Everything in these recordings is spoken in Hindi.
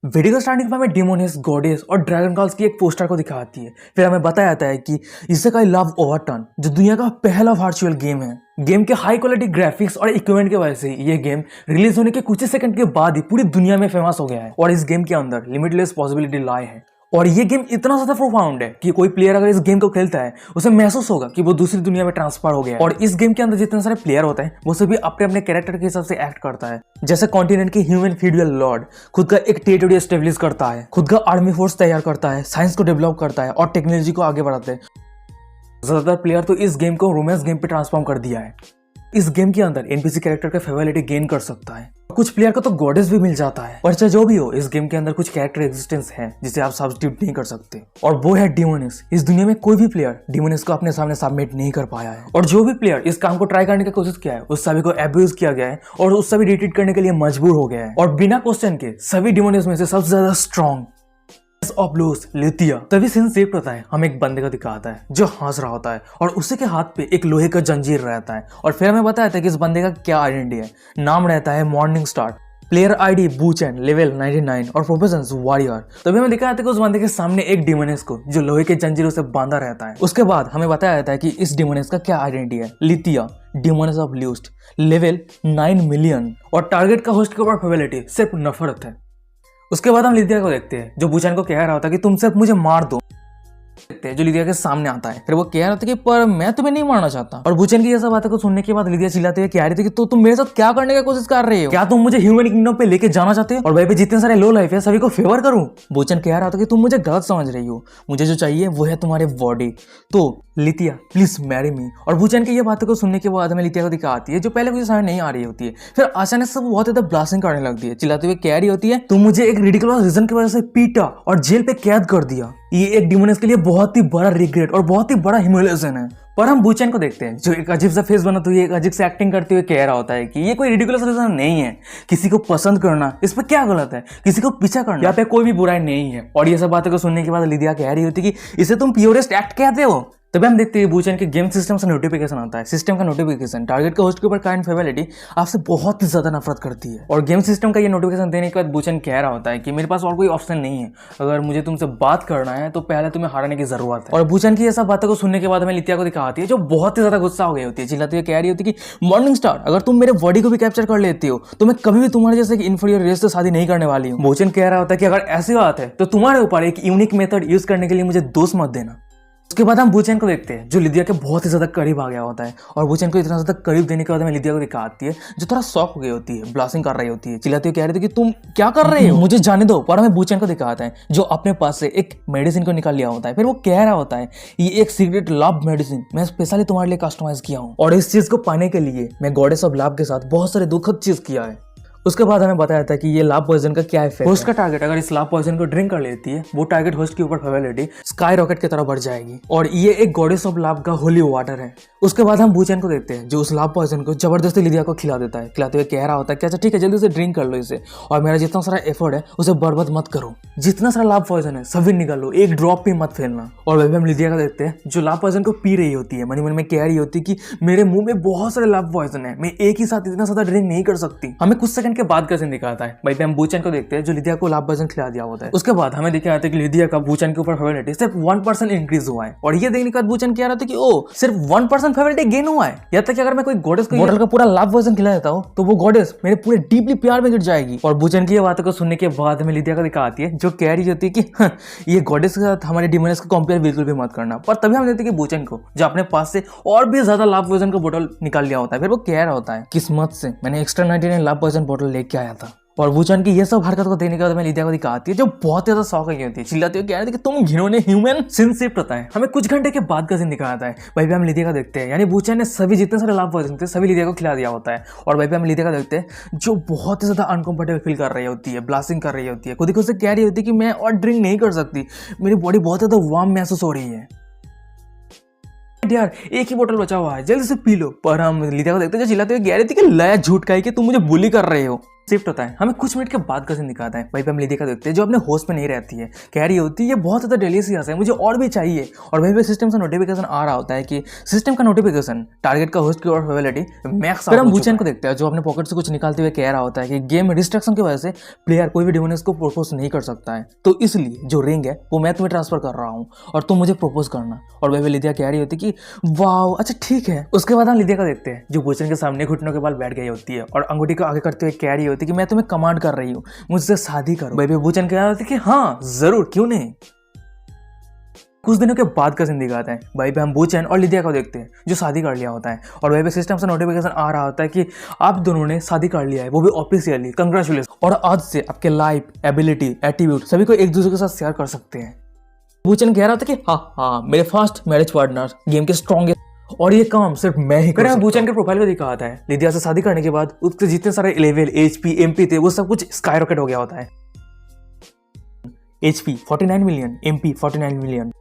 वीडियो को स्टार्टिंग में हमें डिमोनियस, गॉडेस और ड्रैगन कॉल्स की एक पोस्टर को दिखाती है। फिर हमें बताया जाता है कि इससे का लव ओवरटर्न जो दुनिया का पहला वर्चुअल गेम है। गेम के हाई क्वालिटी ग्राफिक्स और इक्विपमेंट की वजह से ये गेम रिलीज होने के कुछ ही सेकंड के बाद ही पूरी दुनिया में फेमस हो गया है और इस गेम के अंदर लिमिटलेस पॉसिबिलिटी लाए हैं। और ये गेम इतना ज्यादा प्रोफाउंड है कि कोई प्लेयर अगर इस गेम को खेलता है उसे महसूस होगा कि वो दूसरी दुनिया में ट्रांसफर हो गया है। और इस गेम के अंदर जितने सारे प्लेयर होते हैं वो सभी अपने अपने कैरेक्टर के हिसाब से एक्ट करता है। जैसे कॉन्टिनेंट के ह्यूमन फीडुअल लॉर्ड खुद का एक टेरिटरी एस्टेब्लिश करता है, खुद का आर्मी फोर्स तैयार करता है, साइंस को डेवलप करता है और टेक्नोलॉजी को आगे बढ़ाते हैं। ज्यादातर प्लेयर तो इस गेम को रोमांस गेम पे ट्रांसफॉर्म कर दिया है। इस गेम के अंदर एनपीसी कैरेक्टर का फेवरेलिटी गेन कर सकता है। कुछ प्लेयर को तो गॉडेस भी मिल जाता है। और चाहे जो भी हो, इस गेम के अंदर कुछ कैरेक्टर एग्जिस्टेंस है जिसे आप सब्स्टिट्यूट नहीं कर सकते और वो है डिमोनियस। इस दुनिया में कोई भी प्लेयर डिमोनियस को अपने सामने सबमिट नहीं कर पाया है और जो भी प्लेयर इस काम को ट्राई करने की कोशिश किया है उस सभी को एब्यूज किया गया है और उस सभी रिट्रीट करने के लिए मजबूर हो गया है। और बिना क्वेश्चन के सभी डिमोनियस में से सबसे ज्यादा स्ट्रॉन्ग ऑफ ब्लूज लिथिया। तभी सीन सेफ होता है, हमें एक बंदे का दिखाता है जो हंस रहा होता है और उसी के हाथ पे एक लोहे का जंजीर रहता है। और फिर हमें बताया था कि इस बंदे का क्या आइडेंटिटी है। नाम रहता है मॉर्निंग स्टार, प्लेयर आईडी बूचेन, लेवल 99 और प्रोफेशंस वॉरियर। तभी हमें दिखाया था कि उस बंदे के सामने एक डिमोनियस को जो लोहे के जंजीरों से बांधा रहता है। उसके बाद हमें बताया जाता है कि इस डिमोनियस का क्या आइडेंटिटी है। लिथिया, डिमोनियस ऑफ ल्यूस्ट, लेवल 9 मिलियन और टारगेट का होस्ट के ऊपर फेवरेलिटी सिर्फ नफरत है। उसके बाद हम लिथिया को देखते हैं जो बूचेन को कह रहा होता है कि तुम सिर्फ मुझे मार दो। जो लिथिया के सामने आता है, फिर वो कह रहा था कि पर मैं तुम्हें नहीं मारना चाहता। और बूचेन की ये सब बातें को सुनने के बाद लिथिया चिल्लाते हुए कह रही थी कि तो तुम मेरे साथ क्या करने की कोशिश कर रहे हो? क्या तुम मुझे ह्यूमन किंगडम पे लेके जाना चाहते हो और वहीं पे जितने सारे लो लाइफ है सभी को फेवर करूं? बूचेन कह रहा था कि तुम मुझे गलत समझ रही हो, मुझे जो चाहिए वो है तुम्हारे बॉडी। तो लिथिया प्लीज मैरी मी। और बूचेन की ये बातों को सुनने के बाद हमें लिथिया को दिखाती है जो पहले कुछ समझ नहीं आ रही होती है। फिर अचानक से बहुत ज्यादा ब्लास्टिंग करने लगती है, चिल्लाते हुए कह रही होती है तुम मुझे एक रिडिकुलस रीजन की वजह से पीटा और जेल पे कैद कर दिया। ये एक डिमोनियस के लिए बहुत ही बड़ा रिग्रेट और बहुत ही बड़ा ह्यूमिलिएशन है। पर हम बूचेन को देखते हैं जो एक अजीब सा फेस बनाते हुए, एक अजीब से एक्टिंग करते हुए कह रहा होता है कि ये कोई रिडिकुलस रीजन नहीं है। किसी को पसंद करना इस पे क्या गलत है? किसी को पीछा करना यहाँ पे कोई भी बुराई नहीं है। और ये सब बातें को सुनने के बाद लिथिया कह रही होती है कि इसे तुम प्योरेस्ट एक्ट कहते हो। तभी हम देखते हैं बूचेन के गेम सिस्टम से नोटिफिकेशन आता है। सिस्टम का नोटिफिकेशन टारगेट के होस्ट के ऊपर काइंड फेवरेलिटी आपसे बहुत ही ज्यादा नफरत करती है। और गेम सिस्टम का ये नोटिफिकेशन देने के बाद बूचेन कह रहा होता है कि मेरे पास और कोई ऑप्शन नहीं है, अगर मुझे तुमसे बात करना है तो पहले तुम्हें हारने की जरूरत है। और बूचेन की ये सब बातों को सुनने के बाद हमें लिथिया को दिखाती है जो बहुत ही ज्यादा गुस्सा हो गई होती है, चिल्लाती हुई कह रही होती है कि मॉर्निंग स्टार अगर तुम मेरे बॉडी को भी कैप्चर कर लेती हो तो मैं कभी भी तुम्हारे जैसे इन्फीरियर रेस से शादी नहीं करने वाली हूँ। बूचेन कह रहा होता है कि अगर ऐसी बात है तो तुम्हारे ऊपर एक यूनिक मेथड यूज करने के लिए मुझे दोष मत देना। उसके बाद हम बूचेन को देखते हैं जो लिथिया के बहुत ही ज्यादा करीब आ गया होता है। और बूचेन को इतना ज्यादा करीब देने के बाद हमें लिथिया को दिखाती है जो थोड़ा शॉक हो गई होती है, ब्लास्टिंग कर रही होती है, चिल्लाती हुई कह रही थी कि तुम क्या कर रहे हो, मुझे जाने दो। पर हमें बूचेन को दिखाता है जो अपने पास से एक मेडिसिन को निकाल लिया होता है। फिर वो कह रहा होता है ये एक सीक्रेट लव मेडिसिन मैं स्पेशली तुम्हारे लिए कस्टमाइज किया हूँ और इस चीज को पाने के लिए मैं गॉडेस ऑफ लव के साथ बहुत सारे दुखद चीज किया है। उसके बाद हमें बताया था कि ये लाभ पॉइजन का क्या इफेक्ट है। होस्ट का टारगेट अगर इस लाभ पॉइजन को ड्रिंक कर लेती है वो टारगेट होस्ट के ऊपर फेवरेलिटी स्काई रॉकेट की तरह बढ़ जाएगी और ये एक गॉडेस ऑफ लाभ का होली वाटर है। उसके बाद हम बूचेन को देखते हैं जो उस लाभ पॉइजन को जबरदस्ती लिथिया को खिला देता है, खिलाते हुए कह रहा होता है कि अच्छा ठीक है जल्दी से ड्रिंक कर लो इसे और मेरा जितना सारा एफर्ट है उसे बर्बाद मत करो, जितना सारा लाभ पॉइजन है सभी निकाल लो, एक ड्रॉप भी मत फेलना। और वही हम लिथिया को देखते हैं जो लाभ पॉइजन को पी रही होती है, मन मन में कह रही होती है कि मेरे मुंह में बहुत सारे लाभ पॉइजन है, मैं एक ही साथ इतना ज्यादा ड्रिंक नहीं कर सकती। हमें कुछ सेकंड के बाद का सीन दिखाता है। भाई पे हम बूचेन को देखते हैं जो लिथिया को लाभ पॉइजन खिला दिया होता है। उसके बाद हमें दिखाया जाता है कि लिथिया का बूचेन के ऊपर फेवरेलिटी सिर्फ 1% इंक्रीज हुआ है। और ये देखने के बाद बूचेन कह रहा था कि ओ सिर्फ 1% फेवरेलिटी गेन हुआ है। यहाँ तक कि अगर मैं कोई गॉडेस को बॉटल का पूरा लाभ पॉइजन खिला देता हूँ तो वो गॉडेस मेरे पूरे डीपली प्यार में गिर जाएगी। और बूचेन की ये बातों को सुनने के बाद हमें लिथिया को दिखाती है जो कह रही होती है कि ये गॉडेस के साथ हमारे डिमोनियस को कंपेयर बिल्कुल भी मत करना। पर तभी हम देखते हैं कि बूचेन को जो अपने पास से और भी ज्यादा लाभ पॉइजन का बोतल निकाल लिया होता है। फिर वो कह रहा होता है किस्मत से मैंने एक्स्ट्रा 99 लाभ पॉइजन बोतल लेके आया था। और बूचेन की ये सब हरकत को देने के बाद हमें लिथिया को दिखाती है जो बहुत ज्यादा शौक होती है, चिल्लाती हुई कह रही थी कि तुम घिनौने ह्यूमन। सीन शिफ्ट होता है, हमें कुछ घंटे के बाद का सीन दिखाता है। वहीं पे हम लिथिया का देखते हैं यानी बूचेन ने सभी जितने सारे लाभ पॉइजन थे सभी लिथिया को खिला दिया होता है। और वहीं पे हम लिथिया का देखते हैं जो बहुत ही ज्यादा अनकंफर्टेबल फील कर रही होती है, ब्लास्टिंग कर रही होती है, खुद ही से कह रही होती है कि मैं और ड्रिंक नहीं कर सकती, मेरी बॉडी बहुत ज्यादा वार्म महसूस हो रही है। यार एक ही बोतल बचा हुआ है, जल्दी से पी लो। पर हम लिथिया को देखते हैं जो चिल्लाते हुए कह रही थी कि लया झूठ का है कि तुम मुझे बुली कर रहे हो। शिफ्ट होता है, हमें कुछ मिनट के बाद का सीन दिखाता है। वहीं पे हम लिदी का देखते हैं जो अपने होस्ट पे नहीं रहती है, कह रही होती है ये बहुत ज़्यादा डिलीशियस है, मुझे और भी चाहिए। और वहीं पे सिस्टम से नोटिफिकेशन आ रहा होता है कि सिस्टम का नोटिफिकेशन टारगेट का होस्ट की और फेवलिटी मैक्स। फिर हम बूचेन को देखते हैं जो अपने पॉकेट से कुछ निकालते हुए कह रहा होता है कि गेम रिस्ट्रिक्शन की वजह से प्लेयर कोई भी डिमोनियस को प्रपोज नहीं कर सकता है, तो इसलिए जो रिंग है वो मैं तुम्हें ट्रांसफर कर रहा हूँ और तुम मुझे प्रपोज करना। और वहीं पे लिदिया कह रही होती कि वाह अच्छा ठीक है। उसके बाद हम लिदिया को देखते हैं जो बूचेन के सामने घुटनों के बल बैठ गई होती है और अंगूठी को आगे करते हुए कह रही होती है कि मैं तुम्हें कमांड कर रही हूँ, मुझसे शादी करो। वहीं पे बूचेन कह रहा होता है कि हाँ जरूर, क्यों नहीं। कुछ दिनों के बाद का सीन दिखाते हैं। वहीं पे हम बूचेन और लिदिया को देखते हैं जो शादी कर लिया होता है और वहीं पे सिस्टम से नोटिफिकेशन आ रहा होता है कि आप दोनों ने शादी कर लिया है, वो भी ऑफिशियली, कंग्रेचुलेशन। और आज से आपके लाइफ, एबिलिटी, एटीट्यूड सभी को एक दूसरे के साथ शेयर कर सकते हैं। बूचेन कह रहा था कि हाँ मेरे फर्स्ट मैरिज पार्टनर, गेम के स्ट्रॉन्गेस्ट, और ये काम सिर्फ मैं ही कर सकता हूं। बूचेन के प्रोफाइल को दिखा होता है लिदिया से शादी करने के बाद उसके जितने सारे लेवल, HP, MP थे वो सब कुछ स्काई रॉकेट हो गया होता है। HP 49 million, MP 49 million.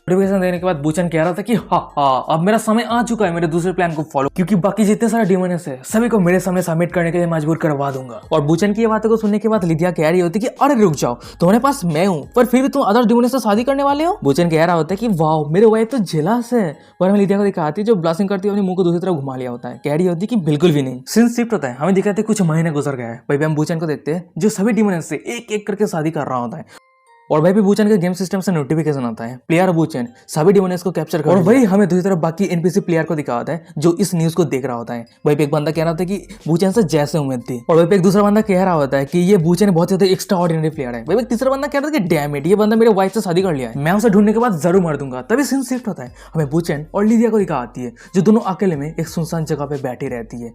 Notification देने के बाद बूचेन कह रहा था कि हाँ अब मेरा समय आ चुका है मेरे दूसरे प्लान को फॉलो, क्योंकि बाकी जितने सारे डिमोनियस है सभी को मेरे सामने सबमिट करने के लिए मजबूर करवा दूंगा। और बूचेन की ये बातों को सुनने के बाद लिदिया कह रही होती कि अरे रुक जाओ, तुम्हारे पास मैं हूँ पर फिर भी तुम अदर डिमोनियस से शादी करने वाले हो। बूचेन कह रहा होता है कि वाह मेरे वाइफ तो जेलस है। पर हमें लिदिया को दिखाती है जो ब्लास्टिंग करती है अपने मुंह को दूसरी तरफ घुमा लिया होता है, कह रही होती है कि बिल्कुल भी नहीं। सीन शिफ्ट होता है, हमें दिखाते कुछ महीने गुजर गए हैं। वहीं पे हम बूचेन को देखते हैं जो सभी डिमोनियस से एक एक करके शादी कर रहा होता है। और वहीं पे बूचेन के गेम सिस्टम से नोटिफिकेशन आता है प्लेयर बूचेन सभी डिमोनियस को कैप्चर कर, और वही हमें दूसरी तरफ बाकी एनपीसी प्लेयर को दिखा होता है जो इस न्यूज को देख रहा होता है। वहीं पे एक बंदा कह रहा होता है कि बूचेन से जैसे उम्मीद थी, और वहीं पे एक दूसरा बंदा कह रहा होता है कि ये बूचेन बहुत ज्यादा एक्स्ट्रा ऑर्डिनरी प्लेयर है। वहीं पे तीसरा बंदा कह रहा था कि डैम इट, ये बंदा मेरे वाइफ से शादी कर लिया है, मैं उसे ढूंढने के बाद जरूर मर दूंगा। तभी सीन शिफ्ट होता है, हमें बूचेन और लिदिया को दिखा आती है जो दोनों अकेले में एक सुनसान जगह पे बैठी रहती है।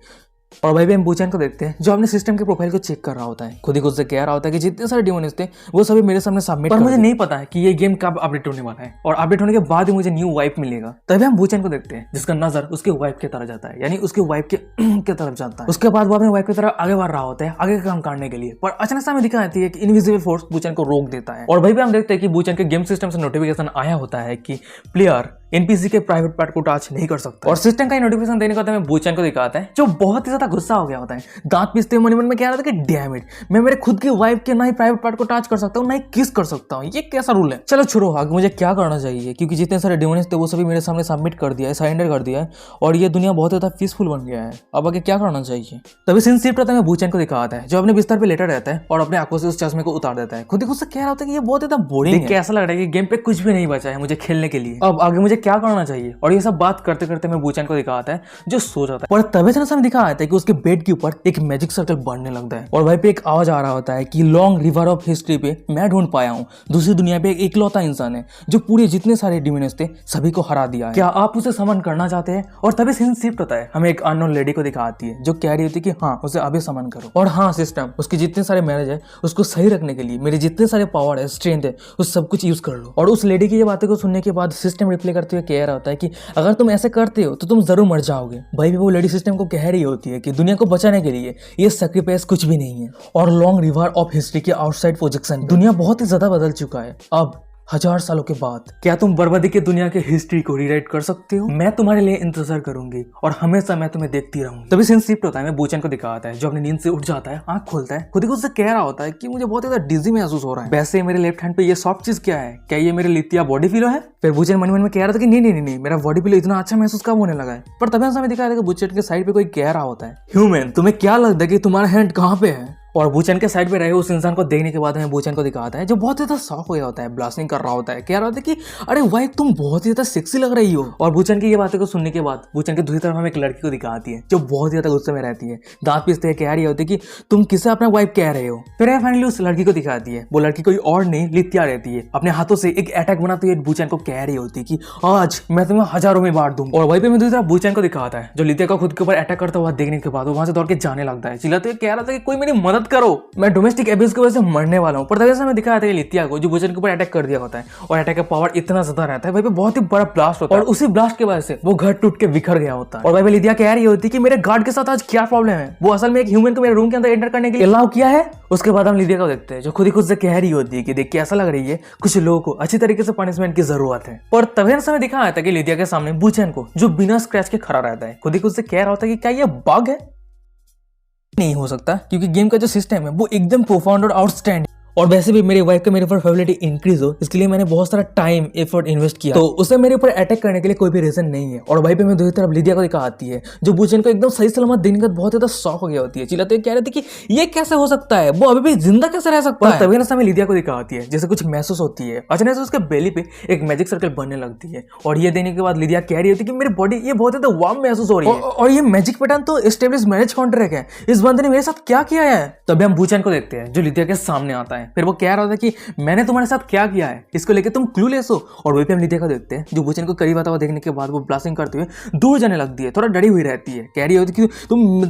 और वहीं पे हम बूचेन को देखते हैं जो अपने सिस्टम के प्रोफाइल को चेक कर रहा होता है, खुद ही खुद से कह रहा होता है कि जितने सारे डिमोनियस थे वो सभी मेरे सामने सबमिट, पर मुझे नहीं पता है कि ये गेम कब अपडेट होने वाला है और अपडेट होने के बाद ही मुझे न्यू वाइफ मिलेगा। तभी हम बूचेन को देखते हैं जिसका नजर उसके वाइफ की तरफ जाता है, यानी उसके वाइफ के तरफ जाता है। उसके बाद वो अपने वाइफ की तरफ आगे बढ़ रहा होता है आगे का काम करने के लिए, पर अचानक से हमें दिखा जाती है कि इनविजिबल फोर्स बूचेन को रोक देता है। और वहीं पे हम देखते हैं कि बूचेन के गेम सिस्टम से नोटिफिकेशन आया होता है कि प्लेयर एनपीसी के प्राइवेट पार्ट को टच नहीं कर सकता। और सिस्टम का नोटिफिकेशन देने के बाद हमें बूचेन को दिखाता है जो बहुत ही ज्यादा गुस्सा हो गया होता है, दांत पीसते हुए मन में कह रहा था कि डैम इट, मैं मेरे खुद की वाइफ के ना ही प्राइवेट पार्ट को टच कर सकता हूँ ना ही किस कर सकता हूँ, ये कैसा रूल है। चलो छोड़ो आगे मुझे क्या करना चाहिए, क्योंकि जितने सारे डिमोनियस थे वो सभी मेरे सामने सबमिट कर दिया है, सरेंडर कर दिया है और ये दुनिया बहुत ज्यादा पीसफुल बन गया है। अब आगे क्या करना चाहिए। तभी सीन शिफ्ट होता है, बूचेन को दिखाता है जो अपने बिस्तर पे लेटा रहता है और अपने आंखों से उस चश्मे को उतार देता है। खुद ही खुद से कह रहा होता है कि ये बहुत ज्यादा बोरिंग है, कैसा लग रहा है कि गेम पे कुछ भी नहीं बचा है मुझे खेलने के लिए, अब आगे मुझे क्या करना चाहिए। और ये सब बात करते करते मैं बूचेन को दिखाता है जो सो जाता है। और तभी से हमें दिखा आता है कि उसके बेड के ऊपर एक मैजिक सर्कल बढ़ने लगता है और वहीं पे एक आवाज आ रहा होता है कि लॉन्ग रिवर ऑफ हिस्ट्री पे मैं ढूंढ पाया हूँ दूसरी दुनिया पे एक इकलौता इंसान है जो पूरे जितने सारे डिमोनियस थे सभी को हरा दिया है, क्या आप उसे समन करना चाहते हैं। और तभी सीन शिफ्ट होता है, हमें एक अननोन लेडी को दिखाती है जो कह रही होती है कि हाँ उसे अभी समन करो। और हाँ सिस्टम उसके जितने सारे मैरिज है उसको सही रखने के लिए मेरे जितने सारे पावर है, स्ट्रेंथ है, उस सब कुछ यूज कर लो। और उस लेडी की ये बातें को सुनने के बाद सिस्टम रिप्लाई करते हुए कह रहा होता है कि अगर तुम ऐसे करते हो तो तुम जरूर मर जाओगे। भाई भी वो लेडी सिस्टम को कह रही होती है कि दुनिया को बचाने के लिए ये सैक्रिफाइस कुछ भी नहीं है। और लॉन्ग रिवर ऑफ हिस्ट्री के आउटसाइड प्रोजेक्शन दुनिया बहुत ही ज्यादा बदल चुका है, अब 1000 सालों के बाद क्या तुम बर्बादी की दुनिया के हिस्ट्री को रीराइट कर सकते हो। मैं तुम्हारे लिए इंतजार करूंगी और हमेशा मैं तुम्हें देखती रहूंगी। तभी सीन शिफ्ट होता है, मैं बूचेन को दिखाता है जो अपनी नींद से उठ जाता है, आंख खोलता है, खुद ही खुद से कह रहा होता है कि मुझे बहुत ज्यादा डिजी महसूस हो रहा है। वैसे मेरे लेफ्ट हैंड पे ये सॉफ्ट चीज क्या है, क्या ये मेरे लितिया बॉडी पिलो है। फिर बूचेन मन में कह रहा था कि नहीं मेरा बॉडी पिलो इतना अच्छा महसूस कब होने लगा है। पर तभी हमें दिखा रहा है कि बूचेन के साइड पे कोई कह रहा होता है, ह्यूमन तुम्हें क्या लगता है कि तुम्हारा हैंड कहाँ पे है। और बूचेन के साइड पे रहे उस इंसान को देखने के बाद हमें बूचेन को दिखाता है जो बहुत ज्यादा शॉक हो गया होता है, ब्लास्टिंग कर रहा होता है, कह रहा होता है कि अरे वाइफ तुम बहुत ज्यादा सेक्सी लग रही हो। और बूचेन की ये बातें को सुनने के बाद बूचेन की दूसरी तरफ हमें एक लड़की को दिखाती है जो बहुत ज्यादा गुस्से में रहती है, दांत पीसते हुए कह रही होती है कि तुम किसे अपना वाइफ कह रहे हो। फिर फाइनली उस लड़की को दिखाती है, वो लड़की कोई और नहीं लितिया रहती है, अपने हाथों से एक अटैक बनाते हुए बूचेन को कह रही होती है कि आज मैं तुम्हें हजारों में बांट दूंगा। और वहीं पे मैं दूसरी तरफ बूचेन को दिखाता है जो लितिया का खुद के ऊपर अटैक करता हुआ देखने के बाद वो वहां से दौड़ के जाने लगता है, चिल्लाते हुए कह रहा था कि कोई मेरी मदद करो, मैं डोमेस्टिक एब्यूज की वजह से मरने वाला हूं। पर तभी से हमें दिखाया था लितिया को जो बूचेन के ऊपर अटैक कर दिया होता है और अटैक का पावर इतना ज्यादा रहता है, वहीं पे बहुत ही बड़ा ब्लास्ट होता है और उसी ब्लास्ट की वजह से वो घर टूट के बिखर गया होता है। और वहीं पे लितिया कह रही होती है कि मेरे गार्ड के साथ आज क्या प्रॉब्लम है, वो असल में एक ह्यूमन को मेरे रूम के अंदर एंटर करने के लिए अलाउ किया है। उसके बाद हम लितिया को देखते हैं जो खुद ही खुद से कह रही होती है कि देख के ऐसा लग रही है कुछ लोगों को अच्छी तरीके से पनिशमेंट की जरूरत है। पर तभी हमें दिखाया था कि लितिया के सामने बूचेन को जो बिना स्क्रैच के खड़ा रहता है खुद ही खुद से कह रहा होता है कि क्या ये बग है। नहीं हो सकता क्योंकि गेम का जो सिस्टम है वो एकदम प्रोफाउंड और आउटस्टैंडिंग, और वैसे भी मेरी वाइफ का मेरे ऊपर फेवरेट इंक्रीज हो इसके लिए मैंने बहुत सारा टाइम एफर्ट इन्वेस्ट किया, तो उसे मेरे ऊपर अटैक करने के लिए कोई भी रीजन नहीं है। और भाई पे मैं दूसरी तरफ लिदिया को दिखा आती है जो बुचेन को एकदम सही सलामत दिन का बहुत ज्यादा शौक हो गया होती है, चिल्लाते कह रहे थे कि ये कैसे हो सकता है, वो अभी भी जिंदा कैसे रह सकता है। तभी ना समय लिदिया को दिखा आती है जैसे कुछ महसूस होती है, अचानक से उसके बेली पे एक मैजिक सर्कल बनने लगती है और ये देने के बाद लिदिया कह रही होती है कि मेरी बॉडी ये बहुत ज्यादा वार्म महसूस हो रही है और ये मैजिक पैटर्न तो एस्टेब्लिश मैरिज कॉन्ट्रैक्ट है, इस बंदे ने मेरे साथ क्या किया है। तभी हम बुचेन को देखते हैं जो लिदिया के सामने आता है, फिर वो कह रहा था कि मैंने तुम्हारे साथ क्या किया है इसको लेके तुम क्लूलेस हो। और वहीं पे हम लिदिया को देखते हैं जो बुचेन को करीब आता हुआ देखने के बाद वो ब्लास्टिंग करते हुए दूर जाने लगती है, थोड़ा डरी हुई रहती है, कह रही होती कि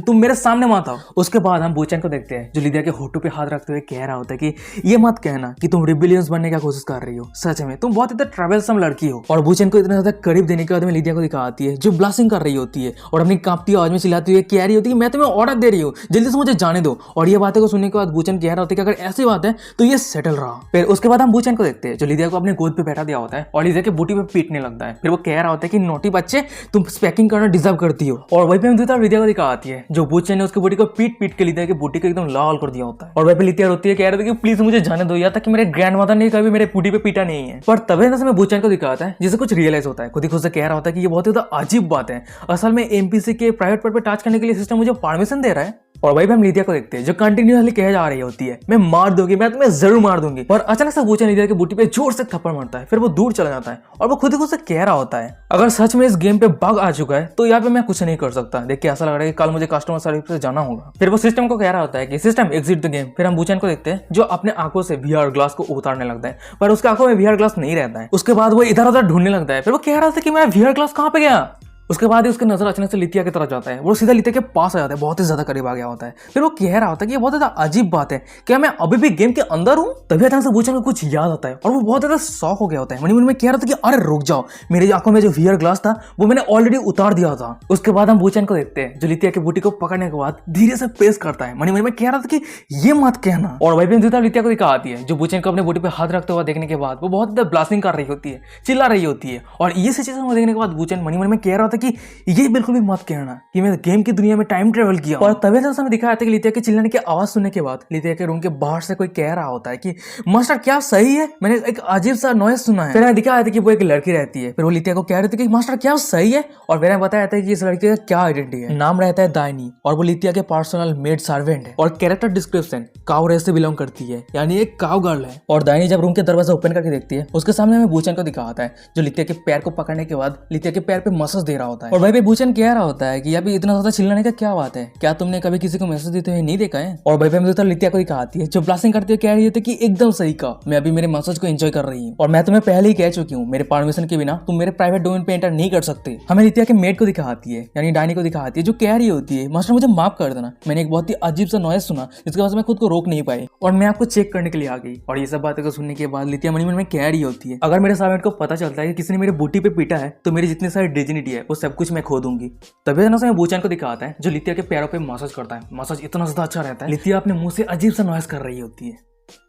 तुम मेरे सामने मत आओ। उसके बाद हम बुचेन को देखते हैं जो लिदिया के होठों पे हाथ रखते हुए कह रहा होता है कि ये मत कहना कि तुम रिबिलियंस बनने की कोशिश कर रही हो, सच में तुम बहुत इतना ट्रैवलसम लड़की हो। और बुचेन को इतना ज्यादा करीब देने के बाद में लिदिया को दिखा आती है जो ब्लास्टिंग कर रही होती है और अपनी कांपती आवाज में चिल्लाती हुए कह रही होती है कि मैं तुम्हें ऑर्डर दे रही हूँ, जल्दी से मुझे जाने दो। और ये बातें को सुनने के बाद बुचेन कह रहा होता है कि अगर ऐसी बात है तो ये सेटल रहा। फिर उसके बाद हम बुचेन को देखते हैं जो लिदिया को अपने गोद पे बैठा दिया होता है और लिदिया के बूटी पे पीटने लगता है, फिर वो कह रहा होता है कि नोटी बच्चे तुम स्पैकिंग करना डिजर्व करती हो। और वहीं पे हम दूसरी लिदिया को दिखा आती है जो बुचेन ने उसकी बूटी को पीट पीट के लिदिया की बूटी को एकदम लाल कर दिया होता है। और वहीं पे लिदिया रोती है, कह रही थी कि प्लीज मुझे जाने दो, या तक कि मेरे ग्रैंड मदर ने कभी मेरे बूटी पे पीटा नहीं है। पर तभी ना मैं बुचेन को दिखाता है जिसे कुछ रियलाइज होता है, खुद ही खुद से कह रहा होता है कि ये बहुत ज्यादा अजीब बात है, असल में एमपीसी के प्राइवेट पार्ट पे टच करने के लिए सिस्टम मुझे परमिशन दे रहा है। और वही हम लिदिया को देखते हैं जो कंटिन्यूअसली कह जा रही होती है मैं मार दूंगी, मैं तुम्हें जरूर मार दूंगी। और अचानक से बुचेन लिदिया की बूटी पे जोर से थप्पड़ मारता है, फिर वो दूर चला जाता है और वो खुद ही खुद से कह रहा होता है अगर सच में इस गेम पे बग आ चुका है तो यहाँ पे मैं कुछ नहीं कर सकता, देख के ऐसा लग रहा है कि कल मुझे कस्टमर सर्विस से जाना होगा। फिर वो सिस्टम को कह रहा होता है कि सिस्टम एग्जिट द गेम। फिर हम बुचेन को देखते हैं जो अपने आंखों से वीआर ग्लास को उतारने लगता है, पर उसके आंखों में वीआर ग्लास नहीं रहता है। उसके बाद वो इधर उधर ढूंढने लगता है, फिर वो कह रहा था कि मेरा वीआर ग्लास कहाँ पे गया। उसके बाद ही उसकी नजर अचानक से लितिया की तरफ जाता है, वो सीधा लितिया के पास आ जाता है, बहुत ही ज्यादा करीब आ गया होता है। फिर वो कह रहा होता है कि ये बहुत ज्यादा अजीब बात है, क्या मैं अभी भी गेम के अंदर हूँ। तभी अचानक से बुचेन को कुछ याद आता है और वो बहुत ज्यादा शॉक हो गया होता है, मन में कह रहा था कि अरे रुक जाओ, मेरी आंखों में जो वीआर ग्लास था वो मैंने ऑलरेडी उतार दिया था। उसके बाद हम बुचेन को देखते हैं जो लितिया की बूटी को पकड़ने के बाद धीरे से पेश करता है, मन में कह रहा था कि ये मत कहना। और वही भी लितिया को दिखा आती है जो बुचेन को अपने बूटी पे हाथ रखते हुए देखने के बाद वो बहुत ज्यादा ब्लास्टिंग कर रही होती है, चिल्ला रही होती है। और ये सिचुएशन को देखने के बाद बुचेन मन में कह रहा था कि ये बिल्कुल भी मत कहना कि मैं गेम की दुनिया में टाइम ट्रेवल किया। और तभी हमें दिखाया था कि लितिया के चिल्लाने की आवाज सुनने के बाद लितिया के रूम के बाहर से कोई कह रहा होता है कि मास्टर क्या सही है, मैंने एक अजीब सा नॉइज सुना है। फिर हमें दिखाया था कि वो एक लड़की रहती है, फिर वो लितिया को कह रही थी कि मास्टर क्या सही है। और फिर बताया था कि इस लड़की का क्या आइडेंटिटी है, नाम रहता है दाइनी और वो लितिया के पर्सनल मेड सर्वेंट है। और कैरेक्टर डिस्क्रिप्शन काउ रेस से बिलोंग करती है, यानी एक काउ गर्ल है। और दाइनी जब रूम के दरवाजा ओपन करके देखती है उसके सामने हमें बुचेन को दिखा आता है जो लितिया के पैर को पकड़ने के बाद लितिया के पैर पे मसाज दे रहा होता है। और भाई बुचेन कह रहा होता है कि अभी इतना ज्यादा चिल्लाने का क्या बात है, क्या तुमने कभी किसी को मैसेज देते हुए नहीं देखा है। और भाई मुझे लितिया को दिखा आती है जो ब्लास्टिंग करते हुए कह रही है कि एकदम सही का, मैं अभी मेरे मसाज को एंजॉय कर रही हूँ और मैं तुम्हें पहले ही कह चुकी हूँ मेरे परमिशन के बिना तुम मेरे प्राइवेट डोमेन पे एंटर नहीं कर सकते। हमें लितिया के मेड को दिखा आती है यानी डायनी को दिखा आती है जो कह रही होती है मास्टर मुझे माफ कर देना, मैंने एक बहुत ही अजीब सा नॉइज सुना जिसकी वजह से मैं खुद को रोक नहीं पाई और मैं आपको चेक करने के लिए आ गई। और ये सब बातें को सुनने के बाद लितिया मन में कह रही होती है अगर मेरे सर्वेंट को पता चलता है कि किसी ने मेरे बूटी पे पीटा है तो मेरी जितनी सारी डिग्निटी है वो सब कुछ मैं खो दूंगी। तभी ना मैं बुचेन को दिखाता है जो लितिया के पैरों पे मसाज करता है, मसाज इतना ज्यादा अच्छा रहता है, लितिया अपने मुंह से अजीब सा नॉइज कर रही होती है।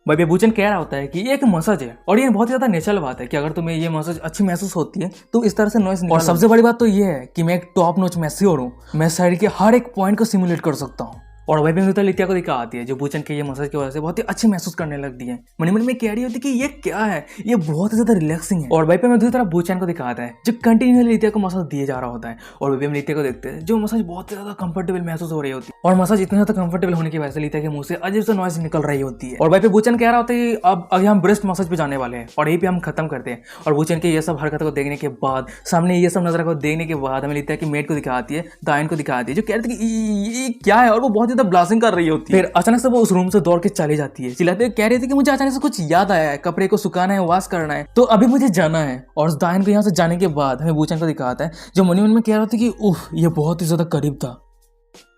भाई बुचेन कह रहा होता है कि ये एक मसाज है और ये बहुत ज्यादा नेचुरल बात है कि अगर तुम्हें ये मसाज अच्छी महसूस होती है तो इस तरह से नॉइज निकालो। और सबसे बड़ी बात तो ये है कि मैं एक टॉप नॉच मैस्योर हूँ, मैं शरीर के हर एक पॉइंट को सिमुलेट कर सकता हूँ। और वही भी लितिया को दिखा आती है जो बुचेन के ये मसाज की वजह से बहुत ही अच्छी महसूस करने लगती है। मन में कह रही होती है कि ये क्या है, ये बहुत ही ज्यादा रिलैक्सिंग है। और वही पे मैं दूसरी तरफ बुचेन को दिखाता है जो कंटिन्यूअसली लितिया को मसाज दिए जा रहा होता है। और वही हम लितिया को देखते हैं जो मसाज बहुत ज्यादा कंफर्टेबल महसूस हो रही होती है और मसाज इतना ज्यादा कंफर्टेबल होने की वजह से लितिया के मुंह से अजीब सा नॉइज निकल रही होती है। और वही पे बुचेन कह रहा होता है कि अब अभी हम ब्रेस्ट मसाज पे जाने वाले हैं और यही पे हम खत्म करते हैं। और बुचेन के ये सब हरकत को देखने के बाद, सामने ये सब नजर को देखने के बाद हमें लितिया की मेड को दिखाती है, दायन को दिखाती है जो कह रही थी कि ये क्या है और वो बहुत ज्यादा ब्लास्टिंग कर रही है। फिर अचानक से वो उस रूम से दौड़ के चली जाती है, चिल्लाते कह रही थी कि मुझे अचानक से कुछ याद आया है, कपड़े को सुखाना है, वॉश करना है, तो अभी मुझे जाना है। और उस दायन को यहाँ से जाने के बाद हमें बुचेन को दिखाता है जो मन में कह रहा था कि उफ ये बहुत ही ज्यादा करीब था।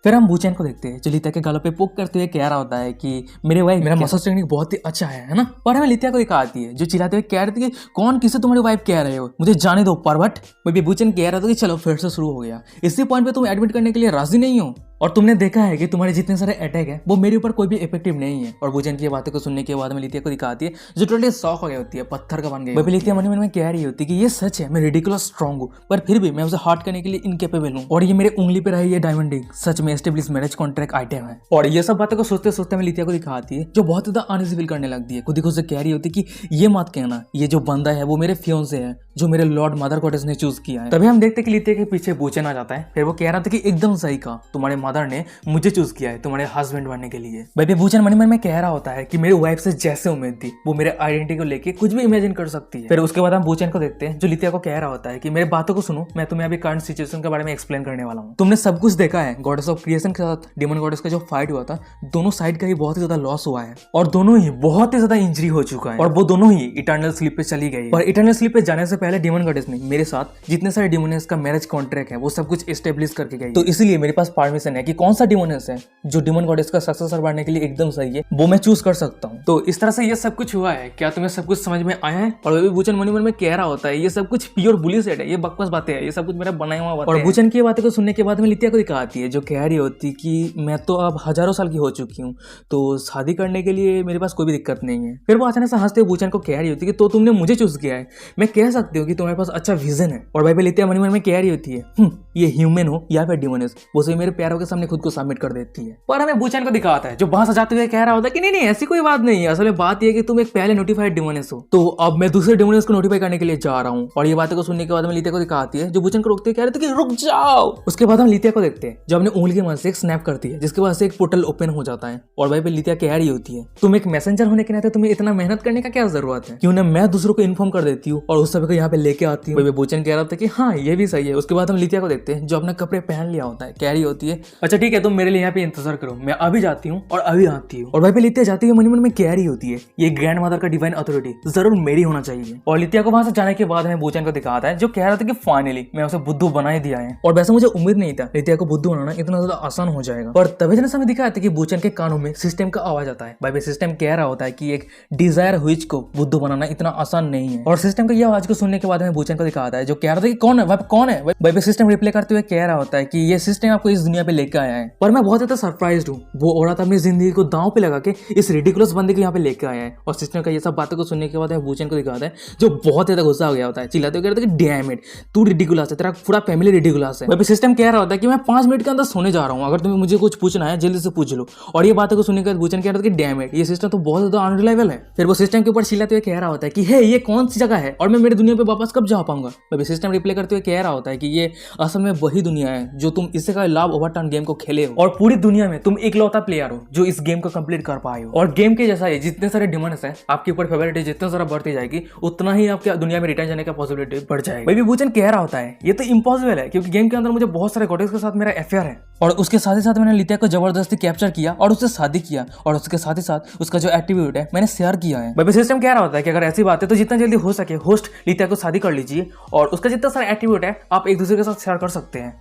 फिर हम बुचेन को देखते हैं जो लितिया के गालों पे पोक करते हुए कह रहा होता है कि मेरे वाइफ मेरा मसाज टेक्निक बहुत ही अच्छा है ना। पर हमें लितिया को दिखा आती है जो चिल्लाते हुए कह रही थी कि कौन किसे तुम्हारी वाइफ कह रहे हो, मुझे जाने दो परवट। भाई बुचेन कह रहा था कि चलो फिर से शुरू हो गया, इसी पॉइंट पे तुम एडमिट करने के लिए राजी नहीं हो। और तुमने देखा है कि तुम्हारे जितने सारे अटैक है वो मेरे ऊपर कोई भी इफेक्टिव नहीं है। और वुचेन की बातों को सुनने के बाद में लितिया को दिखाती है जो टोटली शॉक हो गई होती है, पत्थर का बन गई। वही लितिया मन में कह रही होती है कि ये सच है, मैं रिडिकुलस स्ट्रांग हूँ, पर फिर भी मैं उसे हार्ट करने के लिए इनकेपेबल हूँ। और ये मेरे उंगली पे रही ये डायमंड रिंग सच में एस्टेब्लिश मैरिज कॉन्ट्रैक्ट आइटम है। और ये सब बातों को सोचते सोचते मैं लितिया को दिखाती है जो बहुत ज्यादा अनइजी फील करने लगती है। खुद ही खुद से कह रही होती कि ये मत कहना, ये जो बंदा है वो मेरे फियोंसे है जो मेरे लॉर्ड मदर गॉडेस ने चूज किया है। तभी हम देखते कि लितिया के पीछे वुचेन आ जाता है। फिर वो कह रहा था कि एकदम सही कहा, तुम्हारे मदर ने मुझे चूज किया है तुम्हारे हस्बैंड बनने के लिए। भाई वुचेन मन में कह रहा होता है कि मेरी वाइफ से जैसे उम्मीद थी वो मेरे आइडेंटिटी को लेके कुछ भी इमेजिन कर सकती है। फिर उसके बाद हम वुचेन को देखते हैं जो लितिया को कह रहा होता है कि मेरे बातों को सुनो, मैं तुम्हें अभी करंट सिचुएशन के बारे में एक्सप्लेन करने वाला हूँ। तुमने सब कुछ देखा है, गॉडेस ऑफ क्रिएशन के साथ डेमन गॉडेस का जो फाइट हुआ था, दोनों साइड का ही बहुत ही ज्यादा लॉस हुआ है और दोनों ही बहुत ही ज्यादा इंजरी हो चुका है और वो दोनों ही इटर्नल स्लीप पे चली गई। और इटर्नल स्लीप पे जाने से पहले डेमन गॉडेस ने मेरे साथ जितने सारे डिमोनियस का मैरिज कॉन्ट्रैक्ट है वो सब कुछ एस्टेब्लिश करके गई। तो इसलिए मेरे पास परमिशन है कि कौन सा डिमोनियस है जो डेमन गॉडेस का सक्सेसर बनने के लिए एकदम सही है वो मैं चूज कर सकता हूँ। तो इस तरह से ये सब कुछ हुआ है। क्या तुम्हें सब कुछ समझ में आया है? और वुचेन मन में कह रहा होता है ये सब कुछ प्योर बुलिशिट है, ये बकवास बातें हैं, ये सब कुछ मेरा बनाया हुआ बातें हैं। और वुचेन की बातें को सुनने के बाद में लितिया को दिखाती है जो कह रही होती कि मैं तो अब हजारों साल की हो चुकी हूँ तो शादी करने के लिए मेरे पास कोई भी दिक्कत नहीं है। फिर वो अचानक से हंसते वुचेन को कह रही होती है कि तो तुमने मुझे चूज किया है, मैं कह सकती हूँ कि तुम्हारे पास अच्छा विजन है। और भाई लितिया मन में कह रही होती है ये ह्यूमन हो या फिर डिमोनियस, वो सभी मेरे प्यारों के सामने खुद को सबमिट कर देती है। पर हमें वुचेन को दिखाता है जो बांस सजाते हुए कह रहा होता है कि नहीं ऐसी कोई बात नहीं है, असल में बात ये है कि तुम एक पहले नोटिफाइड डिमोनियस हो, तो अब मैं दूसरे डिमोनियस को नोटिफाई करने के लिए जा रहा हूँ। और ये बातें को सुनने के बाद में लितिया को दिखाती है जो वुचेन को रोकते कह रहे थे कि रुक जाओ। उसके बाद हम लितिया को देखते हैं जो अपने उंगली के मन से एक स्नैप करती है जिसके बाद से एक पोर्टल ओपन हो जाता है। और भाई पे लितिया कह रही होती है तुम एक मैसेंजर होने के नाते तुम्हें इतना मेहनत करने का क्या जरूरत है, क्यों ना मैं दूसरों को इन्फॉर्म कर देती हूँ और उस सभी को यहाँ पे लेके आती हूँ। वुचेन कह रहा था कि हाँ ये भी सही है। उसके बाद हम लितिया को देखते हैं जो अपने कपड़े पहन लिया होता है, कह रही होती है अच्छा ठीक है तुम मेरे लिए यहाँ पे इंतजार करो, मैं अभी जाती हूँ और अभी आती हूँ। और भाई पे लितिया जाती है मन में कह रही होती है ये ग्रैंड मदर का डिवाइन अथॉरिटी जरूर मेरी होना चाहिए। और लितिया को वहां से जाने के बाद हमें वुचेन को दिखाता है जो कह रहा था कि फाइनली मैं उसे बुद्धू बना ही दिया है। और वैसे मुझे उम्मीद नहीं था लितिया को बुद्धू बनाना इतना ज्यादा आसान हो जाएगा। और तभी जैसे हमें दिखाया था कि वुचेन के कानों में सिस्टम का आवाज आता है। भाई सिस्टम कह रहा होता है कि एक डिजायर हुइच को बुद्धू बनाना इतना आसान नहीं है। और सिस्टम का ये आवाज को सुनने के बाद हमें वुचेन को दिखाता है जो कह रहा था कि कौन है भाई कौन है। भाई सिस्टम रिप्लाई करते हुए कह रहा होता है कि ये सिस्टम आपको इस दुनिया पे लेकर आया है। पर मैं बहुत ज्यादा सरप्राइज्ड हूँ, वो औरत अपनी जिंदगी को दांव पे लगा के इस रिडिकुलस बंदे को यहाँ पे लेकर आया है। और सिस्टम का ये सब बातों को सुनने के बाद वुचेन को दिखाता है जो बहुत ज्यादा गुस्सा हो गया होता है, चिल्लाते हुए कहता है कि डैम इट तू रिडिकुलस है, तेरा पूरा फैमिली रिडिकुलस है। सिस्टम कह रहा होता है कि मैं 5 मिनट के अंदर सोने जा रहा हूँ, अगर तुम्हें मुझे कुछ पूछना है जल्दी से पूछ लो। और ये बातों को सुनने के बाद वुचेन कह रहा था कि डैम इट ये सिस्टम तो बहुत ज्यादा अनरिलायबल है। फिर वो सिस्टम के ऊपर चिल्लाते हुए कह रहा होता है कि हे ये कौन सी जगह है और मैं मेरी दुनिया पे वापस कब जा पाऊंगा। सिस्टम रिप्लाई करते हुए कह रहा होता है कि ये असल में वही दुनिया है जो तुम इससे का लव ओवरटर्न गेम को खेले हो और पूरी दुनिया में तुम इकलौता प्लेयर हो जो इस गेम को कंप्लीट कर पाए हो। और गेम के जैसा है जितने सारे डिमोनियस है आपके ऊपर फेवरिटी जितना सारा बढ़ती जाएगी उतना ही आपके दुनिया में रिटर्न जाने का पॉसिबिलिटी बढ़ जाएगी। भाई वुचेन कह रहा होता है ये तो इम्पॉसिबल है क्योंकि गेम के अंदर मुझे बहुत सारे गॉडेस के साथ मेरा अफेयर है और उसके साथ ही साथ मैंने लितिया को जबरदस्ती कैप्चर किया और उससे शादी किया और उसके साथ ही साथ उसका जो एट्रीब्यूट है मैंने शेयर किया है। भाई सिस्टम कह रहा होता है कि अगर ऐसी बात है तो जितना जल्दी हो सके होस्ट लितिया को शादी कर लीजिए और उसका जितना सारा एट्रीब्यूट है आप एक दूसरे के साथ शेयर कर सकते हैं,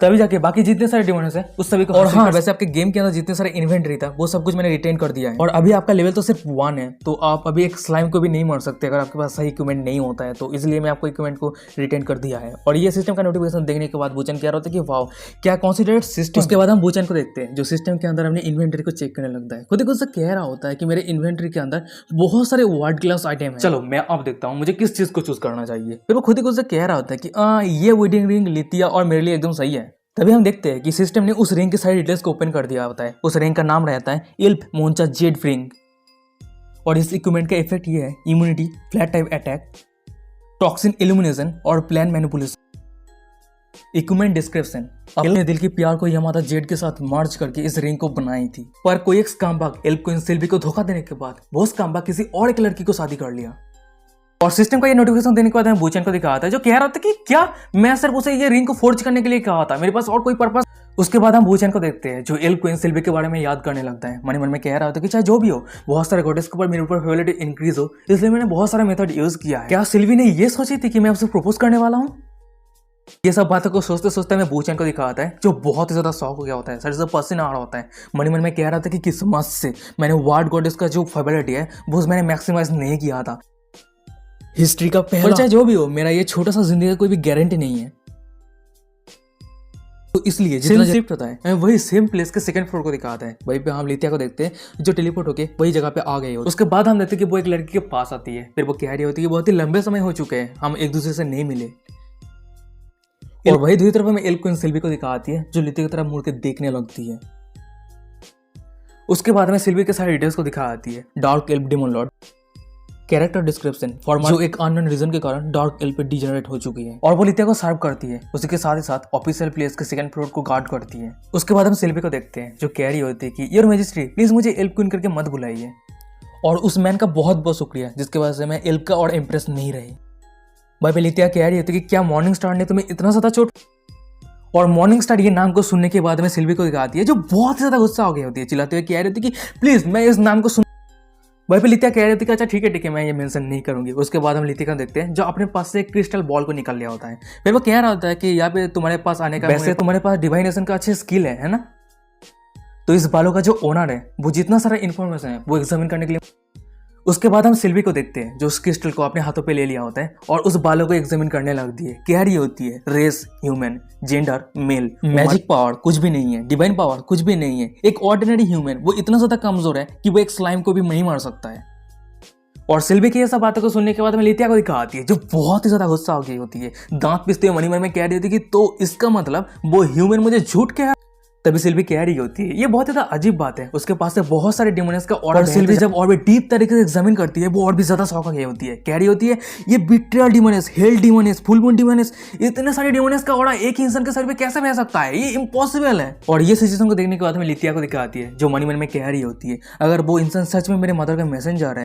तभी जाके बाकी जितने सारे डिमोनियस है उस सभी को। और हाँ वैसे आपके गेम के अंदर जितने सारे इन्वेंटरी था वो सब कुछ मैंने रिटेन कर दिया है और अभी आपका लेवल तो सिर्फ 1 है तो आप अभी एक स्लाइम को भी नहीं मार सकते अगर आपके पास सही इक्विपमेंट नहीं होता है, तो इसलिए मैं आपको इक्विपमेंट को रिटेन कर दिया है। और ये सिस्टम का नोटिफिकेशन देखने के बाद वुचेन कह रहा होता है कि वाओ क्या कॉन्सिडर्ड सिस्टम। उसके बाद हम वुचेन को देखते हैं जो सिस्टम के अंदर अपने इन्वेंटरी को चेक करने लगता है। खुद ही खुद से कह रहा होता है कि मेरे इन्वेंटरी के अंदर बहुत सारे वर्ल्ड क्लास आइटम है, चलो मैं अब देखता हूँ मुझे किस चीज को चूज करना चाहिए। फिर वो खुद ही खुद से कह रहा होता है कि ये वेडिंग रिंग लितिया और मेरे लिए एकदम सही है। तभी हम देखते हैं कि सिस्टम ने उस रिंग के सारी डिटेल्स को ओपन कर दिया होता है। उस रिंग का नाम रहता है इल्प मोंचा जेड रिंग और इस इक्विपमेंट का इफेक्ट ये है immunity, flat type attack, toxin illumination और प्लान मैनिपुलेशन। इक्विपमेंट डिस्क्रिप्शन अपने दिल की प्यार को यमादा जेड के साथ मर्ज करके इस रिंग को बनाई थी, पर कोई एक स्कैमबाग इल्प को सिल्वी को धोखा देने के बाद वो स्कैमबाग किसी और एक लड़की को शादी कर लिया। और सिस्टम का ये नोटिफिकेशन देने के बाद हमें वुचेन को दिखाया था जो कह रहा था कि क्या मैं सिर्फ उसे ये रिंग को फोर्ज करने के लिए कहा था, मेरे पास और कोई पर्पस। उसके बाद हम वुचेन को देखते हैं जो इल्प क्वीन सिल्वी के बारे में याद करने लगता है। मन में कह रहा होता है कि चाहे जो भी हो बहुत सारे गॉडेस के ऊपर मेरे ऊपर फेवरिटी इंक्रीज हो इसलिए मैंने बहुत सारे मेथड यूज किया है। क्या सिल्वी ने ये सोची थी कि मैं उसे प्रपोज करने वाला हूँ? ये सब बातों को सोचते सोचते मैं वुचेन को दिखाता है जो बहुत ही ज्यादा शौक हो गया होता है, सर से पसीना आ रहा होता है। मन में कह रहा था कि किस्मत से मैंने वार्ड गॉडेस का जो फेवरिटी है वो मैंने मैक्सिमाइज नहीं किया था हिस्ट्री का पहला। चाहे जो भी हो मेरा ये छोटा सा जिंदगी का कोई भी गारंटी नहीं है। तो इसलिए जितना शिफ्ट होता है वही सेम प्लेस के सेकंड फ्लोर को दिखाता है। वहीं पे हम लितिया को देखते हैं जो टेलीपोर्ट होके वही जगह पे आ गई हो। उसके बाद हम देखते हैं कि वो एक लड़की के पास आती है। फिर वो कह रही होती है कि बहुत ही लंबे समय हो चुके हैं हम एक दूसरे से नहीं मिले। और वही दूसरी तरफ हमें एल्फ क्वीन सिल्वी को दिखाती है जो लितिया की तरफ मुड़ के देखने लगती है। उसके बाद में सिल्वी के सारे डिटेल्स को दिखाती है। Dark elf demon lord, character description format जो एक अननोन रीजन के कारण डार्क एल्फ पे डिजेनरेट हो चुकी है और वो लितिया को सर्व करती है। उसी के साथ ही साथ ऑफिशियल प्लेस के सेकंड फ्लोर को गार्ड करती है। उसके बाद हम सिल्वी को देखते हैं जो कह रही होती है कि योर मैजेस्टी प्लीज मुझे एल्फ क्वीन करके मत बुलाइए। और उस मैन का बहुत बहुत शुक्रिया जिसकी वजह से मैं एल्फ का और इम्प्रेस नहीं रही। भाई पे लितिया कह रही होती है कि क्या मॉर्निंग स्टार ने तुम्हें इतना ज्यादा चोट। और मॉर्निंग स्टार ये नाम को सुनने के बाद में सिल्वी को दिखाती है जो बहुत ज्यादा गुस्सा हो गई होती है, चिल्लाते हुए कह रही होती है कि प्लीज मैं इस नाम को सुन। वहीं पे लितिया कह रही थी कि अच्छा ठीक है मैं ये मेंशन नहीं करूंगी। उसके बाद हम लितिया को देखते हैं जो अपने पास से एक क्रिस्टल बॉल को निकाल लिया होता है। फिर वो कह रहा होता है कि यहाँ पे तुम्हारे पास आने का वैसे तुम्हारे पास डिवाइनेशन का अच्छी स्किल है ना। तो इस बालों का जो ओनर है वो जितना सारा इन्फॉर्मेशन है वो एग्जामिन करने के लिए। उसके बाद हम सिल्वी को देखते हैं जो उस क्रिस्टल को अपने हाथों पे ले लिया होता है और उस बालों को एग्जामिन करने लगती है। कह रही होती है race human, gender male, magic power कुछ भी नहीं है, डिवाइन पावर कुछ भी नहीं है। एक ऑर्डिनरी ह्यूमन वो इतना ज्यादा कमजोर है कि वो एक स्लाइम को भी नहीं मार सकता है। और सिल्वी की ये सब बातों को सुनने के बाद में लितिया को दिखाती है जो बहुत ही ज्यादा गुस्सा हो गई होती है। दांत पिसते हुए मन में कह रही होती है कि तो इसका मतलब वो ह्यूमन मुझे झूठ कह। तभी सिल्वी कह रही होती है ये बहुत ज्यादा अजीब बात है। उसके पास से बहुत सारे डिमोनियस का और सिल्वी जब और भी डीप तरीके से एग्जामिन करती है वो और भी ज्यादा शौक हो गई होती है। कह रही होती है ये बिट्रियल डिमोनियस, हेल डिमोनियस, फुल मून डिमोनियस, इतने सारे डिमोनियस का ऑर्डर एक ही इंसान के सर पे कैसे बह सकता है, ये इम्पॉसिबल है। और ये सिचुएशन को देखने के बाद में लितिया को दिखाती है जो मन में कह रही होती है अगर वो इंसान सच में मेरे मदर का मैसेंजर है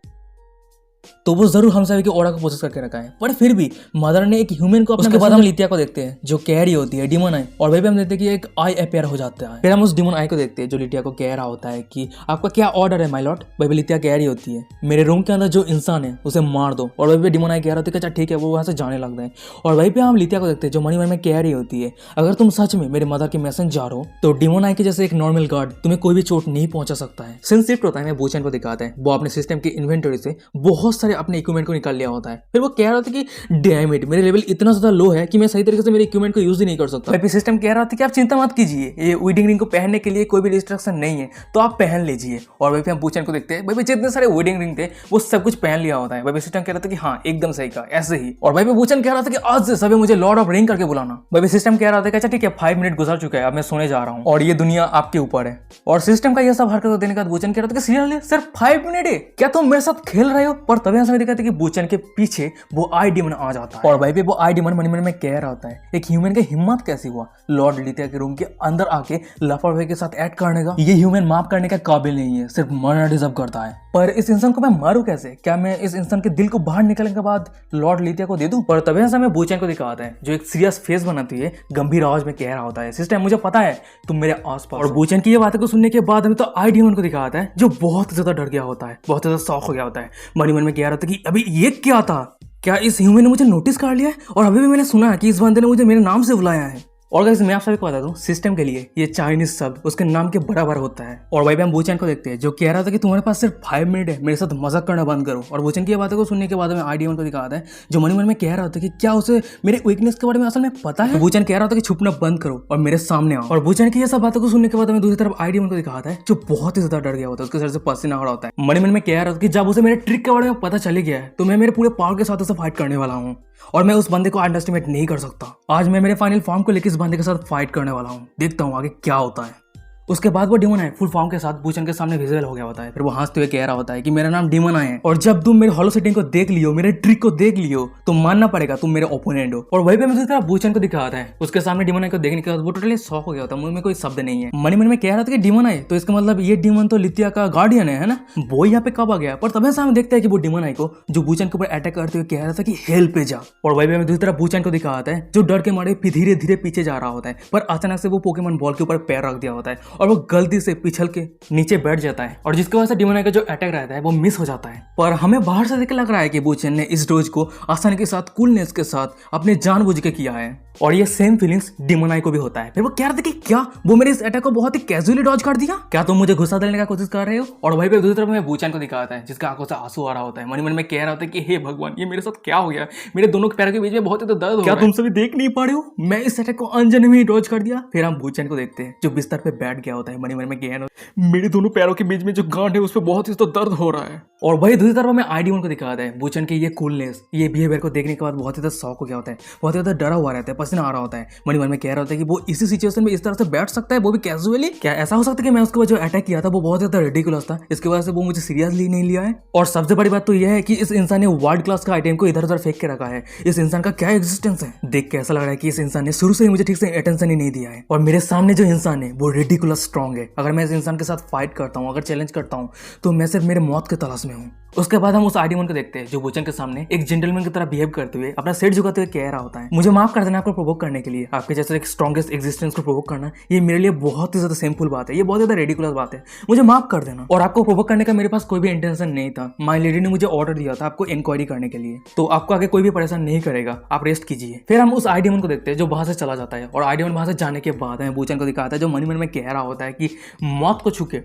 तो वो जरूर हम सभी के ऑर्डर को प्रोसेस करके रखा है। पर फिर भी मदर ने एक ह्यूमन को। उसके बाद हम लितिया को देखते हैं जो कह रही होती है डिमन आई। और वही भी हम देखते हैं कि एक आई अपेयर हो जाता है। फिर हम उस डिमन आई को देखते हैं जो लितिया को कह रहा होता है कि आपका क्या ऑर्डर है माय लॉर्ड। वही भी लितिया कह रही होती है मेरे रूम के अंदर जो इंसान है उसे मार दो। और वही भी डिमन आई कह रहा होता है अच्छा ठीक है वो वहां से जाने लगते हैं। और वहीं पे हम लितिया को देखते हैं जो मनी में कह रही होती है अगर तुम सच में मेरे मदर के मैसेंजर हो तो डिमन आई के जैसे एक नॉर्मल गार्ड तुम्हें कोई भी चोट नहीं पहुंचा सकता है। सीन शिफ्ट होता है मैं बूचन को दिखाते हैं वो अपने सिस्टम की इन्वेंटरी से बहुत सारे अपने इक्विपमेंट को निकाल लिया होता है। फिर वो कह रहा था कि डैम इट मेरे लेवल इतना ज्यादा लो है कि मैं सही तरीके से मेरे इक्विपमेंट को यूज ही नहीं कर सकता। वहीं पे सिस्टम कह रहा था कि आप चिंता मत कीजिए ये वेडिंग रिंग को पहनने के लिए कोई भी रिस्ट्रिक्शन नहीं है तो आप पहन लीजिए। और वहीं पे हम बूचन को देखते हैं भाई जितने सारे वेडिंग रिंग थे वो सब कुछ पहन लिया होता है। वहीं पे सिस्टम कह रहा था कि हाँ एकदम सही कहा ऐसे ही। और वहीं पे बूचन कह रहा था कि आज से सभी मुझे लॉर्ड ऑफ रिंग करके बुलाना। वहीं पे सिस्टम कह रहा था कि अच्छा ठीक है 5 मिनट गुजर चुका है अब मैं सोने जा रहा हूँ और ये दुनिया आपके ऊपर है। और सिस्टम का ये सब हरकत देने के बाद बूचन कह रहा था कि सीरियसली सिर्फ 5 मिनट है क्या तुम मेरे साथ खेल रहे हो। पर तभी हम समझ दिखाते कि बूचन के पीछे वो आई डिमन आ जाता है। और भाई पे वो आई डिमन मन में कह रहा होता है एक ह्यूमन की हिम्मत कैसी हुआ लॉर्ड लितिया के रूम के अंदर आके लापरवाही के साथ ऐड करने का। ये ह्यूमन माफ करने का काबिल नहीं है, सिर्फ मरना डिजर्व करता है। पर इस इंसान को मैं मारूं कैसे? क्या मैं इस इंसान के दिल को बाहर निकलने के बाद लॉर्ड लितिया को दे दूं? पर तभी ऐसा मैं बूचन को दिखाता है जो एक सीरियस फेस बनाती है गंभीर आवाज में कह रहा होता है सिस्टम मुझे पता है तुम मेरे आसपास। और बूचन की ये बातें को सुनने के बाद हमें तो आई डिमन को दिखाता है जो बहुत ज्यादा डर गया होता है, बहुत ज्यादा शॉक हो गया होता है। मन में कह रहा था कि अभी ये क्या था, क्या इस ह्यूमन ने मुझे नोटिस कर लिया है? और अभी भी मैंने सुना है कि इस बंदे ने मुझे मेरे नाम से बुलाया है। और गाइस मैं आप सभी को बता दूं सिस्टम के लिए ये चाइनीज शब्द उसके नाम के बराबर होता है। और वही हम बूचन को देखते हैं जो कह रहा था कि तुम्हारे पास सिर्फ 5 मिनट है मेरे साथ मजाक करना बंद करो। और बूचन की बातों को सुनने के बाद में आई डिमन को दिखाता है जो मन में कह रहा था कि क्या उसे मेरे वीकनेस के बारे में असल में पता है। बूचन कह रहा था कि छुपना बंद करो और मेरे सामने आओ। और बूचन की ये सब बातों को सुनने के बाद में दूसरी तरफ आई डिमन को दिखाता है जो बहुत ही ज्यादा डर गया होता है, उसके सर से पसीना आ रहा होता है। मन में कह रहा था कि जब उसे मेरे ट्रिक के बारे में पता चले गया है तो मैं मेरे पूरे पावर के साथ उसे फाइट करने वाला हूँ और मैं उस बंदे को अंडरएस्टिमेट नहीं कर सकता। आज मैं मेरे फाइनल फॉर्म को लेकर इस बंदे के साथ फाइट करने वाला हूँ, देखता हूँ आगे क्या होता है। उसके बाद वो डिमन आए फुल फॉर्म के साथ बूचन के सामने विजुअल हो गया होता है। फिर वो हंसते हुए कह रहा होता है कि मेरा नाम डिमन आए है और जब तुम मेरे हॉलो सेटिंग को देख लियो, मेरे ट्रिक को देख लियो तो मानना पड़ेगा तुम मेरे ओपोनेंट हो। और वही पे मैं बूचन को दिखाता है उसके सामने डिमन आए को देखने के बाद वो टोटली शॉक हो गया होता है, मुंह में कोई शब्द नहीं है। मन में कह रहा था कि डिमन आए तो इसका मतलब ये डिमन तो लितिया का गार्डियन है ना, वो यहाँ पे कब आ गया। पर तभी सामने देखता है कि वो डिमन आए को जो बूचन के ऊपर अटैक करते हुए कह रहा था कि हेल पे जा। और वही पे दूसरी तरफ बूचन को दिखाता है जो डर के मारे धीरे धीरे पीछे जा रहा होता है। पर अचानक से वो पोकेमॉन बॉल के ऊपर पैर रख दिया होता है और वो गलती से पिछल के नीचे बैठ जाता है और जिसकी वजह से डिमोनाई का जो अटैक रहता है वो मिस हो जाता है। पर हमें बाहर से देख लग रहा है कि बूचेन ने इस डोज को आसानी के साथ, कूलनेस के साथ अपने जानबूझ के किया है और ये सेम फीलिंग्स डिमोनाई को भी होता है। फिर वो कह रहे थे कि क्या वो मेरे इस अटैक को बहुत ही कैजुअली डॉज कर दिया, क्या तुम मुझे गुस्सा दिलाने का कोशिश कर रहे हो। और वहीं पे दूसरी तरफ में बूचेन को दिखाता है जिसका आंखों से आंसू आ रहा होता है, मन मन में कह रहा होता है कि हे भगवान ये मेरे साथ क्या हो गया, मेरे दोनों पैरों के बीच में बहुत ही तो दर्द हो, क्या तुम सभी देख नहीं पा रहे हो, मैं इस अटैक को अनजाने में ही डॉज कर दिया। फिर हम बूचेन को देखते हैं जो बिस्तर पे बैठ गया होता है, मन में कह रहा मेरे दोनों पैरों के बीच में जो गांठ है उस पर बहुत ही तो दर्द हो रहा है। और वही दूसरी तरफ में आईडी को दिखाता है बूचेन की ये कूलनेस, ये बिहेवियर को देखने के बाद बहुत ही तो शौक हो गया होता है, बहुत ही तो डरा हुआ रहता है, पसीना आ रहा होता है, मन में कह रहा होता है कि वो इसी सिचुएशन में इस तरह से बैठ सकता है, वो भी कैजुअली। क्या ऐसा हो सकता है कि मैं उसके बाद जो अटैक किया था वो बहुत ज्यादा रिडिकुलस था, इसकी वजह से वो मुझे सीरियसली नहीं लिया है। और सबसे बड़ी बात तो यह है कि इस इंसान ने वर्ल्ड क्लास का आइटम को इधर उधर फेंक के रखा है, इस इंसान का क्या एग्जिस्टेंस है। देख के ऐसा लग रहा है कि इस इंसान ने शुरू से ही मुझे ठीक से अटेंशन ही नहीं दिया है और मेरे सामने जो इंसान है वो रिडिकुलस स्ट्रॉन्ग है। अगर मैं इस इंसान के साथ फाइट करता हूँ, अगर चैलेंज करता हूँ तो मैं सिर्फ मेरे मौत के तलाश में हूँ। उसके बाद हम उस आईडीमोन को देखते हैं जो बूचेन के सामने एक जेंटलमैन की तरह बिहेव करते हुए अपना सिर झुकाते हुए कह रहा होता है, मुझे माफ कर देना आपको प्रोवोक करने के लिए, आपके जैसे एक स्ट्रॉन्गेस्ट एग्जिस्टेंस को प्रोवोक करना ये मेरे लिए बहुत ही ज्यादा सिंपल बात है, ये बहुत ज्यादा रेडिकुलस बात है, मुझे माफ कर देना। और आपको प्रोवोक करने का मेरे पास कोई भी इंटेंशन नहीं था, माय लेडी ने मुझे ऑर्डर दिया था आपको इंक्वायरी करने के लिए, तो आपको आगे कोई भी परेशान नहीं करेगा, आप रेस्ट कीजिए। फिर हम उस आईडीमोन को देखते हैं जो वहां से चला जाता है और आईडीमोन वहां से जाने के बाद हमें बूचेन को दिखाता है जो मन में कह रहा होता है कि मौत को छूके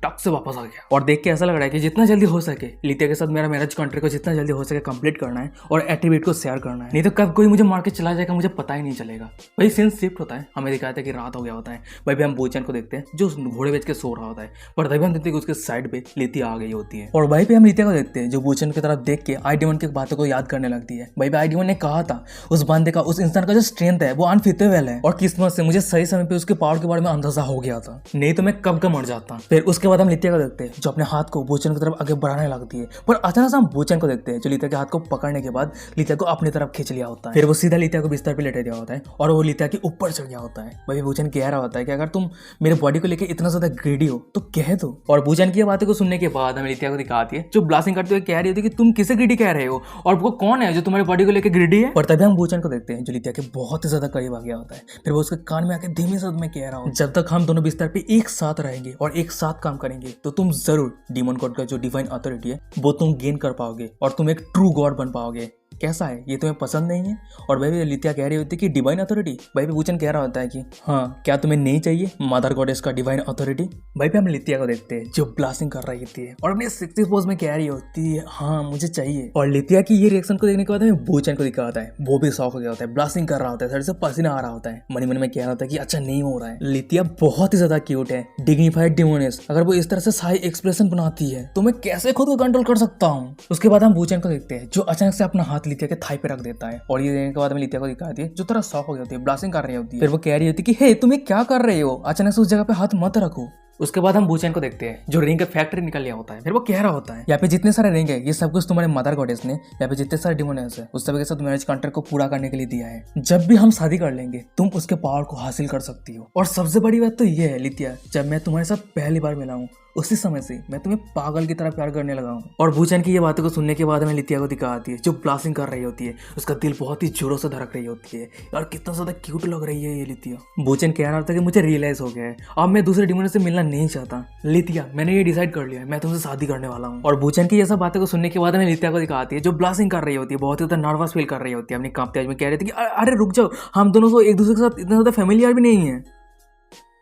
टक से वापस आ गया। और देख के ऐसा लग रहा है कि जितना जल्दी हो सके लितिया के साथ मेरा मैरिज कॉन्ट्रैक्ट को जितना जल्दी हो सके कंप्लीट करना है और एट्रीब्यूट को शेयर करना है, नहीं तो कब कोई मुझे मार के चला जाएगा मुझे पता ही नहीं चलेगा। वही सीन शिफ्ट होता है, हमें दिखाता है कि रात हो गया होता है। वही भी हम बूचेन को देखते हैं जो घोड़े बेच के सो रहा होता है, पर तभी हम देखते हैं कि उसके साइड पे लितिया आ गई होती है। और वही पे हम लितिया को देखते हैं जो बूचेन की तरफ देख के आईडीमोन की बातों को याद करने लगती है। वही पे आईडीमोन ने कहा था उस बंदे का, उस इंसान का जो स्ट्रेंथ है वो अनफिटेबल है और किस्मत से मुझे सही समय पे उसके पावर के बारे में अंदाजा हो गया था, नहीं तो मैं कब का मर जाता। फिर उसके बाद हम लितिया को देखते हैं जो अपने हाथ को बूचेन की तरफ आगे बढ़ाने लगती है, पर अचानक से हम बूचेन को देखते हैं जो लितिया के हाथ को पकड़ने के बाद लितिया को अपनी तरफ खींच लिया होता है। फिर वो सीधा लितिया को बिस्तर पे लेटे दिया होता है और वो लितिया के ऊपर चढ़ गया होता है। वही बूचेन कह रहा होता है कि अगर तुम मेरे बॉडी को लेकर इतना ज्यादा ग्रीडी हो तो कह दो। और बूचेन की बातों को सुनने के बाद हमें लितिया को दिखाती है जो ब्लास्टिंग करते हुए कह रही होती है कि तुम किसे ग्रीडी कह रहे हो और वो कौन है जो तुम्हारी बॉडी को लेकर ग्रीडी है। पर तभी हम बूचेन को देखते हैं जो लितिया के बहुत ही ज्यादा करीब आ गया होता है। फिर वो उसके कान में आके धीमे शब्द में कह रहा हूँ, जब तक हम दोनों बिस्तर पे एक साथ रहेंगे और एक साथ काम करेंगे तो तुम जरूर डीमन गॉड का जो डिवाइन अथॉरिटी है वो तुम गेन कर पाओगे और तुम एक ट्रू गॉड बन पाओगे। कैसा है ये तुम्हें पसंद नहीं है। और वही लितिया कह रही होती है कि डिवाइन अथॉरिटी। वही पे बूचेन कह रहा होता है कि हाँ क्या तुम्हें नहीं चाहिए मदर गॉडेस का डिवाइन अथॉरिटी। वही पे हम लितिया को देखते हैं जो ब्लास्टिंग कर रही होती है और अपने 60 पोज में कह रही होती है हाँ मुझे चाहिए। और लितिया की ये रिएक्शन को देखने के बाद हमें बूचेन को दिखाता है, वो भी शौक हो गया होता है, ब्लास्टिंग कर रहा होता है, सर से पसीना आ रहा होता है, मन में कह रहा होता है कि अच्छा नहीं हो रहा है। लितिया बहुत ही ज्यादा क्यूट है, डिग्निफाइड डिमोनेस, अगर वो इस तरह से साई एक्सप्रेशन बनाती है तो मैं कैसे खुद को कंट्रोल कर सकता हूँ। उसके बाद हम बूचेन को देखते हैं जो अचानक से अपना हाथ लितिया के थाई पे रख देता है और ये देखने के बाद हमें लितिया को दिखाती है जो थोड़ा शॉक हो गई होती है, ब्लास्टिंग कर रही होती है। फिर वो कह रही होती है कि हे तुम्हें क्या कर रहे हो, अचानक से उस जगह पे हाथ मत रखो। उसके बाद हम बूचेन को देखते हैं जो रिंग का फैक्ट्री निकल लिया होता है। फिर वो कह रहा होता है यहाँ पे जितने सारे रिंग है ये सब कुछ तुम्हारे मदर गॉडेस ने यहाँ पे जितने सारे डिमोनेस है उस सभी के साथ मैरिज कॉन्ट्रैक्ट को पूरा करने के लिए दिया है। जब भी हम शादी कर लेंगे तुम उसके पावर को हासिल कर सकती हो। और सबसे बड़ी बात तो ये है लितिया, जब मैं तुम्हारे साथ पहली बार मिला हूँ उसी समय से मैं तुम्हें पागल की तरह प्यार करने लगा हूँ। और बूचेन की ये बातों को सुनने के बाद हमें लितिया को दिखाती है जो ब्लास्टिंग कर रही होती है, उसका दिल बहुत ही जोरों से धड़क रही होती है। यार कितना ज्यादा क्यूट लग रही है ये लितिया। बूचेन कह रहा था कि मुझे रियलाइज हो गया है अब मैं दूसरे डिमोन से मिलना नहीं चाहता। लितिया मैंने ये डिसाइड कर लिया है, मैं तुमसे शादी करने वाला हूँ। और बूचेन की ये सब बातें को सुनने के बाद हमें लितिया को दिखाती है जो ब्लास्टिंग कर रही होती है, बहुत ही ज्यादा नर्वस फील कर रही होती है, अपनी कांपते आवाज में कह रही थी कि अरे रुक जाओ, हम दोनों को एक दूसरे के साथ इतना ज्यादा फैमिलियर भी नहीं है,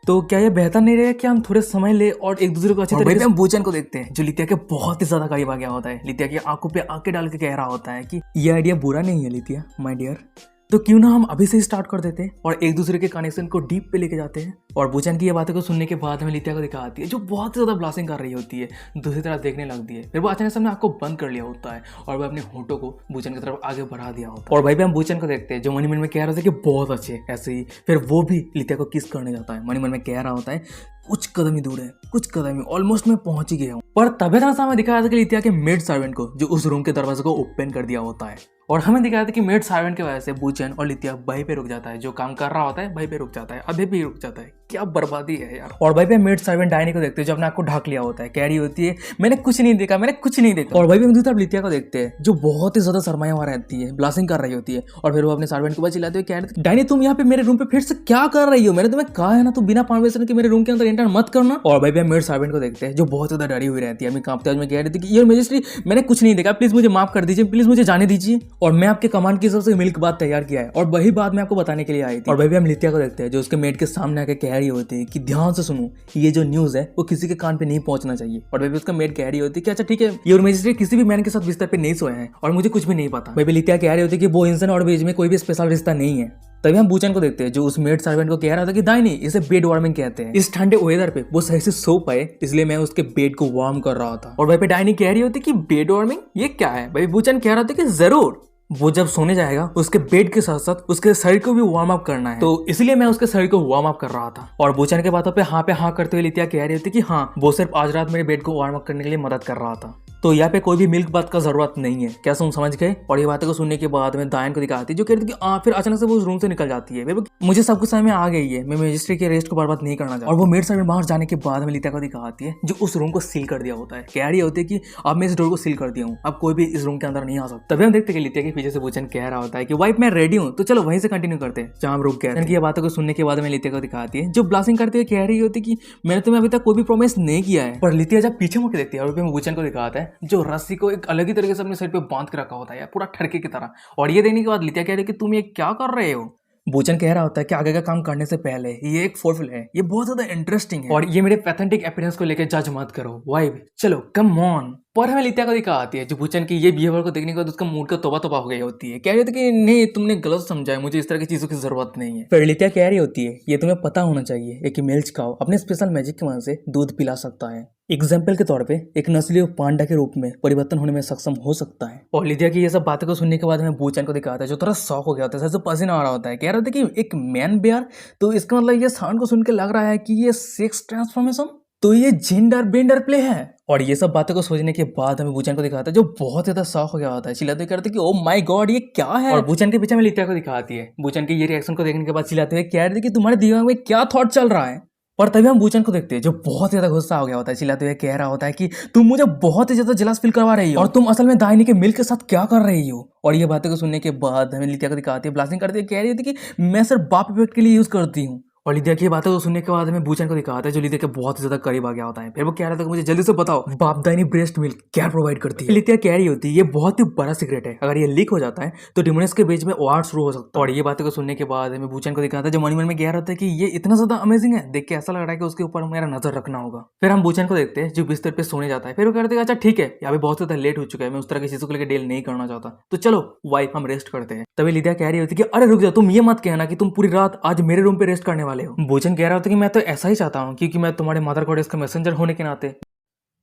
तो क्या ये बेहतर नहीं रहेगा कि हम थोड़े समय ले और एक दूसरे को अच्छे तरीके से। हम बूचेन को देखते हैं जो लितिया के बहुत ही ज्यादा करीब आ गया होता है, लितिया की आंखों पे आंखें डाल के कह रहा होता है कि ये आइडिया बुरा नहीं है लितिया माय डियर, तो क्यों ना हम अभी से ही स्टार्ट कर देते हैं और एक दूसरे के कनेक्शन को डीप पे लेके जाते हैं। और बूचेन की ये बातें को सुनने के बाद हमें लितिया को दिखाती है जो बहुत ही ज्यादा ब्लास्टिंग कर रही होती है, दूसरी तरफ देखने लगती है। फिर वो अचानक से अपने आँख को बंद कर लिया होता है और वह अपने होठों को बूचेन की तरफ आगे बढ़ा दिया होता है। और भाई भी हम बूचेन को देखते हैं जो मन में कह रहा था कि बहुत अच्छे ऐसे ही। फिर वो भी लितिया को किस करने जाता है, मन में कह रहा होता है कुछ कदम ही दूर है, कुछ कदम ही, ऑलमोस्ट मैं पहुंच ही गया हूँ। पर तभी तरह से हमें दिखाया था कि लितिया के मेड सर्वेंट को जो उस रूम के दरवाजे को ओपन कर दिया होता है और हमें दिखाया था कि मेड सर्वेंट की वजह से बूचेन और लितिया वहीं पे रुक जाता है, जो काम कर रहा होता है वहीं पे रुक जाता है, अभी भी रुक जाता है। क्या बर्बादी है यार। और भाई पे मेड सर्वेंट डायनी को देखते हैं जो अपने आप को ढक लिया होता है, कह रही होती है मैंने कुछ नहीं देखा, मैंने कुछ नहीं देखा। और भाई पे हम दूसरी तरफ लितिया को देखते हैं जो बहुत ही ज्यादा शर्माया हुआ रहती है, ब्लासिंग कर रही होती है। और फिर वो अपने सर्वेंट को बस चिल्लाते हुए कह रही डायनी तुम यहाँ पे मेरे रूम पे फिर से क्या कर रही हो, मैंने तुम्हें कहा है ना तुम बिना परमिशन के मेरे रूम के अंदर एंटर मत करना। और भाई पे मेड सर्वेंट को देखते हैं जो बहुत ज्यादा डरी हुई रहती है, अभी कांपते हुए कह रही थी कि योर मैजेस्टी मैंने कुछ नहीं देखा, प्लीज मुझे माफ कर दीजिए, प्लीज मुझे जाने दीजिए। और मैं आपके कमांड की सबसे मिल्क बात तैयार किया है और वही बात मैं आपको बताने के लिए आई थी। और भाई हम लितिया को देखते हैं जो उसके मेड के सामने आके कह रही होती है कि ध्यान से सुनो, ये जो न्यूज है वो किसी के कान पे नहीं पहुंचना चाहिए। और भाई उसका मेड कह रही होती है कि अच्छा ठीक है, योर मैजेस्टी किसी भी मैन के साथ बिस्तर पे नहीं सोए हैं और मुझे कुछ भी नहीं पता। भाई लितिया कह रही होती है कि वो इंसान और बीच में कोई भी स्पेशल रिश्ता नहीं है। तभी हम बूचन को देखते हैं जो उस मेड सर्वेंट को कह रहा था कि दाई नहीं, इसे बेड वार्मिंग कहते हैं, इस ठंडे वेदर पे वो सही से सो पाए इसलिए मैं उसके बेड को वार्म कर रहा था। और भाई पे डायनी कह रही होती कि बेड वार्मिंग ये क्या है। भाई बूचन कह रहा था कि जरूर वो जब सोने जाएगा उसके बेड के साथ साथ उसके शरीर को भी वार्म अप करना है, तो इसलिए मैं उसके शरीर को वार्म अप कर रहा था। और बूचन के बातों पे हाँ करते हुए लितिया कह रही होती कि हाँ वो सिर्फ आज रात मेरे बेड को वार्म अप करने के लिए मदद कर रहा था, तो यहाँ पे कोई भी मिल्क बात का जरूरत नहीं है, क्या तुम समझ गए। और ये बातों को सुनने के बाद मैं दायन को दिखाती जो कहती कि फिर अचानक से वो उस रूम से निकल जाती है। मुझे सब कुछ समझ में आ गई है, मैं मजिस्ट्रेट के रेस्ट को बर्बाद नहीं करना चाहता। और वो मेड सर्वेंट बाहर जाने के बाद में लितिया को दिखाती है जो उस रूम को सील कर दिया होता है, कह रही होती है कि अब मैं इस डोर को सील कर दिया हूँ, अब कोई भी इस रूम के अंदर नहीं आ सकता। तभी हम देखते हैं कि लितिया के पीछे से बूचन कह रहा होता है कि वाइफ मैं रेडी हूँ, तो चलो वहीं से कंटिन्यू करते हैं जहाँ हम रुक गए। ये बातों को सुनने के बाद में लितिया को दिखाती है जो ब्लासिंग करते हुए कह रही होती कि मैंने तुम्हें अभी तक कोई भी प्रॉमिस नहीं किया है। पर लितिया जब पीछे मुड़ के देखती है और बूचन को दिखाता है जो रस्सी को एक अलग ही तरीके से अपने सिर पे बांध के रखा होता है पूरा ठरके की तरह। और ये देखने के बाद लितिया कह रही है कि तुम ये क्या कर रहे हो। बूचन कह रहा होता है कि आगे का काम करने से पहले ये एक फोरफिल है, ये बहुत ज्यादा इंटरेस्टिंग है और ये मेरे पैथेटिक अपीयरेंस को लेकर जज मत करो वाइब, चलो कम ऑन। पर हमें लितिया को दिखा आती है जो बूचन की ये बिहेवियर को देखने के बाद उसका मूड का तोबा तोबा हो गई होती है, कह रही होती है कि नहीं तुमने गलत समझा है, मुझे इस तरह की चीजों की जरूरत नहीं है। फिर लितिया कह रही होती है ये तुम्हें पता होना चाहिए एक मिल्च काऊ अपने स्पेशल मैजिक की मदद से दूध पिला सकता है, एग्जाम्पल के तौर पे एक नस्लीय पांडा के रूप में परिवर्तन होने में सक्षम हो सकता है। और लितिया की ये सब बातें को सुनने के बाद हमें बूचन को दिखाता है जो थोड़ा शॉक हो गया होता है, सबसे पसीना आ रहा होता है, कह रहा था कि एक मैन बेयर, तो इसका मतलब ये साउंड को सुन के लग रहा है कि ये सेक्स ट्रांसफॉर्मेशन, तो ये जेंडर बेंडर प्ले है। और ये सब बातें को सोचने के बाद हमें बूचन को दिखाता है जो बहुत ज्यादा शॉक हो गया होता है, चिल्लाते करते कि ओ माय गॉड ये क्या है। और बूचन के पीछे में लितिया को दिखाती है, बूचन के ये रिएक्शन को देखने के बाद चिल्लाते हुए कह रही थी कि तुम्हारे दिमाग में क्या थॉट चल रहा है। और तभी हम बूचन को देखते हैं जो बहुत ज्यादा गुस्सा हो गया होता है, चिल्लाते हुए कह रहा होता है कि तुम मुझे बहुत ही ज्यादा जलस फील करवा रही हो और तुम असल में दाहिनी के मिल्क के साथ क्या कर रही हो। और ये बातें को सुनने के बाद हमें लितिया को दिखाती है ब्लास्टिंग करती है, कह रही थी कि मैं सिर्फ बाप इफेक्ट के लिए यूज करती हूँ। और लितिया की बातें को सुनने के बाद हमें बूचन को दिखाता है जो लितिया के बहुत ज्यादा करीब आ गया होता है। फिर वो कह रहा था कि मुझे जल्दी से बताओ बापदानी ब्रेस्ट मिल्क क्या प्रोवाइड करती है। लितिया कह रही होती है ये बहुत ही बड़ा सीक्रेट है, अगर ये लीक हो जाता है तो डिमोनियस के बीच में वार शुरू हो सकता है। और ये बातें को सुनने के बाद हमें बूचन को दिखाता है जो मन में कह रहा था कि ये इतना ज्यादा अमेजिंग है, देख के ऐसा लग रहा है कि उसके ऊपर मेरा नजर रखना होगा। फिर हम बूचन को देखते हैं जो बिस्तर पे सोने जाता है, फिर वो कहते हैं अच्छा ठीक है यहाँ पे बहुत ज्यादा लेट हो चुका है, मैं उस तरह की चीजों को लेकर डील नहीं करना चाहता, तो चलो वाइफ हम रेस्ट करते हैं। तभी लितिया कह रही होती है कि अरे रुक जाओ, तुम ये मत कहना कि तुम पूरी रात आज मेरे रूम पे रेस्ट करने वाले हो। बूचन कह रहा होता है कि मैं तो ऐसा ही चाहता हूँ क्योंकि मैं तुम्हारे मदर गॉडेस का मैसेंजर होने के नाते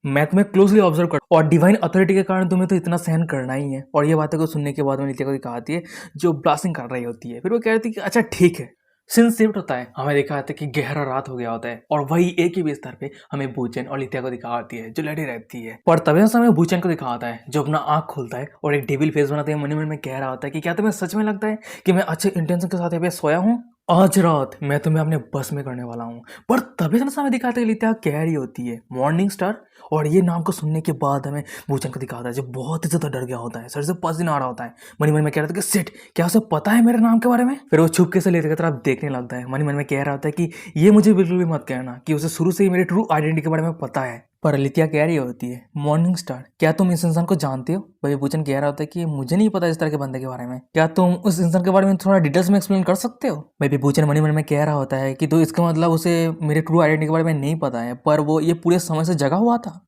मैं तुम्हें क्लोजली ऑब्जर्व कर और डिवाइन अथॉरिटी के कारण तुम्हें तो इतना सहन करना ही है। और ये बातें को सुनने के बाद में लितिया को दिखाती है जो ब्लास्टिंग कर रही होती है। फिर वो कह रही थी कि अच्छा ठीक है, सीन शिफ्ट होता है, हमें दिखा जाता है कि गहरा रात हो गया होता है और वही एक ही बिस्तर पे हमें बूचन और लितिया को दिखाती है जो लड़ी रहती है। पर तभी समय बूचन को दिखाता है जो अपना आंख खोलता है और एक डेविल फेस बनाते हैं, मन में कह रहा होता है कि क्या तुम्हें सच में लगता है कि मैं अच्छे इंटेंशन के साथ यहाँ पे सोया हूँ, आज रात मैं तुम्हें अपने बस में करने वाला हूँ। पर तभी समय दिखाते हैं लितिया कह रही होती है मॉर्निंग स्टार, और ये नाम को सुनने के बाद हमें बूचन को दिखाता है जो बहुत ही ज्यादा डर गया होता है, सर से पसीना आ रहा होता है, मन में कह रहा था कि सिट क्या उसे पता है मेरे नाम के बारे में। फिर वो छुपके से लेते की तरफ देखने लगता है, मन में कह रहा होता है कि ये मुझे बिल्कुल भी मत कहना कि उसे शुरू से ही मेरे ट्रू आइडेंटिटी के बारे में पता है। पर लितिया कह रही होती है मॉर्निंग स्टार क्या तुम इस इंसान को जानते हो। भाई बूचन कह रहा होता है कि मुझे नहीं पता इस तरह के बंदे के बारे में, क्या तुम उस इंसान के बारे में थोड़ा डिटेल्स में एक्सप्लेन कर सकते हो। भाई बूचन मन में कह रहा होता है कि तो इसका मतलब उसे मेरे ट्रू आइडेंटिटी के बारे में नहीं पता है, पर वो ये पूरे समय से जगा हुआ था।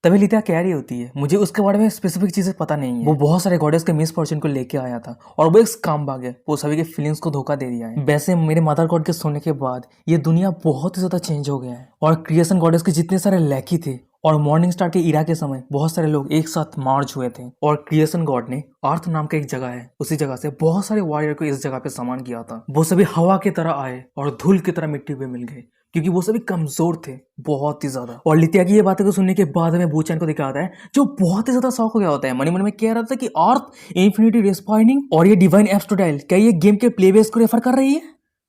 तभी लितिया कह रही होती है मुझे उसके बारे में स्पेसिफिक चीजें पता नहीं है, वो बहुत सारे गॉडेस के मिसफॉर्चून को लेके आया था और वो एक स्कैमबाग है, वो सभी के फीलिंग्स को धोखा दे दिया है। वैसे मेरे मदर गॉड के सोने के बाद ये दुनिया बहुत ही ज्यादा चेंज हो गया है और क्रिएशन गॉडेस के जितने सारे लैकी थे और मॉर्निंग स्टार के इरा के समय बहुत सारे लोग एक साथ मार्च हुए थे और क्रिएशन गॉड ने अर्थ नाम का एक जगह है, उसी जगह से बहुत सारे वॉरियर को इस जगह पे समान किया था। वो सभी हवा की तरह आए और धूल की तरह मिट्टी पे मिल गए क्योंकि वो सभी कमजोर थे बहुत ही ज्यादा। और लितिया की ये बातें को सुनने के बाद हमें बूचन को दिखाता है जो बहुत ही ज्यादा शौक हो गया होता है, मन में कह रहा था कि अर्थ इन्फिनिटी रेस्पॉइनिंग और ये डिवाइन एब्सोल्यूट क्या ये गेम के प्ले बेस को रेफर कर रही है।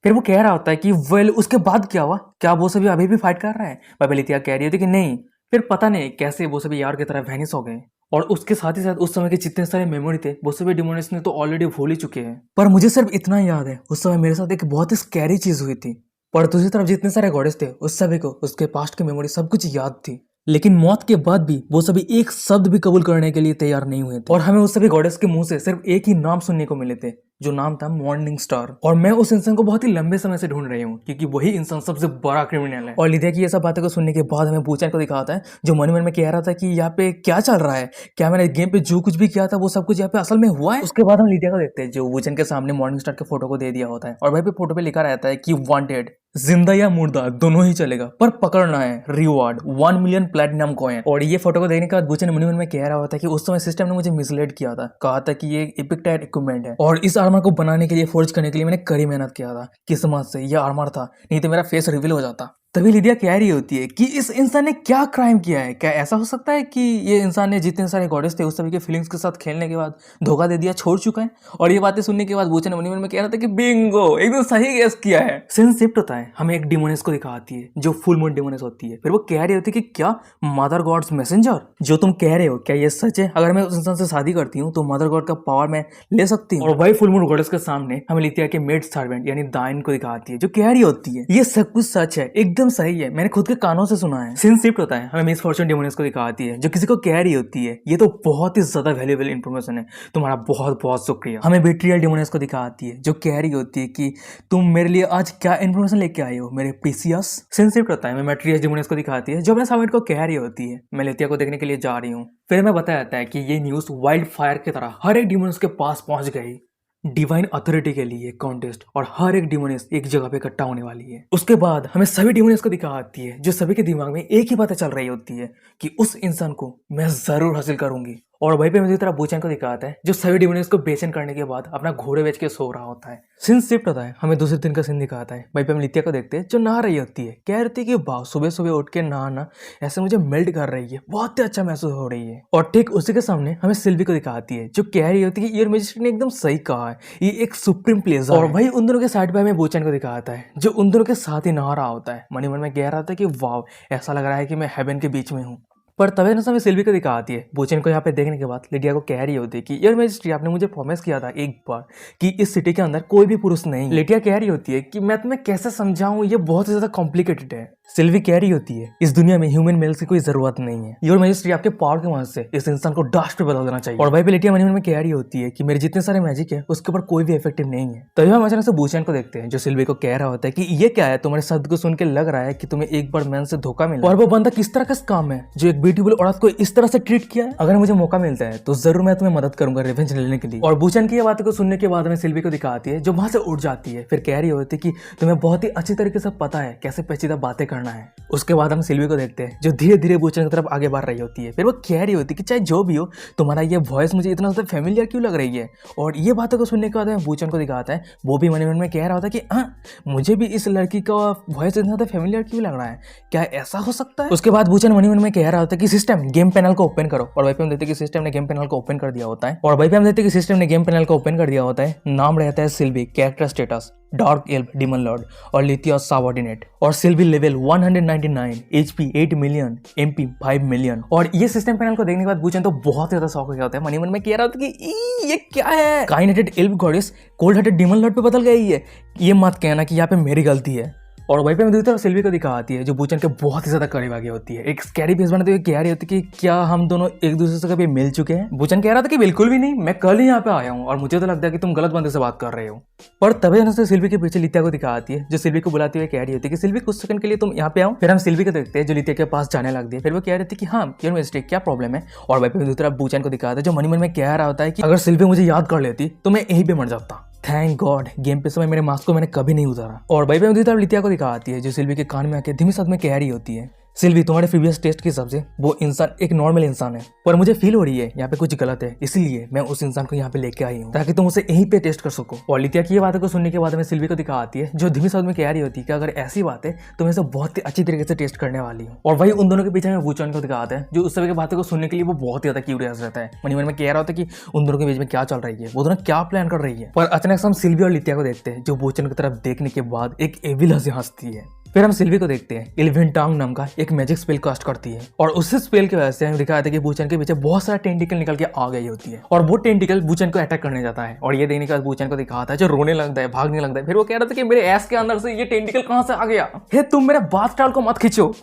फिर वो कह रहा होता है कि वेल उसके बाद क्या हुआ, क्या वो सभी अभी भी फाइट कर रहे हैं। भाई लितिया कह रही होती कि नहीं। फिर पता नहीं कैसे वो सभी यार की तरह वैनिश हो गए और उसके साथ ही साथ उस समय के जितने सारे मेमोरी थे वो सभी डिमोनियस ने तो ऑलरेडी भूल ही चुके हैं। पर मुझे सिर्फ इतना याद है उस समय मेरे साथ एक बहुत ही स्कैरी चीज हुई थी। पर दूसरी तरफ जितने सारे गॉडेस थे उस सभी को उसके पास्ट की मेमोरी सब कुछ याद थी, लेकिन मौत के बाद भी वो सभी एक शब्द भी कबूल करने के लिए तैयार नहीं हुए थे। और हमें उस सभी गॉडेस के मुंह से सिर्फ एक ही नाम सुनने को मिले थे, जो नाम था मॉर्निंग स्टार। और मैं उस इंसान को बहुत ही लंबे समय से ढूंढ रही हूँ क्योंकि वही इंसान सबसे बड़ा क्रिमिनल है। और लिदिया की ये सब बातें को सुनने के बाद हमें बूचन को दिखाता है जो मन में कह रहा था कि यहाँ पे क्या चल रहा है, क्या मैंने गेम पे जो कुछ भी किया था वो सब कुछ यहाँ पे असल में हुआ है। उसके बाद हम लिदिया को देखते हैं जो बूचन के सामने मॉर्निंग स्टार के फोटो को दे दिया होता है और वहीं पे फोटो पे लिखा रहता है कि वांटेड, जिंदा या मुर्दा दोनों ही चलेगा, पर पकड़ना है, रिवॉर्ड 1 मिलियन प्लैटिनम कॉइन। और ये फोटो को देखने के बाद बूचन मन में कह रहा होता है कि उस समय सिस्टम ने मुझे मिसलीड किया था, कहा था कि ये एपिक टायर इक्विपमेंट है और इस आर्मर को बनाने के लिए, फोर्ज करने के लिए मैंने कड़ी मेहनत किया था। किस्मत से ये आर्मर था, नहीं तो मेरा फेस रिवील हो जाता। तभी लिदिया कह रही होती है कि इस इंसान ने क्या क्राइम किया है, क्या ऐसा हो सकता है कि ये इंसान ने जितने सारे गॉडेस थे उस सभी के फीलिंग्स के साथ खेलने के बाद धोखा दे दिया, छोड़ चुका है। और ये बातें सुनने के बाद बूचन मन में कह रहा था कि बिंगो, एकदम सही गेस किया है। सीन शिफ्ट होता है, हमें एक डिमोनेस को दिखाती है जो फुल मून डिमोनेस होती है। फिर वो कह रही होती है कि क्या मदर गॉड्स मैसेंजर, जो तुम कह रहे हो क्या ये सच है? अगर मैं उस इंसान से शादी करती हूँ तो मदर गॉड का पावर मैं ले सकती हूँ। और वही फुल मून गॉडेस के सामने हमें लितिया के मेड सर्वेंट यानी दाइन को दिखाती है जो कह रही होती है ये सब कुछ सच है, एकदम सही है, मैंने खुद के कानों से सुना है। सीन शिफ्ट होता है, हमें मिस फॉर्चून डिमोनियस को दिखाती है जो किसी को कह रही होती है ये तो बहुत ही ज्यादा वैल्यूएबल इंफॉर्मेशन है, तुम्हारा बहुत बहुत शुक्रिया। हमें बेट्रियल डिमोनियस को दिखाती है जो कह रही होती है कि तुम मेरे लिए आज क्या इंफॉर्मेशन लेके आए हो मेरे प्रीसियस। सीन शिफ्ट होता है, हमें मैट्रियस डिमोनियस को दिखाती है जो अपने सर्वेंट को कह रही होती है मैं लितिया को देखने के लिए जा रही हूँ। फिर हमें बताया जाता है कि ये न्यूज वाइल्ड फायर की तरह हर एक डिमोनियस के पास पहुंच गई। डिवाइन अथॉरिटी के लिए कॉन्टेस्ट और हर एक डिमोनियस एक जगह पे इकट्ठा होने वाली है। उसके बाद हमें सभी डिमोनियस को दिखाती है जो सभी के दिमाग में एक ही बात चल रही होती है कि उस इंसान को मैं जरूर हासिल करूंगी। और वहीं पे मुझे तरह बूचन को दिखाता है जो सभी डिमोनियस को बेचैन करने के बाद अपना घोड़े बेच के सो रहा होता है। सीन शिफ्ट होता है, हमें दूसरे दिन का सीन दिखाता है। वहीं पे हम लितिया को देखते हैं जो नहा रही होती है, कह रही थी कि वाह सुबह सुबह उठ के नहाना ऐसे मुझे मेल्ट कर रही है, बहुत ही अच्छा महसूस हो रही है। और ठीक उसी के सामने हमें सिल्वी को दिखाती है जो कह रही होती है कि योर मैजेस्टी ने एकदम सही कहा है, ये एक सुप्रीम प्लेजर। और वही उन दोनों के साइड पे हमें बूचन को दिखाता है जो उन दोनों के साथ ही नहा रहा होता है। मन में कह रहा था कि वाह ऐसा लग रहा है कि मैं हेवन के बीच में हूँ। पर तभी ना समय सिल्वी को दिखाती है बूचन को यहाँ पे देखने के बाद लिडिया को कह रही होती है कि योर मैजेस्टी आपने मुझे प्रॉमिस किया था एक बार कि इस सिटी के अंदर कोई भी पुरुष नहीं। लिडिया कह रही होती है कि मैं तुम्हें कैसे समझाऊं, ये बहुत ही ज्यादा कॉम्प्लिकेटेड है। सिल्वी कह रही होती है इस दुनिया में ह्यूमन मेल्स की कोई जरूरत नहीं है, योर मैजेस्टी आपके पावर की मदद से इस इंसान को डस्ट पे बदल देना चाहिए। और वही पे लिडिया मन में कह रही होती है कि मेरे जितने सारे मैजिक है उसके ऊपर कोई भी इफेक्टिव नहीं है। तभी हम अचानक से बूचन को देखते हैं जो सिल्वी को कह रहा होता है कि ये क्या है, तुम्हारे शब्द को सुन के लग रहा है कि तुम्हें एक बार मैन से धोखा मिला। और वो बंदा किस तरह का काम है जो एक ब्यूटीफुल औरत को इस तरह से ट्रीट किया है। अगर मुझे मौका मिलता है तो जरूर मैं तुम्हें मदद करूंगा रिवेंज लेने के लिए। और बूचन की ये बातों को सुनने के बाद हमें सिल्वी को दिखाती है जो वहां से उठ जाती है। फिर कह रही होती है कि तुम्हें बहुत ही अच्छी तरीके से पता है कैसे पेचीदा बातें करना है। उसके बाद हम सिल्वी को देखते हैं जो धीरे धीरे बूचन की तरफ आगे बढ़ रही होती है। फिर वो कह रही होती है कि चाहे जो भी हो तुम्हारा ये वॉइस मुझे इतना ज्यादा फेमिलियर क्यों लग रही है। और ये बातों को सुनने के बाद हमें बूचन को दिखाता है, वो भी मन में कह रहा होता है कि हाँ मुझे भी इस लड़की का वॉइस इतना ज्यादा फेमिलियर क्यों लग रहा है, क्या ऐसा हो सकता है। उसके बाद बूचन मन में कह रहा होता है कि सिस्टम गेम पैनल को ओपन करो। और वहीं पे हम देते कि सिस्टम ने गेम पैनल को ओपन कर दिया होता है। और वहीं पे हम देते कि सिस्टम ने गेम पैनल को ओपन कर दिया होता है। नाम रहता है Sylvie, character status dark elf demon lord और लिथिया सबऑर्डिनेट। और Sylvie level 199, HP 8 million, MP 5 million. और ये सिस्टम पैनल को देखने के बाद बूचन तो बहुत ज्यादा शौक हो गया होता है। मन में कह रहा होता है कि ये क्या है, kind hearted elf goddess cold hearted demon lord पे बदल गई है। ये मत कहना कि यहाँ पे मेरी गलती है। और वहीं पे मैं दूसरी तरफ सिल्वी को दिखाती है जो बूचन के बहुत ही ज्यादा करीब आगे होती है। एक स्कैरी फेस बनाते हुए कह रही होती है कि क्या हम दोनों एक दूसरे से कभी मिल चुके हैं। बूचन कह रहा था कि बिल्कुल भी नहीं, मैं कल ही यहाँ पे आया हूँ और मुझे तो लगता है कि तुम गलत बंदे से बात कर रहे हो। पर तभी से सिल्वी के पीछे लितिया को दिखाती है जो सिल्वी को बुलाते हुए कह रही होती है कि सिल्वी कुछ सेकंड के लिए तुम यहाँ पे आओ। फिर हम सिल्वी को देखते हैं जो लितिया के पास जाने लगती है। फिर वो कह रही थी कि हाँ योर मैजेस्टी क्या प्रॉब्लम है। और वहीं पे दूसरी तरफ बूचन को दिखाता है जो मन में कह रहा होता है कि अगर सिल्वी मुझे याद कर लेती तो मैं यहीं पे मर जाता। थैंक गॉड गेम पे समय मेरे मास्क को मैंने कभी नहीं उतारा। और भाई दूसरी तरफ लितिया को दिखाती है जो सिल्वी के कान में आके धीमी साथ में कह रही होती है सिल्वी, तुम्हारे प्रीवियस टेस्ट के हिसाब से वो इंसान एक नॉर्मल इंसान है, पर मुझे फील हो रही है यहाँ पे कुछ गलत है, इसलिए मैं उस इंसान को यहाँ पे लेके आई हूँ ताकि तुम उसे यहीं पे टेस्ट कर सको। और लितिया की ये बातों को सुनने के बाद हमें सिल्वी को दिखा आती है जो धीमी शब्द में कह रही होती है कि अगर ऐसी बात है तो मैं इसे बहुत ही अच्छी तरीके से टेस्ट करने वाली हूँ। और वही उन दोनों के पीछे में वूचन को दिखाते हैं जो उस समय की बातों को सुनने के लिए वो बहुत ही ज्यादा क्यूरियस रहता है। मन में कह रहा होता है कि उन दोनों के बीच में क्या चल रही है, वो दोनों क्या प्लान कर रही है। पर अचानक हम सिल्वी और लितिया को देखते हैं जो वूचन की तरफ देखने के बाद एक एविल हंसी हंसती है। फिर हम सिल्वी को देखते हैं इल्विन टांग नाम का एक मैजिक स्पेल कास्ट करती है और उस स्पेल की वजह से हमें दिखाया था कि वूचन के पीछे बहुत सारा टेंटिकल निकल के आ गई होती है और वो टेंटिकल वूचन को अटैक करने जाता है। और ये देखने के बाद वूचन को दिखाता है जो रोने लगता है, भागने लगता है। फिर वो कह रहा था कि मेरे ऐस के अंदर से ये टेंटिकल कहां से आ गया, हे तुम मेरे बाथ टाल को मत खींचो।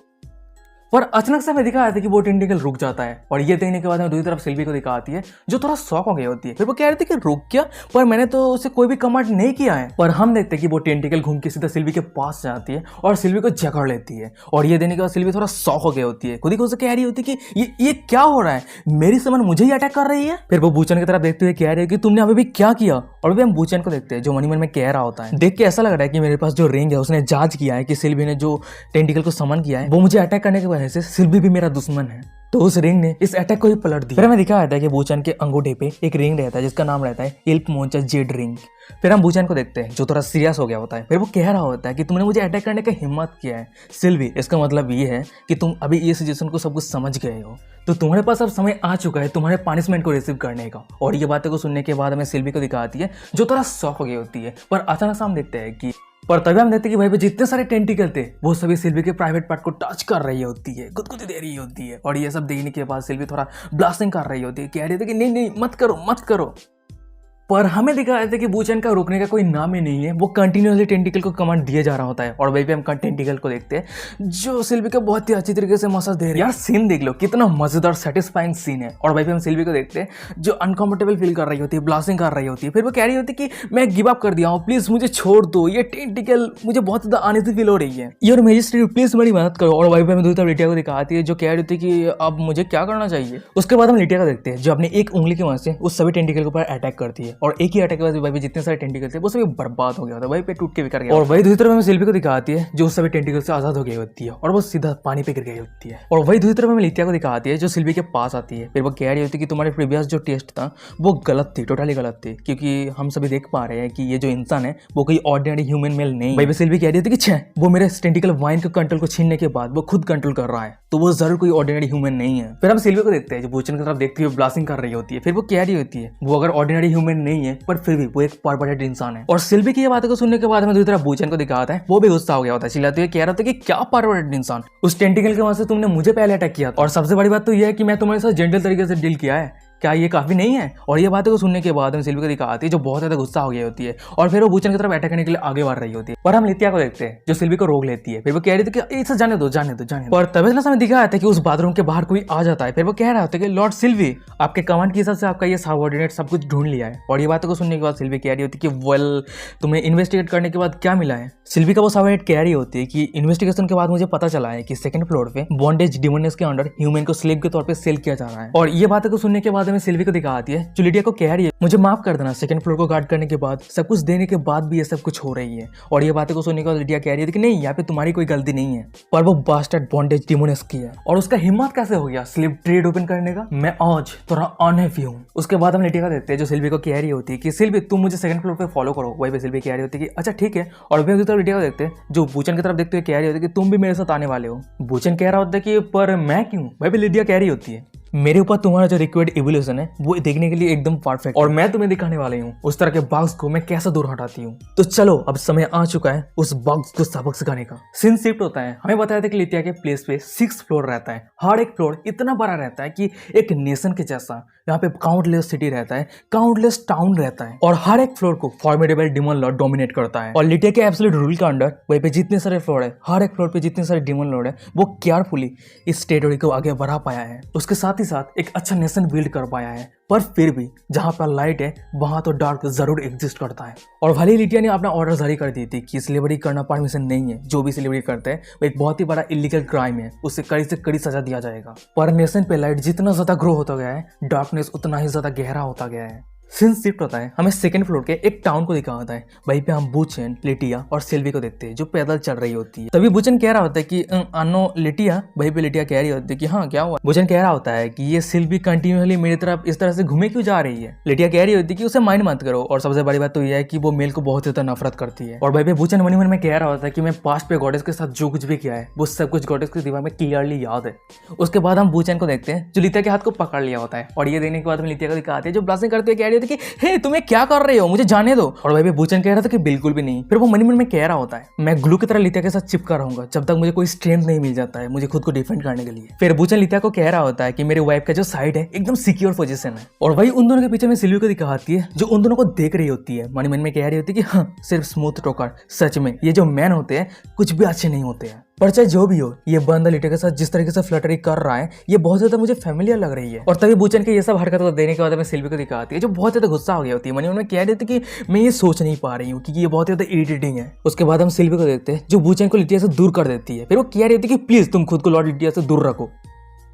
पर अचानक से हमें दिखाया था कि वो टेंटिकल रुक जाता है और ये देखने के बाद हमें दूसरी तरफ सिल्वी को दिखाती है जो थोड़ा शॉक हो गई होती है। फिर वो कह रही थी कि रुक क्या, पर मैंने तो उसे कोई भी कमांड नहीं किया है। पर हम देखते हैं कि वो टेंटिकल घूम के सीधा सिल्वी के पास जाती है और सिल्वी को जकड़ लेती है। और ये देने के बाद सिल्वी थोड़ा शॉक हो गई होती है, खुद ही उसे कह रही होती है कि ये क्या हो रहा है, मेरी समझ मुझे ही अटैक कर रही है। फिर वो वूचन की तरफ देखते हुए कह रही है कि तुमने अभी भी क्या किया। और अभी हम वूचन को देखते हैं जो मनी मन में कह रहा होता है, देख के ऐसा लग रहा है कि मेरे पास जो रिंग है उसने जांच किया है कि सिल्वी ने जो टेंटिकल को समन किया है वो मुझे अटैक करने की वजह से सिल्वी भी मेरा दुश्मन है, तो उस रिंग ने इस अटैक को ही पलट दिया। फिर हमें दिखाया जाता है कि वूचन के अंगूठे पे एक रिंग रहता है जिसका नाम रहता है इल्प मोंचा जेड रिंग। फिर हम वूचन को देखते हैं जो थोड़ा सीरियस हो गया होता है। फिर वो कह रहा होता है कि तुमने मुझे अटैक करने का हिम्मत किया है सिल्वी, इसका मतलब ये है कि तुम अभी ये सिचुएशन को सब कुछ समझ गए हो, तो तुम्हारे पास अब समय आ चुका है तुम्हारे पनिशमेंट को रिसीव करने का। और ये बातें को सुनने के बाद हमें सिल्वी को दिखाती है जो थोड़ा शॉक हो गई होती है। पर अचानक से हम देखते हैं कि तभी हम देखते हैं कि भाई पे जितने सारे टेंटिकल थे वो सभी सिल्वी के प्राइवेट पार्ट को टच कर रही होती है, गुदगुदी दे रही होती है। और ये सब देखने के बाद सिल्वी थोड़ा ब्लास्टिंग कर रही होती है, कह रही थी कि नहीं नहीं मत करो मत करो। पर हमें दिखा था कि वूचन का रुकने का कोई नाम ही नहीं है, वो कंटिन्यूसली टेंटिकल को कमांड दिए जा रहा होता है। और वहीं पे हम टेंटिकल को देखते हैं जो सिल्वी को बहुत ही अच्छी तरीके से मसाज दे रही है। यार सीन देख लो कितना मजेदार सेटिस्फाइंग सीन है। और वहीं पे हम सिल्वी को देखते हैं जो अनकंफर्टेबल फील कर रही होती है, ब्लास्टिंग कर रही होती है। फिर वो कह रही होती है कि मैं गिव अप कर दिया हूँ, प्लीज मुझे छोड़ दो, ये टेंटिकल मुझे बहुत ज्यादा अनईजी फील हो रही है, यार मैजिस्ट्रेट प्लीज मेरी मदद करो। और वहीं पे हमें दूसरी तरफ लिटिया को दिखाती है जो कह रही थी कि अब मुझे क्या करना चाहिए। उसके बाद हम लिटिया को देखते हैं जो अपनी एक उंगली की मदद से उस सभी टेंटिकल के ऊपर अटैक करती है और एक ही अटैक भाई भी जितने सारे टेंटिकल थे वो सभी बर्बाद हो गया था, वही पे टूट के बिखर गया। और वही दूसरी तरफ हमें सिल्वी को दिखाती है जो उस सभी टेंटिकल से आजाद हो गई होती है और वो सीधा पानी पे गिर गई होती है। और वही दूसरी तरफ हमें लितिया को दिखाती है जो सिल्वी के पास आती है। फिर वो कह रही होती है कि तुम्हारे प्रीवियस जो टेस्ट था वो गलत थी, टोटली गलत थी, क्योंकि हम सभी देख पा रहे हैं कि ये जो इंसान है वो कोई ऑर्डिनरी ह्यूमन मेल नहीं। भाई सिल्वी कह रही थी कि छह वो मेरे टेंटिकल वाइन के कंट्रोल को छीनने के बाद वो खुद कंट्रोल कर रहा है, तो वो जरूर कोई ऑर्डिनरी ह्यूमन नहीं है। फिर हम सिल्वी को देखते हैं जो वूचन की तरफ देखती हुए ब्लास्टिंग कर रही होती है। फिर वो कह रही होती है वो अगर ऑर्डिनरी ह्यूमन नहीं है पर फिर भी वो एक परवर्टेड इंसान है। और सिल्वी की ये बातों को सुनने के बाद हमें दूसरी तरफ वूचन को दिखाता है, वो भी गुस्सा हो गया होता है, चिल्लाते हुए कह रहा था कि क्या परवर्टेड इंसान, उस टेंटिकल के वजह से तुमने मुझे पहले अटैक किया और सबसे बड़ी बात तो यह है कि मैं तुम्हारे साथ जेंटल तरीके से डील किया है, क्या ये काफी नहीं है। और ये बातें को सुनने के बाद हम सिल्वी को दिखाती है जो बहुत ज्यादा गुस्सा हो गई होती है और फिर वो वूचन की तरफ अटैक करने के लिए आगे बढ़ रही होती है। पर हम लितिया को देखते हैं जो सिल्वी को रोक लेती है। फिर वो कह रही थी कि इसे जाने दो जाने दो जाने दो। और तभी ना हमें दिखाया था कि उस बाथरूम के बाहर कोई आ जाता है। फिर वो कह रहा होता है कि लॉर्ड सिल्वी आपके कमांड के हिसाब से आपका ये सबऑर्डिनेट सब कुछ ढूंढ लिया है। और ये बातों को सुनने के बाद सिल्वी कह रही होती है कि वेल तुम्हें इन्वेस्टिगेट करने के बाद क्या मिला है। सिल्वी का वो सबऑर्डिनेट कह रही होती है कि इन्वेस्टिगेशन के बाद मुझे पता चला है कि सेकंड फ्लोर पे बॉन्डेज डिमोनियस के अंडर ह्यूमन को स्लेव के तौर पे सेल किया जा रहा है। और ये बातों को सुनने के बाद हमें सिल्वी को दिखा है जो लिटिया को कह रही है मुझे माफ कर देना, सेकंड फ्लोर को गार्ड करने के बाद सब कुछ देने के बाद भी ये सब कुछ हो रही है। और ये बातें को सुनने के बाद लिटिया कह रही है कि नहीं यहाँ पे तुम्हारी कोई गलती नहीं है, पर वो बास्टर्ड बॉन्डेज डिमोनियस की है। और उसका हिम्मत कैसे हो गया स्लिप ट्रेड ओपन करने का, मैं आज थोड़ा अनहैप्पी हूँ। उसके बाद हम लिटिया को देखते हैं जो सिल्वी को कह रही होती है कि सिल्वी तुम मुझे सेकंड फ्लोर पे फॉलो करो। वही पे सिल्वी कह रही होती है कि अच्छा ठीक है। और वही तरफ लिटिया को देखते हैं जो वूचन की तरफ देखते हुए कह रही होती है कि तुम भी मेरे साथ आने वाले हो। वूचन कह रहा होता है कि पर मैं क्यों। वही पे लिटिया कह रही होती है मेरे ऊपर तुम्हारा जो रिक्वायर्ड इवोल्यूशन है वो देखने के लिए एकदम परफेक्ट और मैं तुम्हें दिखाने वाली हूँ उस तरह के बग्स को मैं कैसे दूर हटाती हूँ। तो चलो अब समय आ चुका है उस बग्स को सबक सिखाने का। सीन शिफ्ट होता है, हमें बताया था कि लितिया के प्लेस पे 6 फ्लोर रहता है। हर एक फ्लोर इतना बड़ा रहता है कि एक नेशन के जैसा। यहाँ पे काउंटलेस सिटी रहता है, काउंटलेस टाउन रहता है और हर एक फ्लोर को फॉर्मिडेबल डिमन लॉर्ड डोमिनेट करता है। और लिटिया के एब्सोल्यूट रूल के अंडर वहीं पे जितने सारे फ्लोर है, हर एक फ्लोर पे जितने सारे डिमन लॉर्ड है वो केयरफुली इस टेरिटरी को आगे बढ़ा पाया है। उसके साथ ही साथ एक अच्छा नेशन बिल्ड कर पाया है। पर फिर भी जहां पर लाइट है वहां तो डार्क जरूर एग्जिस्ट करता है। और भले लिटिया ने अपना ऑर्डर जारी कर दी थी कि स्लेवरी करना परमिशन नहीं है, जो भी स्लेवरी करते हैं वो एक बहुत ही बड़ा इलीगल क्राइम है, उससे कड़ी से कड़ी सजा दिया जाएगा। पर नेशन पे लाइट जितना ज्यादा ग्रो होता गया है डार्कनेस उतना ही ज्यादा गहरा होता गया है। सीन शिफ्ट होता है, हमें सेकंड फ्लोर के एक टाउन को दिखा होता है। वहीं पे हम बूचेन, लिटिया और सिल्वी को देखते हैं जो पैदल चल रही होती है। तभी बूचेन कह रहा होता है कि अनो लिटिया। वहीं पे लिटिया कह रही होती है कि हाँ क्या हुआ। बूचेन कह रहा होता है कि ये सिल्वी कंटिन्यूअसली मेरी तरफ इस तरह से घूमे क्यों जा रही है। लिटिया कह रही होती है कि उसे माइंड मत करो, और सबसे बड़ी बात तो यह है कि वो मेल को बहुत ज्यादा नफरत करती है। और वहीं पे बूचेन मनी मन में कह रहा होता है कि मैं पास्ट पे गॉडेस के साथ जो कुछ भी किया है वो सब कुछ गॉडेस के दिमाग में क्लियरली याद है। उसके बाद हम बूचेन को देखते हैं जो लिटिया के हाथ को पकड़ लिया होता है, और ये देने के बाद हम लिटिया को दिखाते हैं जो ब्लास्टिंग करते हुए कह रही होती है कि हे तुम्हें क्या कर रहे हो, मुझे जाने दो। और भाई बूचन कह रहा था कि बिल्कुल भी नहीं। फिर वो मनी मन में कह रहा होता है मैं ग्लू की तरह लिटिया के साथ चिपका रहूंगा जब तक मुझे कोई स्ट्रेंथ नहीं मिल जाता है मुझे खुद को डिफेंड करने के लिए। फिर बूचन लिटिया को कह रहा होता है कि मेरे वाइफ का जो साइड है एकदम सिक्योर पोजीशन है। और वही उन दोनों के पीछे में सिल्वी को दिखाती है जो उन दोनों को देख रही होती है। मनी मन में कह रही होती है कि हाँ सिर्फ स्मूथ टोकर, सच में ये जो मैन होते हैं कुछ भी अच्छे नहीं होते हैं। पर चाहे जो भी हो, ये बंदा लिटिया के साथ जिस तरीके से फ्लटरी कर रहा है ये बहुत ज्यादा मुझे फैमिलियर लग रही है। और तभी बूचन के ये सब हरकत को देने के बाद मैं सिल्वी को दिखाती है जो बहुत ज्यादा गुस्सा हो गई होती है। मनी मन में कह रही थी कि मैं ये सोच नहीं पा रही हूँ कि ये बहुत ज्यादा इरिटेटिंग है। उसके बाद हम सिल्वी को देखते हैं जो बूचन को लिटिया से दूर कर देती है। फिर वो कह रही होती है कि प्लीज तुम खुद को लॉर्ड लिटिया से दूर रखो।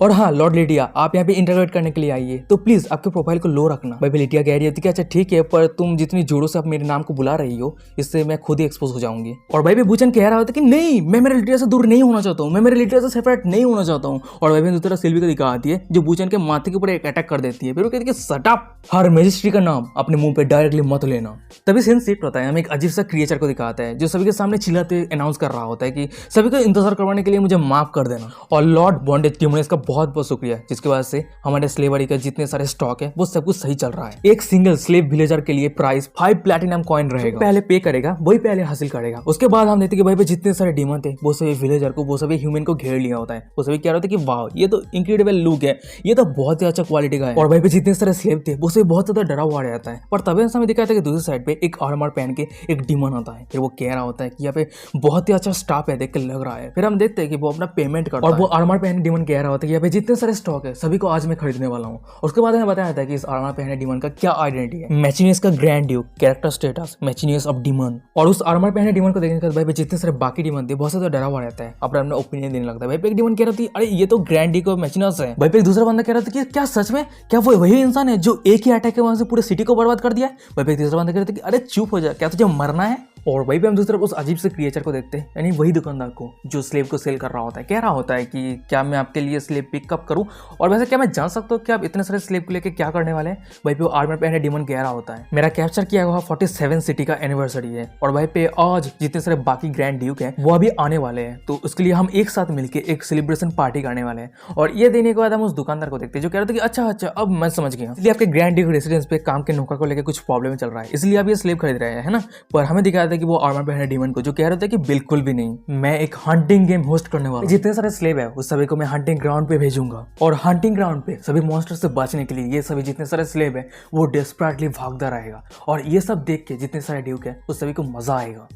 और हाँ लॉर्ड लिटिया, आप यहाँ पे इंटरवेट करने के लिए आइए तो प्लीज आपके प्रोफाइल को लो रखना। भाई लिटिया कह रही होती कि अच्छा ठीक है, पर तुम जितनी जोरों से आप मेरे नाम को बुला रही हो इससे मैं खुद ही एक्सपोज हो जाऊंगी। और भाई बूचन कह रहा होता कि नहीं, मैं मेरे लिटिया से दूर नहीं होना चाहता हूँ, मैं मेरे लिटिया से सेपरेट नहीं होना चाहता हूँ। और भाई दूसरी तरफ सिल्वी को दिखाती है जो बूचन के माथे के ऊपर एक अटैक कर देती है। फिर वो कहती है शट अप, हर मैजिस्ट्री का नाम अपने मुंह पे डायरेक्टली मत लेना। तभी सीन शिफ्ट होता है, हमें एक अजीब सा क्रिएचर को दिखाता है जो सभी के सामने चिल्लाते अनाउंस कर रहा होता है कि सभी को इंतजार करवाने के लिए मुझे माफ कर देना। और लॉर्ड बॉन्डेज टिमोनेस का बहुत बहुत शुक्रिया जिसकी वजह से हमारे स्लेवरी का जितने सारे स्टॉक है वो सब कुछ सही चल रहा है। एक सिंगल स्लेव विलेजर के लिए प्राइस 5 प्लैटिनम कॉइन रहेगा। पहले पे करेगा वही पहले हासिल करेगा। उसके बाद हम देखते कि भाई पे जितने सारे डीमन थे वो सभी विलेजर को, वो सभी ह्यूमन को घेर लिया होता है। वो सभी कह रहे थे कि वाह ये तो इंक्रेडिबल लुक है, ये तो बहुत ही अच्छा क्वालिटी का है। और भाई पे जितने सारे स्लेव थे वो सभी बहुत ज्यादा डरा हुआ रहता है। पर तभी हमें दिखाया था कि दूसरी साइड पे एक आर्मर पहन के एक डीमन आता है। फिर वो कह रहा होता है कि यहाँ पे बहुत ही अच्छा स्टाफ है, देख के लग रहा है। फिर हम देखते हैं कि वो अपना पेमेंट करता है और वो आर्मर पहने डीमन कह रहा होता है कि यहाँ पे जितने सारे स्टॉक है सभी को आज मैं खरीदने वाला हूँ। उसके बाद हमें बताया था कि इस आर्मर पहने डीमन का क्या आइडेंटिटी है। मैचिनियस का ग्रैंड ड्यूक, कैरेक्टर स्टेटस मैचिनियस ऑफ डीमन। और उस आर्मर पहने डीमन को देखने के बाद भाई जितने सारे बाकी डीमन थे बहुत ज्यादा डरा हुआ रहता है, अपना ओपिनियन देने लगता है। भाई पे एक डीमन कह रहा था अरे ये तो ग्रैंड ड्यूक ऑफ मैचिनियस है। भाई पे एक दूसरा बंदा कह रहा था कि क्या सच में, क्या वो वही इंसान है जो एक ही अटैक के वहां से पूरे सिटी को बर्बाद कर दिया है। भाई पे तीसरा बंदा कह रहा था कि अरे चुप हो जा, क्या तुझे मरना है। और वहीं पे हम दूसरी तरफ उस अजीब से क्रिएचर को देखते हैं, यानी वही दुकानदार को जो स्लेव को सेल कर रहा होता है। कह रहा होता है कि क्या मैं आपके लिए स्लेव पिकअप करूं, और वैसे क्या मैं जान सकता हूं कि आप इतने सारे स्लेव को लेकर क्या करने वाले हैं। वहीं पे वो आर्मर पहने डीमन कह रहा होता है मेरा कैप्चर किया हुआ 47 सिटी का एनिवर्सरी है, और वहीं पे आज जितने सारे बाकी ग्रैंड ड्यूक हैं वो अभी आने वाले हैं, तो उसके लिए हम एक साथ मिलकर एक सेलिब्रेशन पार्टी करने वाले हैं। और ये देने के बाद हम उस दुकानदार को देखते हैं जो कह रहा था कि अच्छा अब मैं समझ गया, इसलिए आपके ग्रैंड ड्यूक रेसिडेंस पे काम के नौकर को लेकर कुछ प्रॉब्लम चल रहा है, इसलिए आप ये स्लेव खरीद रहे हैं, है ना। पर हमें दिखाया था कि वो आर्मर पहने डीमन को जो कह रहे थे कि बिल्कुल भी नहीं, मैं एक हंटिंग गेम होस्ट करने वाला हूं। जितने सारे स्लेव है उस सभी को मैं हंटिंग ग्राउंड पे भेजूंगा, और हंटिंग ग्राउंड पे सभी मॉन्स्टर से बचने के लिए ये सभी जितने सारे स्लेव है वो डेस्परेटली भागता रहेगा। और ये सब देख के जितने सारे ड्यूक है उस सभी को मजा आएगा।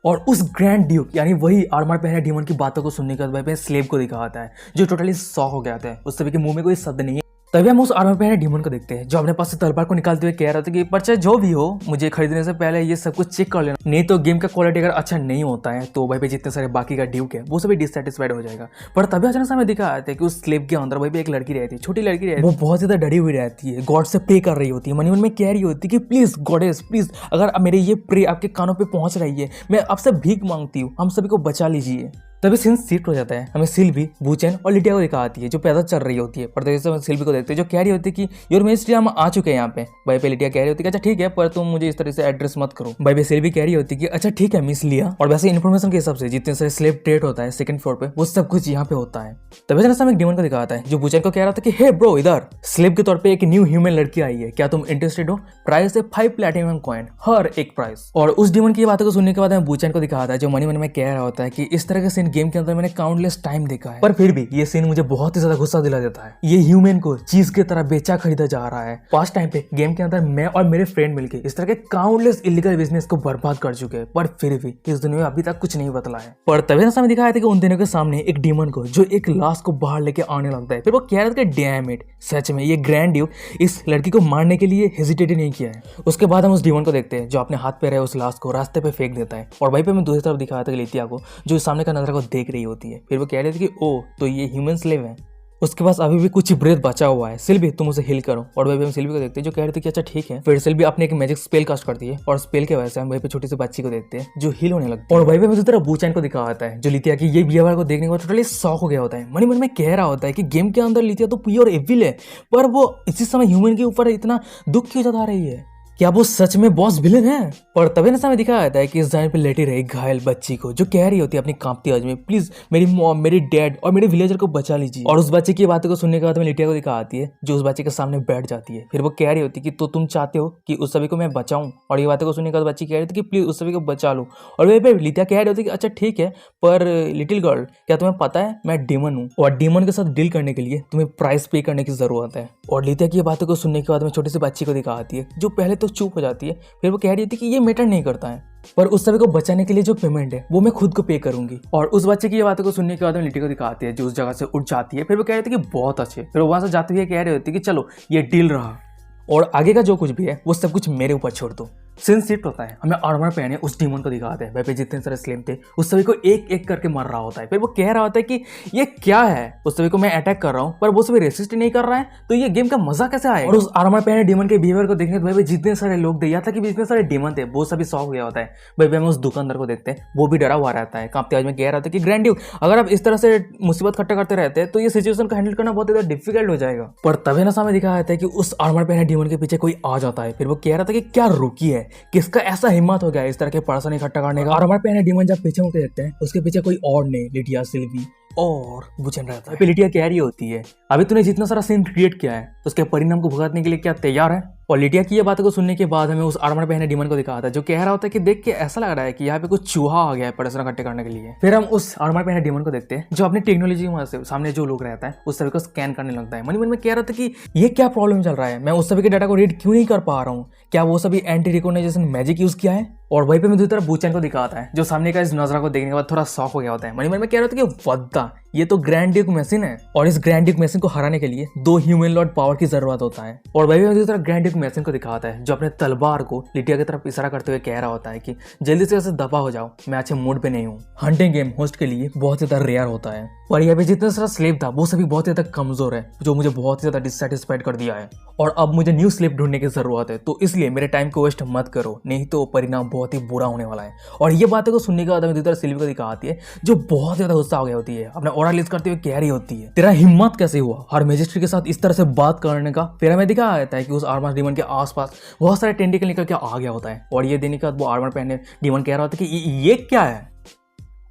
और उस ग्रैंड ड्यूक यानी वही आर्मर पहने डीमन की बातों को सुनने के बाद स्लेव को दिखाता है जो टोटली शॉक हो गया था। उस सभी के मुंह में कोई शब्द नहीं है। तभी हम उस आर्मर पहने डीमन को देखते हैं जो अपने पास से तलवार को निकालते हुए कह रहा था कि पर चाहे जो भी हो मुझे खरीदने से पहले ये सब कुछ चेक कर लेना, नहीं तो गेम का क्वालिटी अगर अच्छा नहीं होता है तो भाई पे जितने सारे बाकी का ड्यूक है वो सभी डिससेटिस्फाइड हो जाएगा। पर तभी अचानक से हमें दिखा आता है कि उस स्लेव के अंदर भाई पे एक लड़की रहती है, छोटी लड़की रहती है, वो बहुत ज्यादा डरी हुई रहती है, गॉड से प्रे कर रही होती है, मन में कह रही होती है कि प्लीज गॉडेस प्लीज, अगर मेरे ये प्रे आपके कानों पे पहुंच रही है मैं आपसे भीख मांगती हूँ, हम सभी को बचा लीजिए। तभी सीन शिफ्ट हो जाता है, हमें सिल्वी, बूचेन और लिटिया को दिखाती है जो पैदल चल रही होती है। पर तभी से सिल्वी को देखते हैं जो कह रही होती है कि योर मिनिस्ट्री हम आ चुके हैं यहाँ पे। भाई पे लिटिया कह रही होती है अच्छा ठीक है, पर तुम मुझे इस तरह से एड्रेस मत करो। भाई पे सिल्वी कह रही होती है कि अच्छा ठीक है मिस लिया। और वैसे इन्फॉर्मेशन के हिसाब से जितने सारे स्लेव ट्रेड होता है सेकंड फ्लोर पे वो सब कुछ यहाँ पे होता है। तभी से एक डीमन को दिखाता है जो बूचेन को कह रहा था कि हे ब्रो, इधर स्लेव के तौर पे एक न्यू ह्यूमन लड़की आई है, क्या तुम इंटरेस्टेड हो। प्राइस है 5 प्लैटिनम कॉइन हर एक प्राइस। और उस डीमन की बातों को सुनने के बाद हमें बूचेन को दिखाता है जो मन में कह रहा होता है कि इस तरह के सीन गेम के अंदर मैंने काउंटलेस टाइम देखा है, पर फिर भी ये सीन मुझे बहुत ही ज्यादा गुस्सा दिला देता है। ये ह्यूमन को चीज की तरह बेचा खरीदा जा रहा है। पास्ट टाइम पे गेम के अंदर मैं और मेरे फ्रेंड मिलकर इस तरह के काउंटलेस इलीगल बिजनेस को बर्बाद कर चुके हैं, पर फिर भी इस दुनिया में अभी तक कुछ नहीं बदला है। पर तभी हमें दिखाया था कि उन दिनों के सामने एक डीमन को जो एक लाश को बाहर लेके आने लगता है। फिर वो कह रहा था कि डैम इट, सच में ये ग्रैंड ड्यूक इस लड़की को मारने के लिए हेजिटेट नहीं किया है। उसके बाद हम उस डीमन को देखते हैं जो अपने हाथ पे रहे उस लाश को रास्ते पे फेंक देता है। और वहीं पे मैं दूसरी तरफ दिखाया था लिटिया को जो सामने का नजर को देख रही होती है। फिर वो कह रही थी कि ओ तो ये ह्यूमन स्लेव है। उसके पास अभी भी कुछ ब्रेथ बचा हुआ है। सिल्वी तुम उसे हील करो। और वहीं पे हम सिल्वी को देखते हैं जो कह रही थी कि अच्छा ठीक है। फिर सिल्वी अपने एक मैजिक स्पेल कास्ट करती है और स्पेल के वजह से हम वहीं पे छोटी सी बच्ची को देखते हैं जो हील होने लगती है। और वहीं पे उसी तरह बूचैन को दिखा आता है जो लिथिया की ये बिहेवियर को देखने के बाद टोटली शॉक हो गया होता है। मन में कह रहा होता है कि गेम के अंदर लिथिया तो प्योर एविल है, पर वो इसी समय ह्यूमन के ऊपर इतना दुख क्यों जता रही है? क्या वो सच में बॉस विलन है? और तभी ना समय दिखाया जाता है कि इस जमीन पे लेटी रही घायल बच्ची को जो कह रही होती है अपनी कांपती आवाज में, प्लीज मेरी मॉम, मेरी डैड और मेरे विलेजर को बचा लीजिए। और उस बच्चे की बातों को सुनने के बाद में लिटिया को दिखा आती है जो उस बच्चे के सामने बैठ जाती है। फिर वो कह रही होती है कि तो तुम चाहते हो कि उस सभी को मैं बचाऊं? और ये बातों को सुनने के बाद बच्ची कह रही थी कि प्लीज उस सभी को बचा लो। और वही पे लिटिया कह रही होती है कि अच्छा ठीक है, पर लिटिल गर्ल क्या तुम्हें पता है मैं डीमन हूँ और डीमन के साथ डील करने के लिए तुम्हें प्राइस पे करने की जरूरत है। और लिटिया की बातों को सुनने के बाद में छोटी सी बच्ची को दिखा आती है जो पहले तो चुप हो जाती है। फिर वो कह रही थी कि ये मैटर नहीं करता है, पर उस सभी को बचाने के लिए जो पेमेंट है वो मैं खुद को पे करूंगी। और उस बच्चे की ये बातों को सुनने के बाद में लिटी को दिखाती है जो उस जगह से उठ जाती है। फिर वो कह रही थी कि बहुत अच्छे। फिर वो वहां से जाते हुए कह रही होती है कि चलो ये डील रहा और आगे का जो कुछ भी है वो सब कुछ मेरे ऊपर छोड़ दो। सीन शिफ्ट होता है, हमें आर्मर पहने उस डीमन को दिखाते हैं। वह पे जितने सारे स्लेम थे उस सभी को एक एक करके मार रहा होता है। फिर वो कह रहा होता है कि ये क्या है, उस सभी को मैं अटैक कर रहा हूँ पर वो सभी रेसिस्ट नहीं कर रहा है, तो ये गेम का मजा कैसे आएगा? और उस आर्मर पहने डीमन के बिहेवियर को देखने तो भाई जितने सारे लोग थे या था कि जितने सारे डीमन थे वो सभी शॉक हो गया होता है। भाई हमें उस दुकानदार को देखते हैं, वो भी डरा हुआ रहता है, कांपते आवाज में कह रहा था कि ग्रैंड ड्यूक अगर आप इस तरह से मुसीबत खट्टा करते रहते हैं तो ये सिचुएशन को हैंडल करना बहुत ज्यादा डिफिकल्ट हो जाएगा। पर तभी ना सामने दिखाया जाता है कि उस आर्मर पहने डीमन के पीछे कोई आ जाता है। फिर वो कह रहा था कि क्या रुकी है, किसका ऐसा हिम्मत हो गया इस तरह के पर्सन इकट्ठा करने का? और हमारे पहले डीमन जब पीछे मुड़ के देखते हैं उसके पीछे कोई और नहीं, लिटिया, सिल्वी और बुचन रहता है। लिटिया कह रही होती है अभी तूने जितना सारा सीन क्रिएट किया है तो उसके परिणाम को भुगतने के लिए क्या तैयार है? और लिटिया की ये बातों को सुनने के बाद हमें उस आर्मर पहने डीमन को दिखाता है जो कह रहा होता है कि देख के ऐसा लग रहा है कि यहाँ पे कुछ चूहा आ गया है पर्सन इकट्ठे करने के लिए। फिर हम उस आर्मर पहने डीमन को देखते हैं जो अपनी टेक्नोलॉजी की मदद से सामने जो लोग रहता है उस सभी को स्कैन करने लगता है। मन में कह रहा था कि ये क्या प्रॉब्लम चल रहा है, मैं उस सभी के डाटा को रीड क्यों नहीं कर पा रहा हूँ, क्या वो सभी एंटी रिकॉग्नाइजेशन मैजिक यूज किया है? और वहीं पे मैं दूसरी तरफ बूचैन को दिखाता है जो सामने का इस नजरा को देखने के बाद थोड़ा शॉक हो गया होता है। मन में कह रहा था कि वद्दा ये तो ग्रैंड ड्यूक मशीन है और इस ग्रैंड ड्यूक मशीन को हराने के लिए 2 ह्यूमन लॉर्ड पावर की जरूरत होता है। और वही दूसरी तरफ ग्रैंड ड्यूक मशीन को दिखाता है जो अपने तलवार को लिटिया की तरफ इशारा करते हुए कह रहा होता है कि जल्दी से ऐसे दफा हो जाओ, मैं अच्छे मूड पे नहीं हूँ। हंटिंग गेम होस्ट के लिए बहुत ज्यादा रेयर होता है और यहाँ पे जितना सारा स्लेव था वो सभी बहुत ज्यादा कमजोर है जो मुझे बहुत ज्यादा डिससेटिस्फाइड कर दिया है और अब मुझे न्यू स्लेव ढूंढने की जरूरत है, तो इसलिए मेरे टाइम को वेस्ट मत करो नहीं तो परिणाम बहुत ही बुरा होने वाला है। और ये बातें को सुनने के बाद हमें दूसरी सिल्वी को दिखाती है जो बहुत ज्यादा गुस्सा हो गई होती है, अपना ऑर्डर लिस्ट करते हुए कह रही होती है तेरा हिम्मत कैसे हुआ हर मैजिस्ट्रेट के साथ इस तरह से बात करने का? फिर हमें दिखाया जाता है कि उस आर्मर डीमन के आसपास बहुत सारे टेंटिकल निकल के आ गया होता है और ये देने के बाद वो आर्मर पहने डीमन कह रहा होता है कि ये क्या है?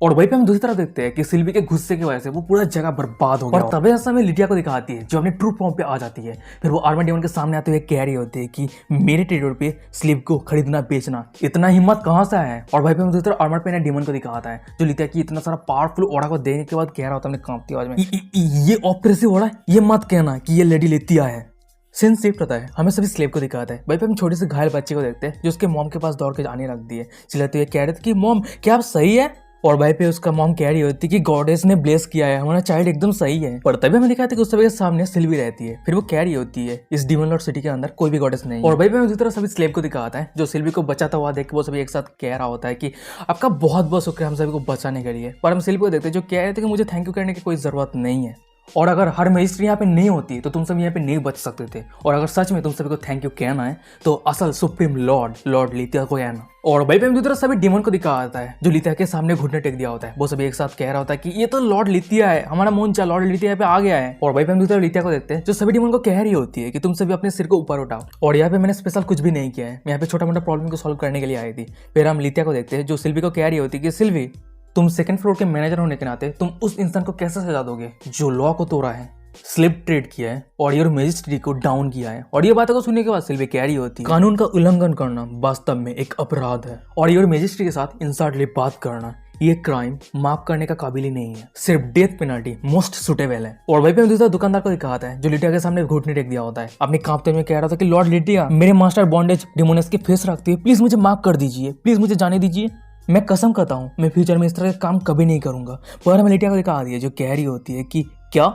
और वहीं पे हम दूसरी तरफ देखते हैं कि सिल्वी के गुस्से की वजह से वो पूरा जगह बर्बाद हो गया। और तभी ऐसा में लिटिया को दिखाती है जो अपने ट्रू फॉर्म पे आ जाती है। फिर वो आर्मर डीमन के सामने आते हुए कह रही होती है कि मेरे टेरिटोरी पे स्लीव को खरीदना बेचना इतना हिम्मत कहाँ से है? और वहीं पे हम दूसरी तरफ आर्मर पहने डीमन को दिखाता है जो लिटिया की इतना सारा पावरफुल ऑर्डर को देने के बाद कह रहा होता है अपनी कांपती आवाज में ये ऑपरेसिव ऑर्डर, ये मत कहना कि ये लेडी लिटिया है। सीन शिफ्ट होता है, हमें सभी स्लेव को दिखाता है। वहीं पे हम छोटे से घायल बच्चे को देखते हैं जो उसके मॉम के पास दौड़ के आने लगती है, चिल्लाते हुए कह रहे थे कि मॉम क्या आप सही है? और भाई पे उसका मॉम कह रही होती है कि गॉडेस ने ब्लेस किया है, हमारा चाइल्ड एकदम सही है। पर तभी हमें दिखाते कि उस सभी के सामने सिल्वी रहती है। फिर वो कह रही होती है इस डीमन लॉर्ड सिटी के अंदर कोई भी गॉडेस नहीं। और भाई पे उसी तरह सभी स्लेव को दिखाता है जो सिल्वी को बचाता हुआ देख के वो सभी एक साथ कह रहा होता है कि आपका बहुत बहुत शुक्रिया हम सभी को बचाने के लिए। पर हम सिल्वी को देखते हैं जो कह रहे थे कि मुझे थैंक यू करने की कोई जरूरत नहीं है और अगर हर मैजिस्ट्रेट यहाँ पे नहीं होती तो तुम सब यहाँ पे नहीं बच सकते थे, और अगर सच में तुम सभी को थैंक यू कहना है तो असल सुप्रीम लॉर्ड लिथिया को कहना। और भाई पे दूसरा सभी डीमन को दिखा आता है जो लिथिया के सामने घुटने टेक दिया होता है। वो सभी एक साथ कह रहा होता है कि ये तो लॉर्ड लिथिया है, हमारा मोंचा लॉर्ड लिथिया पे आ गया है। और भाई पे दूसरा लिथिया को देखते हैं जो सभी डीमन को कह रही होती है कि तुम सभी अपने सिर को ऊपर उठाओ। और यहाँ पे मैंने स्पेशल कुछ भी नहीं किया है, मैं यहाँ पे छोटा मोटा प्रॉब्लम को सॉल्व करने के लिए आई थी। फिर हम लिथिया को देखते हैं जो सिल्वी को कह रही होती है कि सिल्वी तुम सेकंड फ्लोर के मैनेजर होने के नाते तुम उस इंसान को कैसे सजा दोगे जो लॉ को तोड़ा है, स्लिप ट्रेड किया है और ये मैजिस्ट्रेट को डाउन किया है। और ये बातों को सुनने के बाद सिल्वी कह रही होती है कानून का उल्लंघन करना वास्तव में एक अपराध है और ये मैजिस्ट्रेट के साथ इंसल्टली बात करना ये क्राइम माफ करने का काबिल ही नहीं है, सिर्फ डेथ पेनल्टी मोस्ट सुटेबल है। और वहीं पे दूसरा दुकानदार को दिखाता है जो लिटिया के सामने घुटने टेक दिया होता है, अपने कांपते में कह रहा था कि लॉर्ड लिटिया मेरे मास्टर बॉन्डेज डिमोनस के फेस रखती है, प्लीज मुझे माफ कर दीजिए, प्लीज मुझे जाने दीजिए, मैं कसम करता हूँ मैं फ्यूचर में इस तरह का काम कभी नहीं करूंगा। पर हमें लिटिया को दिखा दिया जो कह रही होती है कि क्या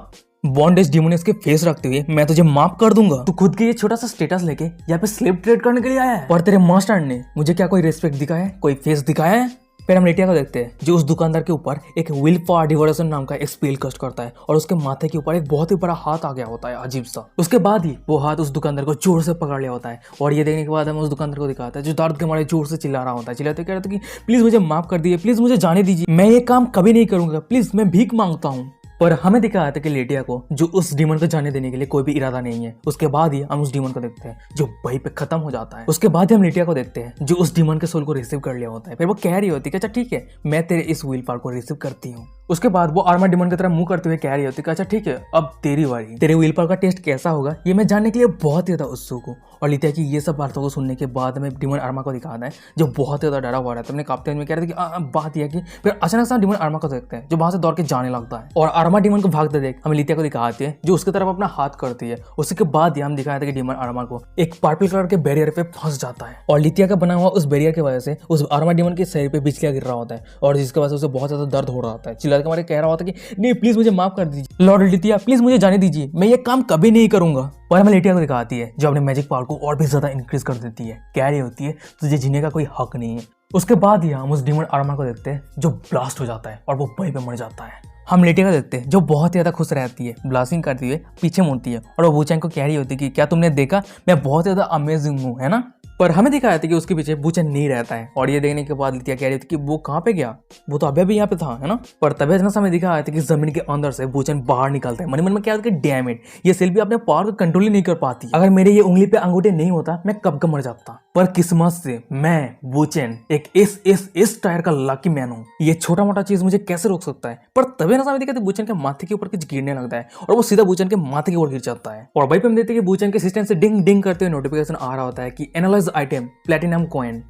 बॉन्डेज डिमोनियस के फेस रखते हुए मैं तुझे माफ कर दूंगा? तू खुद के ये छोटा सा स्टेटस लेके यहाँ पे स्लेव ट्रेड करने के लिए आया है और तेरे मास्टर ने मुझे क्या कोई रिस्पेक्ट दिखाया है, कोई फेस दिखाया है? फिर हम लिटिया को देखते हैं जो उस दुकानदार के ऊपर एक विल फॉर डिवोरेशन नाम का एक स्पेल कास्ट करता है और उसके माथे के ऊपर एक बहुत ही बड़ा हाथ आ गया होता है अजीब सा। उसके बाद ही वो हाथ उस दुकानदार को जोर से पकड़ लिया होता है और ये देखने के बाद हमें उस दुकानदार को दिखाता है जो दर्द के मारे जोर से चिल्ला रहा होता है। चिल्लाते कह रहा था कि प्लीज मुझे माफ कर दीजिए, प्लीज मुझे जाने दीजिए, मैं ये काम कभी नहीं करूंगा, प्लीज मैं भीख मांगता हूँ। पर हमें दिखाया था कि लिटिया को जो उस डीमन को जाने देने के लिए कोई भी इरादा नहीं है। उसके बाद ही हम उस डीमन को देखते हैं जो वहीं पे खत्म हो जाता है। उसके बाद ही हम लिटिया को देखते हैं जो उस डीमन के सोल को रिसीव कर लिया होता है। फिर वो कह रही होती है कि अच्छा ठीक है, मैं तेरे इस व्हील पावर को रिसीव करती हूँ। उसके बाद वो आर्मर डीमन की तरफ मुंह करते हुए कह रही होती है कि अच्छा ठीक है, अब तेरी बारी, तेरे व्हील पावर का टेस्ट कैसा होगा ये मैं जानने के लिए बहुत ही ज्यादा उत्सुक हूँ। और लिटिया की ये सब बातों को सुनने के बाद हमें डीमन आर्मा को दिखाना है जो बहुत ही ज्यादा डरा हुआ रहता है। हमने कांपते हुए कह रहे थे कि बात यह कि फिर अचानक से डीमन आर्मा को देखते हैं जो वहां से दौड़ के जाने लगता है और आर्मा डीमन को भागते देख हमें लिटिया को दिखाती है जो उसकी तरफ अपना हाथ करती है। उसके बाद ही हम दिखाया था कि डीमन आर्मा को एक पर्पल कलर के बैरियर पे फंस जाता है और लिटिया का बना हुआ उस बैरियर की वजह से उस आर्मा डीमन के शरीर पे बिजलियां गिर रहा होता है और जिसकी वजह से उसे बहुत ज्यादा दर्द हो रहा होता है। चिल्लाते हमारे कह रहा होता है कि नहीं प्लीज मुझे माफ कर दीजिए लॉर्ड लिटिया, प्लीज मुझे जाने दीजिए, मैं ये काम कभी नहीं करूंगा। पर हमें लिटिया को दिखाती है जो अपने मैजिक पावर को और भी ज्यादा इंक्रीज कर देती है। कह रही होती है तुझे जीने का कोई हक नहीं है। उसके बाद ही हम उस डीमन आर्मा को देखते हैं जो ब्लास्ट हो जाता है और वो वहीं पे मर जाता है। हम लिटिया को देखते हैं जो बहुत ही ज्यादा खुश रहती है, ब्लास्टिंग करती हुए पीछे मुड़ती है और वो वूचैंग को कह रही होती है कि क्या तुमने देखा, मैं बहुत ज्यादा अमेजिंग हूँ, है ना। पर हमें दिखाया था कि उसके पीछे वूचैंग नहीं रहता है और ये देखने के बाद लिटिया कह रही थी कि वो कहाँ पे गया, वो तो अभी भी यहाँ पे था, है ना। पर तभी अचानक हमें दिखाया था कि जमीन के अंदर से वूचैंग बाहर निकलता है। मन मन में क्या होता है कि डैम इट, ये सेल्फी अपने पावर को कंट्रोल ही नहीं कर पाती। अगर मेरे ये उंगली पे अंगूठे नहीं होता मैं कब का मर जाता। पर किस्मत से मैं वूचैंग एक इस टायर का लकी मैन हूँ, ये छोटा मोटा चीज मुझे कैसे रोक सकता है। पर तभी ना हमें दिखाते वूचैंग के माथे के ऊपर कुछ गिरने लगता है और वो सीधा वूचैंग के माथे के ऊपर गिर जाता है। और वहीं पे हम देखते हैं कि वूचैंग के सिस्टम से डिंग डिंग करते हुए नोटिफिकेशन आ रहा होता है कि एनालाइज आइटम प्लैटिनम कॉइन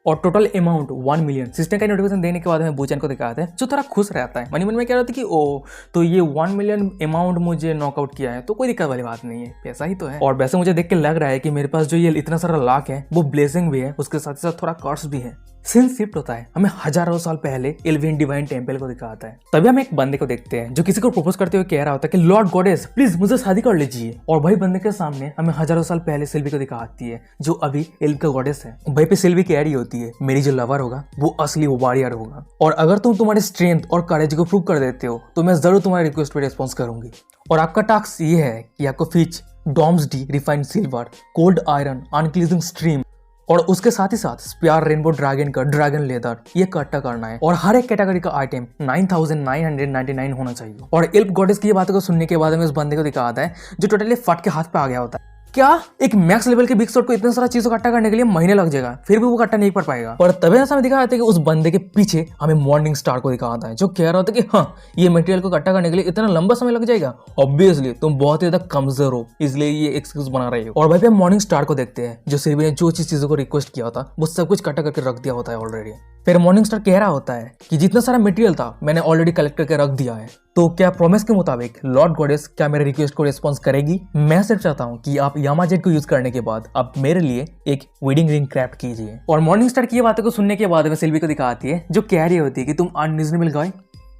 और टोटल अमाउंट 1 मिलियन। सिस्टम का नोटिफिकेशन देने के बाद हमें वूचैंग को दिखाते हैं जो थोड़ा खुश रहता है। मन मन में कह रहा था कि ओ तो ये 1 मिलियन अमाउंट मुझे नॉकआउट किया है तो कोई दिक्कत वाली बात नहीं है, पैसा ही तो है। और वैसे मुझे देख के लग रहा है कि मेरे पास जो ये इतना सारा लाख है वो ब्लेसिंग भी है, उसके साथ ही साथ थोड़ा कर्स भी है। सीन शिफ्ट होता है, हमें हजारों साल पहले एल्विन डिवाइन टेंपल को दिखाता है। तभी हम एक बंदे को देखते हैं जो किसी को प्रपोज करते हुए कह रहा होता है कि लॉर्ड गॉडेस प्लीज मुझे शादी कर लीजिए। और वही बंदे के सामने हमें हजारों साल पहले सिल्वी को दिखाती है जो अभी एल्व का गॉडेस है। वहीं पे सिल्वी कह रही होती है मेरी जो लवर होगा वो असली वॉरियर होगा और अगर तुम तुम्हारे स्ट्रेंथ और करेज को प्रूव कर देते हो तो मैं जरूर तुम्हारे रिक्वेस्ट पे रिस्पॉन्स करूंगी। और आपका टास्क ये है कि आपको फिच डॉम्सडी रिफाइंड सिल्वर, कोल्ड आयरन, अनक्लीजिंग स्ट्रीम और उसके साथ ही साथ स्पेयर रेनबो ड्रैगन का ड्रैगन लेदर ये इकट्ठा करना है और हर एक कैटेगरी का आइटम 9999 होना चाहिए। और एल्फ गॉडेस की ये बातों को सुनने के बाद हमें उस बंदे को दिखाता है जो टोटली फट के हाथ पे आ गया होता है। क्या एक मैक्स लेवल के बिग शॉट को इतना सारा चीजों इकट्ठा करने के लिए महीने लग जाएगा, फिर भी वो इकट्ठा नहीं कर पाएगा। और तभी ऐसा हमें दिखाया था कि उस बंदे के पीछे हमें मॉर्निंग स्टार को दिखाता है जो कह रहा होता है कि हाँ ये मटेरियल को इकट्ठा करने के लिए इतना लंबा समय लग जाएगा, ऑब्वियसली तुम बहुत ही ज्यादा कमजोर हो इसलिए ये एक्सक्यूज बना रहे हो। और भाई हम मॉर्निंग स्टार को देखते हैं जो सिल्वी ने जो चीजों को रिक्वेस्ट किया था वो सब कुछ इकट्ठा करके रख दिया होता है ऑलरेडी। फिर मॉर्निंग स्टार कह रहा होता है कि जितना सारा मटेरियल था मैंने ऑलरेडी कलेक्ट करके रख दिया है, तो क्या प्रॉमिस के मुताबिक लॉर्ड गॉडेस क्या मेरे रिक्वेस्ट को रिस्पॉन्स करेगी। मैं सिर्फ चाहता हूँ कि आप यामाजेट को यूज करने के बाद आप मेरे लिए एक वेडिंग रिंग क्राफ्ट कीजिए। और मॉर्निंग स्टार की ये बातों को सुनने के बाद सिल्वी को दिखाती है जो कह रही होती है कि तुम अनरीजनेबल गाय,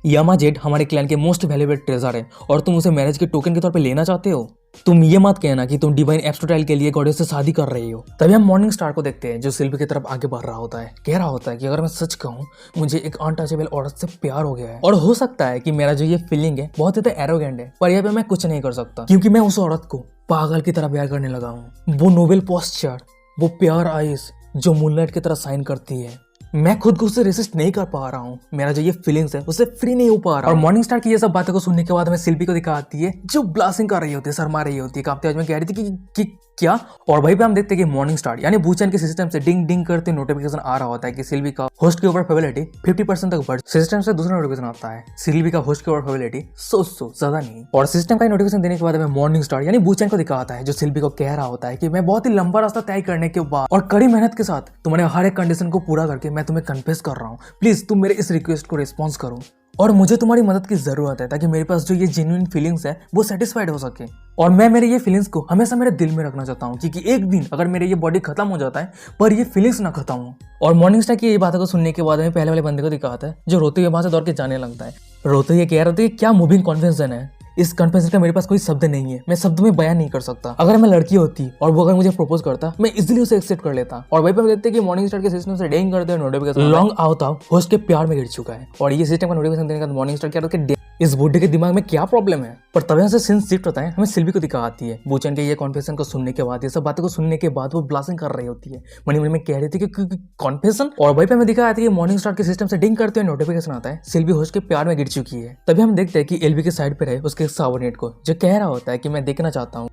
यामाजेट हमारे क्लैन के मोस्ट वैल्यूएबल ट्रेजर है और तुम उसे मैरिज के टोकन के तौर पे लेना चाहते हो। तुम ये मत कहना कि तुम डिवाइन एब्सोल्यूट के लिए गॉडेस से शादी कर रही हो। तभी हम मॉर्निंग स्टार को देखते हैं जो सिल्वी की तरफ आगे बढ़ रहा होता है। कह रहा होता है कि अगर मैं सच कहूँ मुझे एक अनटचेबल औरत से प्यार हो गया है और हो सकता है कि मेरा जो ये फीलिंग है बहुत ही एरोगेंट है, पर यहाँ पे मैं कुछ नहीं कर सकता क्योंकि मैं उस औरत को पागल की तरह प्यार करने लगा हूँ। वो नोबेल पोस्चर, वो प्यार आइस जो मूनलाइट की तरह साइन करती है, मैं खुद को उससे रेसिस्ट नहीं कर पा रहा हूँ। मेरा जो ये फीलिंग्स है उससे फ्री नहीं हो पा रहा। और मॉर्निंग स्टार की ये सब बातें को सुनने के बाद हमें सिल्वी को दिखाती है जो ब्लास्टिंग कर रही होती है, शर्मा रही होती है, कांपते हुए कह रही थी कि क्या। और वहीं पे हम देखते हैं कि मॉर्निंग स्टार यानी वूचैंग के सिस्टम से डिंग डिंग करते नोटिफिकेशन आ रहा होता है कि सिल्वी का होस्ट के ऊपर प्रोबेबिलिटी 50% तक बढ़। सिस्टम से दूसरा नोटिफिकेशन आता है सिल्वी का होस्ट के ऊपर प्रोबेबिलिटी सो ज्यादा नहीं। और सिस्टम का नोटिफिकेशन देने के बाद हमें मॉर्निंग स्टार यानी वूचैंग को दिखाता है जो सिल्वी को कह रहा होता है कि मैं बहुत ही लंबा रास्ता तय करने के बाद और कड़ी मेहनत के साथ तुम्हारे हर एक कंडीशन को पूरा करके मैं तुम्हें कन्फेस कर रहा हूँ, प्लीज तुम मेरे इस रिक्वेस्ट को रिस्पॉन्स करो और मुझे तुम्हारी मदद की जरूरत है ताकि मेरे पास जो ये जेन्युइन फीलिंग्स है वो सेटिस्फाइड हो सके। और मैं मेरे ये फीलिंग्स को हमेशा मेरे दिल में रखना चाहता हूँ क्योंकि एक दिन अगर मेरे ये बॉडी खत्म हो जाता है पर ये फीलिंग्स ना खत्म हो। और मॉर्निंग स्टार की ये बातों को सुनने के बाद हमें पहले वाले बंदे को दिखाता है जो रोते हुए वहां से दौड़ के जाने लगता है। रोते हुए कह रहे थे क्या मूविंग कॉन्फिडेंस है, इस कन्फेशन का मेरे पास कोई शब्द नहीं है, मैं शब्द में बयान नहीं कर सकता। अगर मैं लड़की होती और वो अगर मुझे प्रपोज करता, मैं इजीली उसे एक्सेप्ट कर लेता। और वहीं पे हम देखते कि मॉर्निंग स्टार के सिस्टम से डेंग करते हैं notification long out of host के प्यार में गिर चुका है। और ये सिस्टम का नोटिफिकेशन देने का मॉर्निंग स्टार क्या इस बुड्ढे के दिमाग में क्या प्रॉब्लम है। पर तभी से सीन शिफ्ट होता है, हमें सिल्वी को दिखा आती है। बूचन के ये कॉन्फेशन को सुनने के बाद, ये सब बातों को सुनने के बाद वो ब्लास्टिंग कर रही होती है, मनी मनी में कह रही थी कि कॉन्फेशन। और वहीं पे हमें दिखा आता है कि मॉर्निंग स्टार के सिस्टम से डिंग करते हुए नोटिफिकेशन आता है, सिल्वी होस्ट के प्यार में गिर चुकी है। तभी हम देखते हैं कि एलवी के साइड पे रहे उसके सबऑर्डिनेट को, जो कह रहा होता है कि मैं देखना चाहता हूँ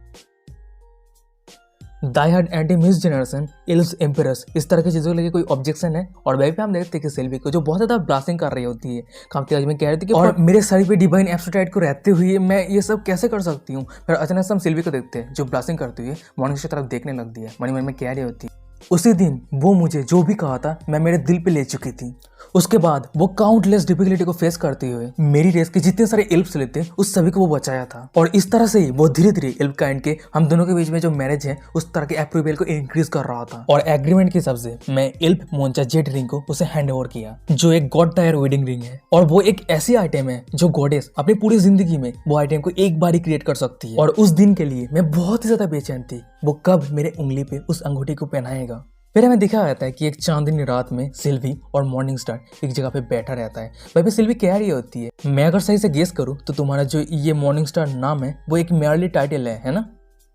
डाई हार्ड एंटी मिस जनरेशन इल्स एम्परस, इस तरह की चीजों के लिए कोई ऑब्जेक्शन है। और वहीं पे हम देखते हैं कि सिल्वी को जो बहुत ज्यादा ब्लास्टिंग कर रही होती है, काफी आज में कह रही थी कि और मेरे शरीर पे डिवाइन एब्सोल्यूट को रहते हुए मैं ये सब कैसे कर सकती हूँ। फिर अचानक से हम सिल्वी को देखते हैं जो ब्लास्टिंग करती हुई मॉर्निंग की तरफ देखने लगती है, मनी मन में कह रही होती है उसी दिन वो मुझे जो भी कहा था मैं मेरे दिल पे ले चुकी थी। उसके बाद वो काउंटलेस डिफिकल्टी को फेस करते हुए मेरी रेस के जितने सारे एल्प्स लेते उस सभी को वो बचाया था। और इस तरह से ही वो धीरे धीरे एल्प काइंड के हम दोनों के बीच में जो मैरिज है उस तरह के अप्रूवल को इंक्रीज कर रहा था। और एग्रीमेंट के हिसाब से मैं एल्प मोंचा जेट रिंग को उसे हैंड ओवर किया, जो एक गॉड टायर वेडिंग रिंग है। और वो एक ऐसी आइटम है जो गॉडेस अपनी पूरी जिंदगी में वो आइटम को एक बार ही क्रिएट कर सकती है। और उस दिन के लिए मैं बहुत ही ज्यादा बेचैन थी, वो कब मेरे उंगली पे उस अंगूठी को पहनाएगा। फिर हमें दिखा जाता है कि एक चांदनी रात में सिल्वी और मॉर्निंग स्टार एक जगह पे बैठा रहता है। वहीं पे सिल्वी कह रही होती है मैं अगर सही से गेस करूँ तो तुम्हारा जो ये मॉर्निंग स्टार नाम है वो एक मेयरली टाइटल है ना?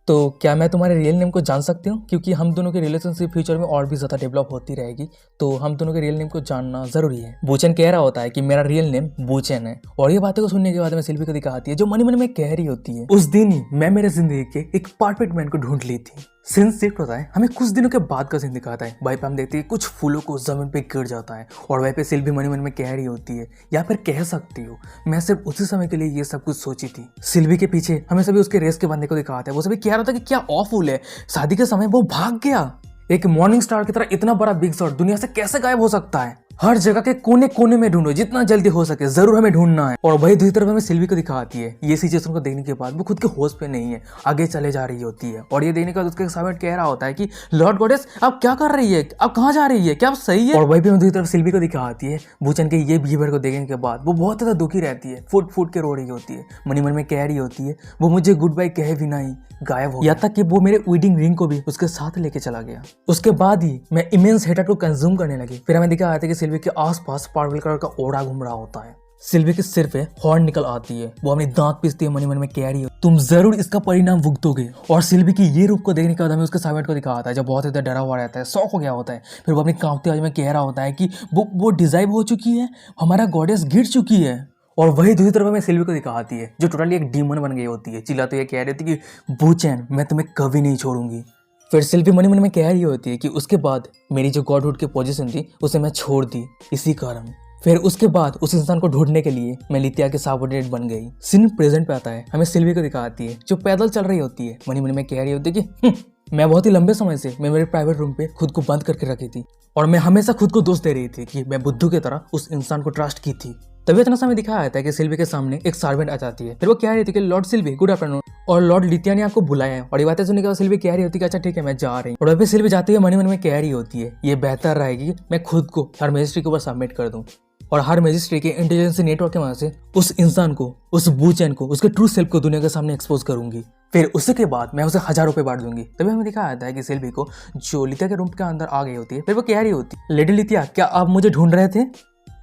तो क्या मैं तुम्हारे रियल नेम को जान सकती हूँ? क्योंकि हम दोनों की रिलेशनशिप फ्यूचर में और भी ज्यादा डेवलप होती रहेगी, तो हम दोनों के रियल नेम को जानना जरूरी है। बूचन कह रहा होता है कि मेरा रियल नेम बूचन है। और ये बातें को सुनने के बाद में सिल्वी को दिखाती है जो मनी मन में कह रही होती है उस दिन ही मैं मेरे जिंदगी के एक परफेक्ट मैन को ढूंढ ली थी। सीन शिफ्ट होता है, हमें कुछ दिनों के बाद का सीन दिखाता है। वहीं पे हम देखते हैं कुछ फूलों को जमीन पे गिर जाता है और वहीं पे सिल्वी मनी मन में कह रही होती है या फिर कह सकती हो मैं सिर्फ उसी समय के लिए ये सब कुछ सोची थी। सिल्वी के पीछे हमें सभी उसके रेस के बंदे को दिखाता है, वो सभी कह रहा था कि क्या ऑफुल है, शादी के समय वो भाग गया। एक मॉर्निंग स्टार की तरह इतना बड़ा बिग शॉट दुनिया से कैसे गायब हो सकता है? हर जगह के कोने कोने में ढूंढो, जितना जल्दी हो सके जरूर हमें ढूंढना है। और वही दूसरी तरफ हमें सिल्वी को दिखाती है, ये सिचुएशन को देखने के बाद वो खुद के होश पे नहीं है, आगे चले जा रही होती है। और ये देखने के बाद उसके सामने कह रहा होता है कि लॉर्ड गॉडेस आप क्या कर रही है, आप कहाँ जा रही है, क्या आप सही है? और वही भी दूसरी तरफ सिल्वी को दिखाती है, बूचन के ये बिहेवियर को देखने के बाद वो बहुत ज्यादा दुखी रहती है, फुट फुट के रो रही होती है, मनी मन में कह रही होती है वो मुझे गुड बाय कहे बिना ही गायब हो, या तक कि वो मेरे वेडिंग रिंग को भी उसके साथ लेके चला गया। उसके बाद ही मैं इमेंस हेटर को कंज्यूम करने लगी। फिर हमें दिखा आता है कि सिल्वी के आसपास पार्पल कलर का ओड़ा घूम रहा होता है। सिल्वी के सिर पे हॉर्न निकल आती है, वो अपनी दांत पीसती है, मनी मन में कह रही है तुम जरूर इसका परिणाम भुगतोगे। और सिल्वी की ये रूप को देखने के बाद हमें उसके साइड को दिखा आता है जो बहुत ज्यादा डरा हुआ रहता है, शौक हो गया होता है। फिर वो अपनी कांपती आवाज में कह रहा होता है कि वो डिजाइव हो चुकी है, हमारा गॉडेस गिर चुकी है। और वही दूसरी तरफ में सिल्वी को दिखाती है जो टोटली एक डीमन बन गई होती है, चिल्लाते हुए कह रही थी कि बूचैन मैं तुम्हें कभी नहीं छोड़ूंगी। फिर सिल्वी मनी मन में कह रही होती है कि उसके बाद मेरी जो गॉडहुड की पोजीशन थी उसे मैं छोड़ दी इसी कारण। फिर उसके बाद उस इंसान को ढूंढने के लिए मैं लितिया के सबऑर्डिनेट बन गई। सीन प्रेजेंट पे आता है, हमें सिल्वी को दिखाती है जो पैदल चल रही होती है, मनी मन में कह रही होती है कि मैं बहुत ही लंबे समय से मैं मेरे प्राइवेट रूम पे खुद को बंद करके रखी थी और मैं हमेशा खुद को दोष दे रही थी कि मैं बुद्धू की तरह उस इंसान को ट्रस्ट की थी। तभी इतना समय दिखाया जाता है कि सिल्वी के सामने एक सर्वेंट आ जाती है। फिर वो कह रही थी कि लॉर्ड सिल्वी गुड आफ्टरनून, और लॉर्ड लितिया ने आपको बुलाया है। और ये बातें सुनने के बाद सिल्वी कह रही होती है कि अच्छा ठीक है मैं जा रही हूँ। और वही सिल्वी जाते हुए मनी मन में कह रही होती है ये बेहतर रहेगी मैं खुद को हर मजिस्ट्री के ऊपर सबमिट कर दूँ और हर मजिस्ट्री के इंटेलिजेंस नेटवर्क के वजह से उस इंसान को, उस बूचैन को, उसके ट्रू सेल्फ को दुनिया के सामने एक्सपोज करूंगी। फिर उसके बाद मैं उसे 1000 रुपए बांट दूंगी। तभी हमें दिखाया जाता है कि सिल्वी को जो लितिया के रूम के अंदर आ गई होती है। फिर वो कह रही होती है लेडी लितिया क्या आप मुझे ढूंढ रहे थे?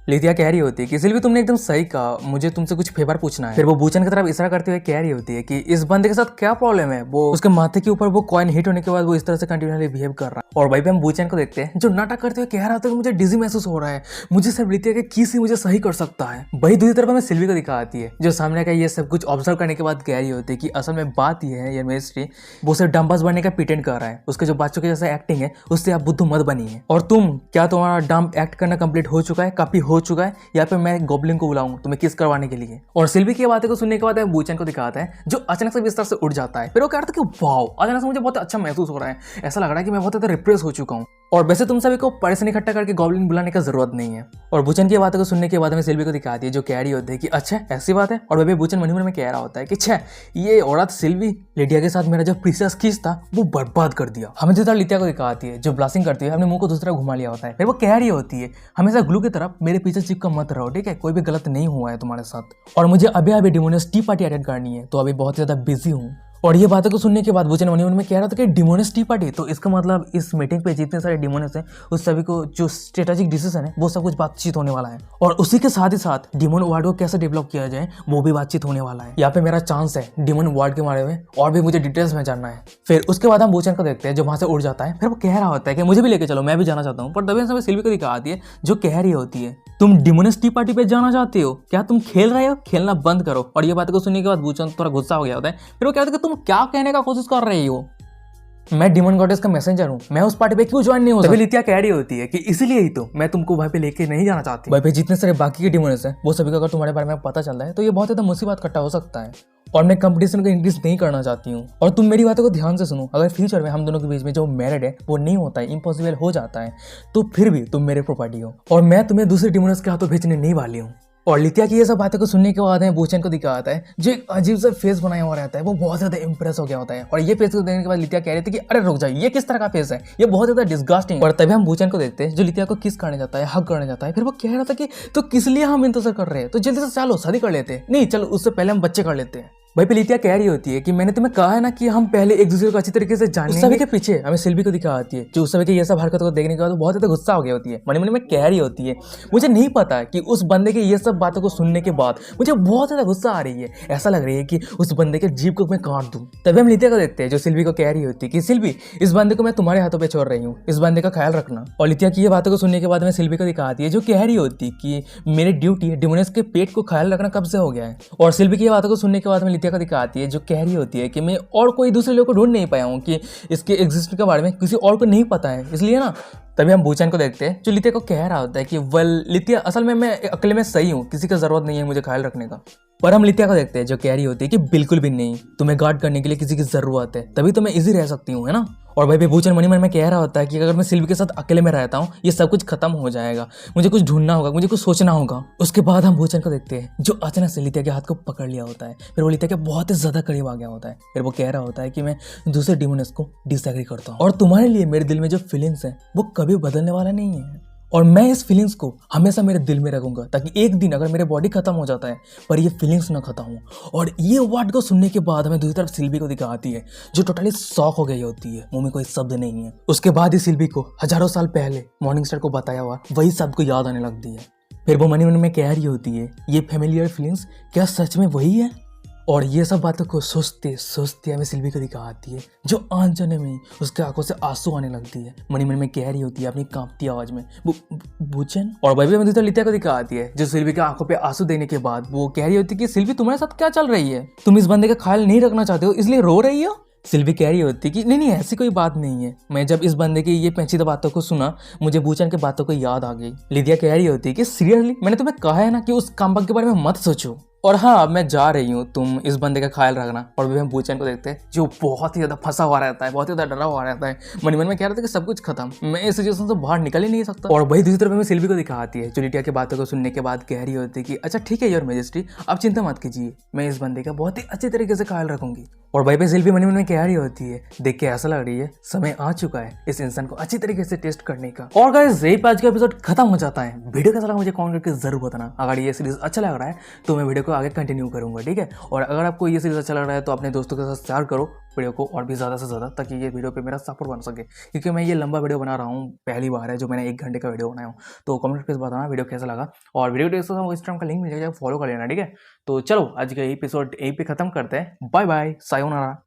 लितिया कह रही होती है कि सिल्वी तुमने एकदम सही कहा, मुझे तुमसे कुछ फेवर पूछना है। फिर वो बूचन की तरफ इशारा करते हुए कह रही होती है कि इस बंदे के साथ क्या प्रॉब्लम है, वो उसके माथे के ऊपर वो कॉइन हिट होने के बाद वो इस तरह से कंटिन्यूअली बिहेव कर रहा है। और वहीं पे हम बूचन को देखते हैं जो नाटक करते हुए कह रहा था कि मुझे डिजी महसूस हो रहा है, मुझे सिर्फ लितिया के किस ही मुझे सही कर सकता है। वही दूसरी तरफ हमें सिल्वी को दिखाती है जो सामने का ये सब कुछ ऑब्जर्व करने के बाद कह रही होती है कि असल में बात यह है ये मिस्ट्री वो सिर्फ डम्बास बनने का प्रिटेंड कर रहा है, उसके जो बच्चों के जैसा एक्टिंग है उससे आप बुद्धू मत बनिए। और तुम क्या तुम्हारा डम्प एक्ट करना कंप्लीट हो चुका है, काफी हो चुका है, या फिर मैं गॉब्लिन को बुलाऊं तुम्हें किस करवाने के लिए? और सिल्वी की बातें को सुनने के बाद बूचन को दिखाता है जो अचानक से बिस्तर से उठ जाता है। फिर वो कहता है कि वाओ अचानक से मुझे बहुत अच्छा महसूस हो रहा है, ऐसा लग रहा है कि मैं बहुत ज्यादा रिप्रेस हो चुका हूँ। और वैसे तुम सभी को पैसे इकट्ठा करके गॉब्लिन बुलाने का जरूरत नहीं है। और बुचन की बातों को सुनने के बाद हमें सिल्वी को दिखाती है जो कह रही होती है कि अच्छा ऐसी बात है। और वह भी बुचन मन ही मन में कह रहा होता है कि छे ये औरत सिल्वी लिटिया के साथ मेरा जो प्रीसियस किस था वो बर्बाद कर दिया। हमें दूसरा लिटिया को दिखाती है जो ब्लास्टिंग करती है, अपने मुंह को दूसरा घुमा लिया होता है। फिर वो कह रही होती है हमेशा ग्लू की तरफ मेरे पीछे चिपका मत रहो, ठीक है, कोई भी गलत नहीं हुआ है तुम्हारे साथ। और मुझे अभी अभी डिमोनियस टी पार्टी अटेंड करनी है तो अभी बहुत ज्यादा बिजी हूँ। और ये बातों को सुनने के बाद बुचन मन ही मन में कह रहा था कि डिमोनियस टी पार्टी, तो इसका मतलब इस मीटिंग पे जितने सारे डिमोनियस हैं उस सभी को जो स्ट्रेटेजिक डिसीजन है वो सब कुछ बातचीत होने वाला है। और उसी के साथ ही साथ डिमोन वार्ड को कैसे डेवलप किया जाए वो भी बातचीत होने वाला है। यहाँ पे मेरा चांस है डिमोन वार्ड के बारे में और भी मुझे डिटेल्स में जानना है। फिर उसके बाद हम बुचन को देखते हैं जो वहां से उड़ जाता है। फिर वो कह रहा होता है कि मुझे भी लेके चलो, मैं भी जाना चाहता हूँ। पर तभी हमें सिल्वी को दिखा आती है जो कह रही होती है तुम डिमोनियस टी पार्टी पे जाना चाहते हो क्या, तुम खेल रहे हो, खेलना बंद करो। और ये बात को सुनने के बाद बुचन थोड़ा गुस्सा हो गया होता है। फिर वो कहता है कि तुम क्या कहने का कोशिश कर रही हो, मैं डिमन गॉडेस का मैसेंजर हूँ, मैं उस पार्टी पे क्यों ज्वाइन नहीं हो सकता। लिटिया कह रही होती है कि इसलिए ही तो मैं तुमको वहाँ पे लेके नहीं जाना चाहती। वहाँ पे जितने सारे बाकी के डिमोनियस हैं वो सभी का अगर तुम्हारे बारे में पता चल रहा है तो ये बहुत ज्यादा मुसीबत इकट्ठा हो सकता है। और मैं कंपटीशन को इंक्रीज नहीं करना चाहती हूँ। और तुम मेरी बातों को ध्यान से सुनो, अगर फ्यूचर में हम दोनों के बीच में जो मैरिड है वो नहीं होता है, इम्पॉसिबल हो जाता है, तो फिर भी तुम मेरे प्रॉपर्टी हो और मैं तुम्हें दूसरे डिमोनियस के हाथों भेजने नहीं वाली हूँ। और लिटिया की ये सब बातें को सुनने के बाद बुचन को दिखाता है जो एक अजीब सा फेस बनाया हुआ रहता है, वो बहुत ज्यादा इंप्रेस हो गया होता है। और ये फेस को देखने के बाद लिटिया कह रही थी कि अरे रुक जाओ, ये किस तरह का फेस है, ये बहुत ज्यादा डिस्गस्टिंग। और तभी हम बुचन को देखते हैं जो लिटिया को किस करने जाता है, हग करने जाता है। फिर वो कह रहा था कि तो किस लिए हम इंतजार कर रहे हैं, तो जल्दी से चलो शादी कर लेते हैं, नहीं चलो उससे पहले हम बच्चे कर लेते हैं। भाई पे लिटिया कह रही होती है कि मैंने तुम्हें कहा है ना कि हम पहले एक दूसरे को अच्छी तरीके से जानेंगे। उस सभी के पीछे हमें सिल्वी को दिखा आती है जो उस सभी के ये सब हरकतों को देखने के बाद बहुत ज्यादा गुस्सा हो गई होती है। मन मन में कह रही होती है मुझे नहीं पता कि उस बंदे के ये सब बातों को सुनने के बाद मुझे बहुत ज्यादा गुस्सा आ रही है, ऐसा लग रही है कि उस बंदे के जीभ को मैं काट दूं। तभी हम लिटिया को देखते हैं जो सिल्वी को कह रही होती है कि सिल्वी इस बंदे को मैं तुम्हारे हाथों पे छोड़ रही हूँ, इस बंदे का ख्याल रखना। और लिटिया की ये बातों को सुनने के बाद मैं सिल्वी को दिखाती है जो कह रही होती है कि मेरी ड्यूटी है डिमोनियस के पेट को ख्याल रखना कब से हो गया है। और सिल्वी की ये बातों को सुनने के बाद में लिटिया को दिखाती है जो कह रही होती है कि मैं और कोई दूसरे लोग को ढूंढ नहीं पाया हूँ कि इसके एग्जिस्ट के बारे में किसी और को नहीं पता है, इसलिए ना। तभी हम बुचन को देखते हैं जो लिटिया को कह रहा होता है कि वेल लिटिया असल में मैं अकेले में सही हूँ, किसी का जरूरत नहीं है मुझे ख्याल रखने का। पर हम लिटिया को देखते हैं जो कह रही होती है कि बिल्कुल भी नहीं, तुम्हें गार्ड करने के लिए किसी की जरूरत है, तभी तो मैं इजी रह सकती हूँ, है ना। और भाई बुचन मनी मन में कह रहा होता है कि अगर मैं सिल्वी के साथ अकेले में रहता हूँ ये सब कुछ खत्म हो जाएगा, मुझे कुछ ढूंढना होगा, मुझे कुछ सोचना होगा। उसके बाद हम बुचन को देखते हैं जो अचानक से लिटिया के हाथ को पकड़ लिया होता है। फिर वो लिटिया के बहुत ही ज्यादा करीब आ गया होता है। फिर वो कह रहा होता है कि मैं दूसरे डिमोनियस को डिसएग्री करता हूँ और तुम्हारे लिए मेरे दिल में जो फीलिंग्स है वो कभी बदलने वाला नहीं है। और मैं इस फीलिंग्स को हमेशा मेरे दिल में रखूंगा ताकि एक दिन अगर मेरे बॉडी खत्म हो जाता है पर ये फीलिंग्स ना खत्म हो। और ये वर्ड को सुनने के बाद हमें दूसरी तरफ सिल्वी को दिखाती है जो टोटली शॉक हो गई होती है, मुंह में कोई शब्द नहीं है। उसके बाद ही सिल्वी को हजारों साल पहले मॉर्निंग स्टार को बताया हुआ वही शब्द को याद आने लगती है। फिर वो मन में कह रही होती है ये फैमिलियर फीलिंग्स क्या सच में वही है। और ये सब बातों को सोचते सोचते हमें सिल्वी को दिखाती है जो अनजाने में उसके आंखों से आंसू आने लगती है। मन में कह रही होती है अपनी कांपती आवाज में बुचन। और भाई हमें दूसरा लिटिया को दिखाती है जो सिल्वी के आंखों पे आंसू देने के बाद वो कह रही होती है कि सिल्वी तुम्हारे साथ क्या चल रही है, तुम इस बंदे का ख्याल नहीं रखना चाहते हो इसलिए रो रही हो। सिल्वी कह रही होती कि नहीं ऐसी कोई बात नहीं है, मैं जब इस बंदे की ये पेचीदा बातों को सुना मुझे बुचन के बातों को याद आ गई। लिटिया कह रही होती है कि सीरियसली मैंने तुम्हें कहा है ना कि उस कामबक के बारे में मत सोचो, और हाँ अब मैं जा रही हूँ, तुम इस बंदे का ख्याल रखना। और भी हम बुचन को देखते हैं जो बहुत ही ज्यादा फंसा हुआ रहता है, बहुत ही ज्यादा डरा हुआ रहता है। मन में कह रहा था कि सब कुछ खत्म, मैं इस सिचुएशन से बाहर निकल ही नहीं सकता। और वही दूसरी तरफ में सिल्वी को दिखाती है जो लिटिया की बातों को सुनने के बाद कह रही होती है कि अच्छा ठीक है योर मैजेस्टी, आप चिंता मत कीजिए, मैं इस बंदे का बहुत ही अच्छे तरीके से ख्याल रखूंगी। और भाई पे सिल्वी मन में कह रही होती है देख के ऐसा लग रही है समय आ चुका है इस इंसान को अच्छी तरीके से टेस्ट करने का। और गाइस यही आज का एपिसोड खत्म हो जाता है। वीडियो कैसा लगा मुझे कमेंट करके जरूर बताना। अगर ये सीरीज अच्छा लग रहा है तो मैं वीडियो को आगे कंटिन्यू करूंगा, ठीक है। और अगर आपको ये सीरीज अच्छा लग रहा है तो अपने दोस्तों के साथ शेयर करो वीडियो को और भी ज़्यादा से ज़्यादा, ताकि ये वीडियो पे मेरा सपोर्ट बन सके, क्योंकि मैं ये लंबा वीडियो बना रहा हूँ, पहली बार है जो मैंने 1 घंटे का वीडियो बनाया हूँ। तो कमेंट करके बताना वीडियो कैसा लगा। और वीडियो डिस्क्रिप्शन इंस्टाग्राम का लिंक मिल जाएगा, फॉलो कर लेना, ठीक है। तो चलो आज का एपिसोड यहीं पे खत्म करते हैं। Bye bye, sayonara.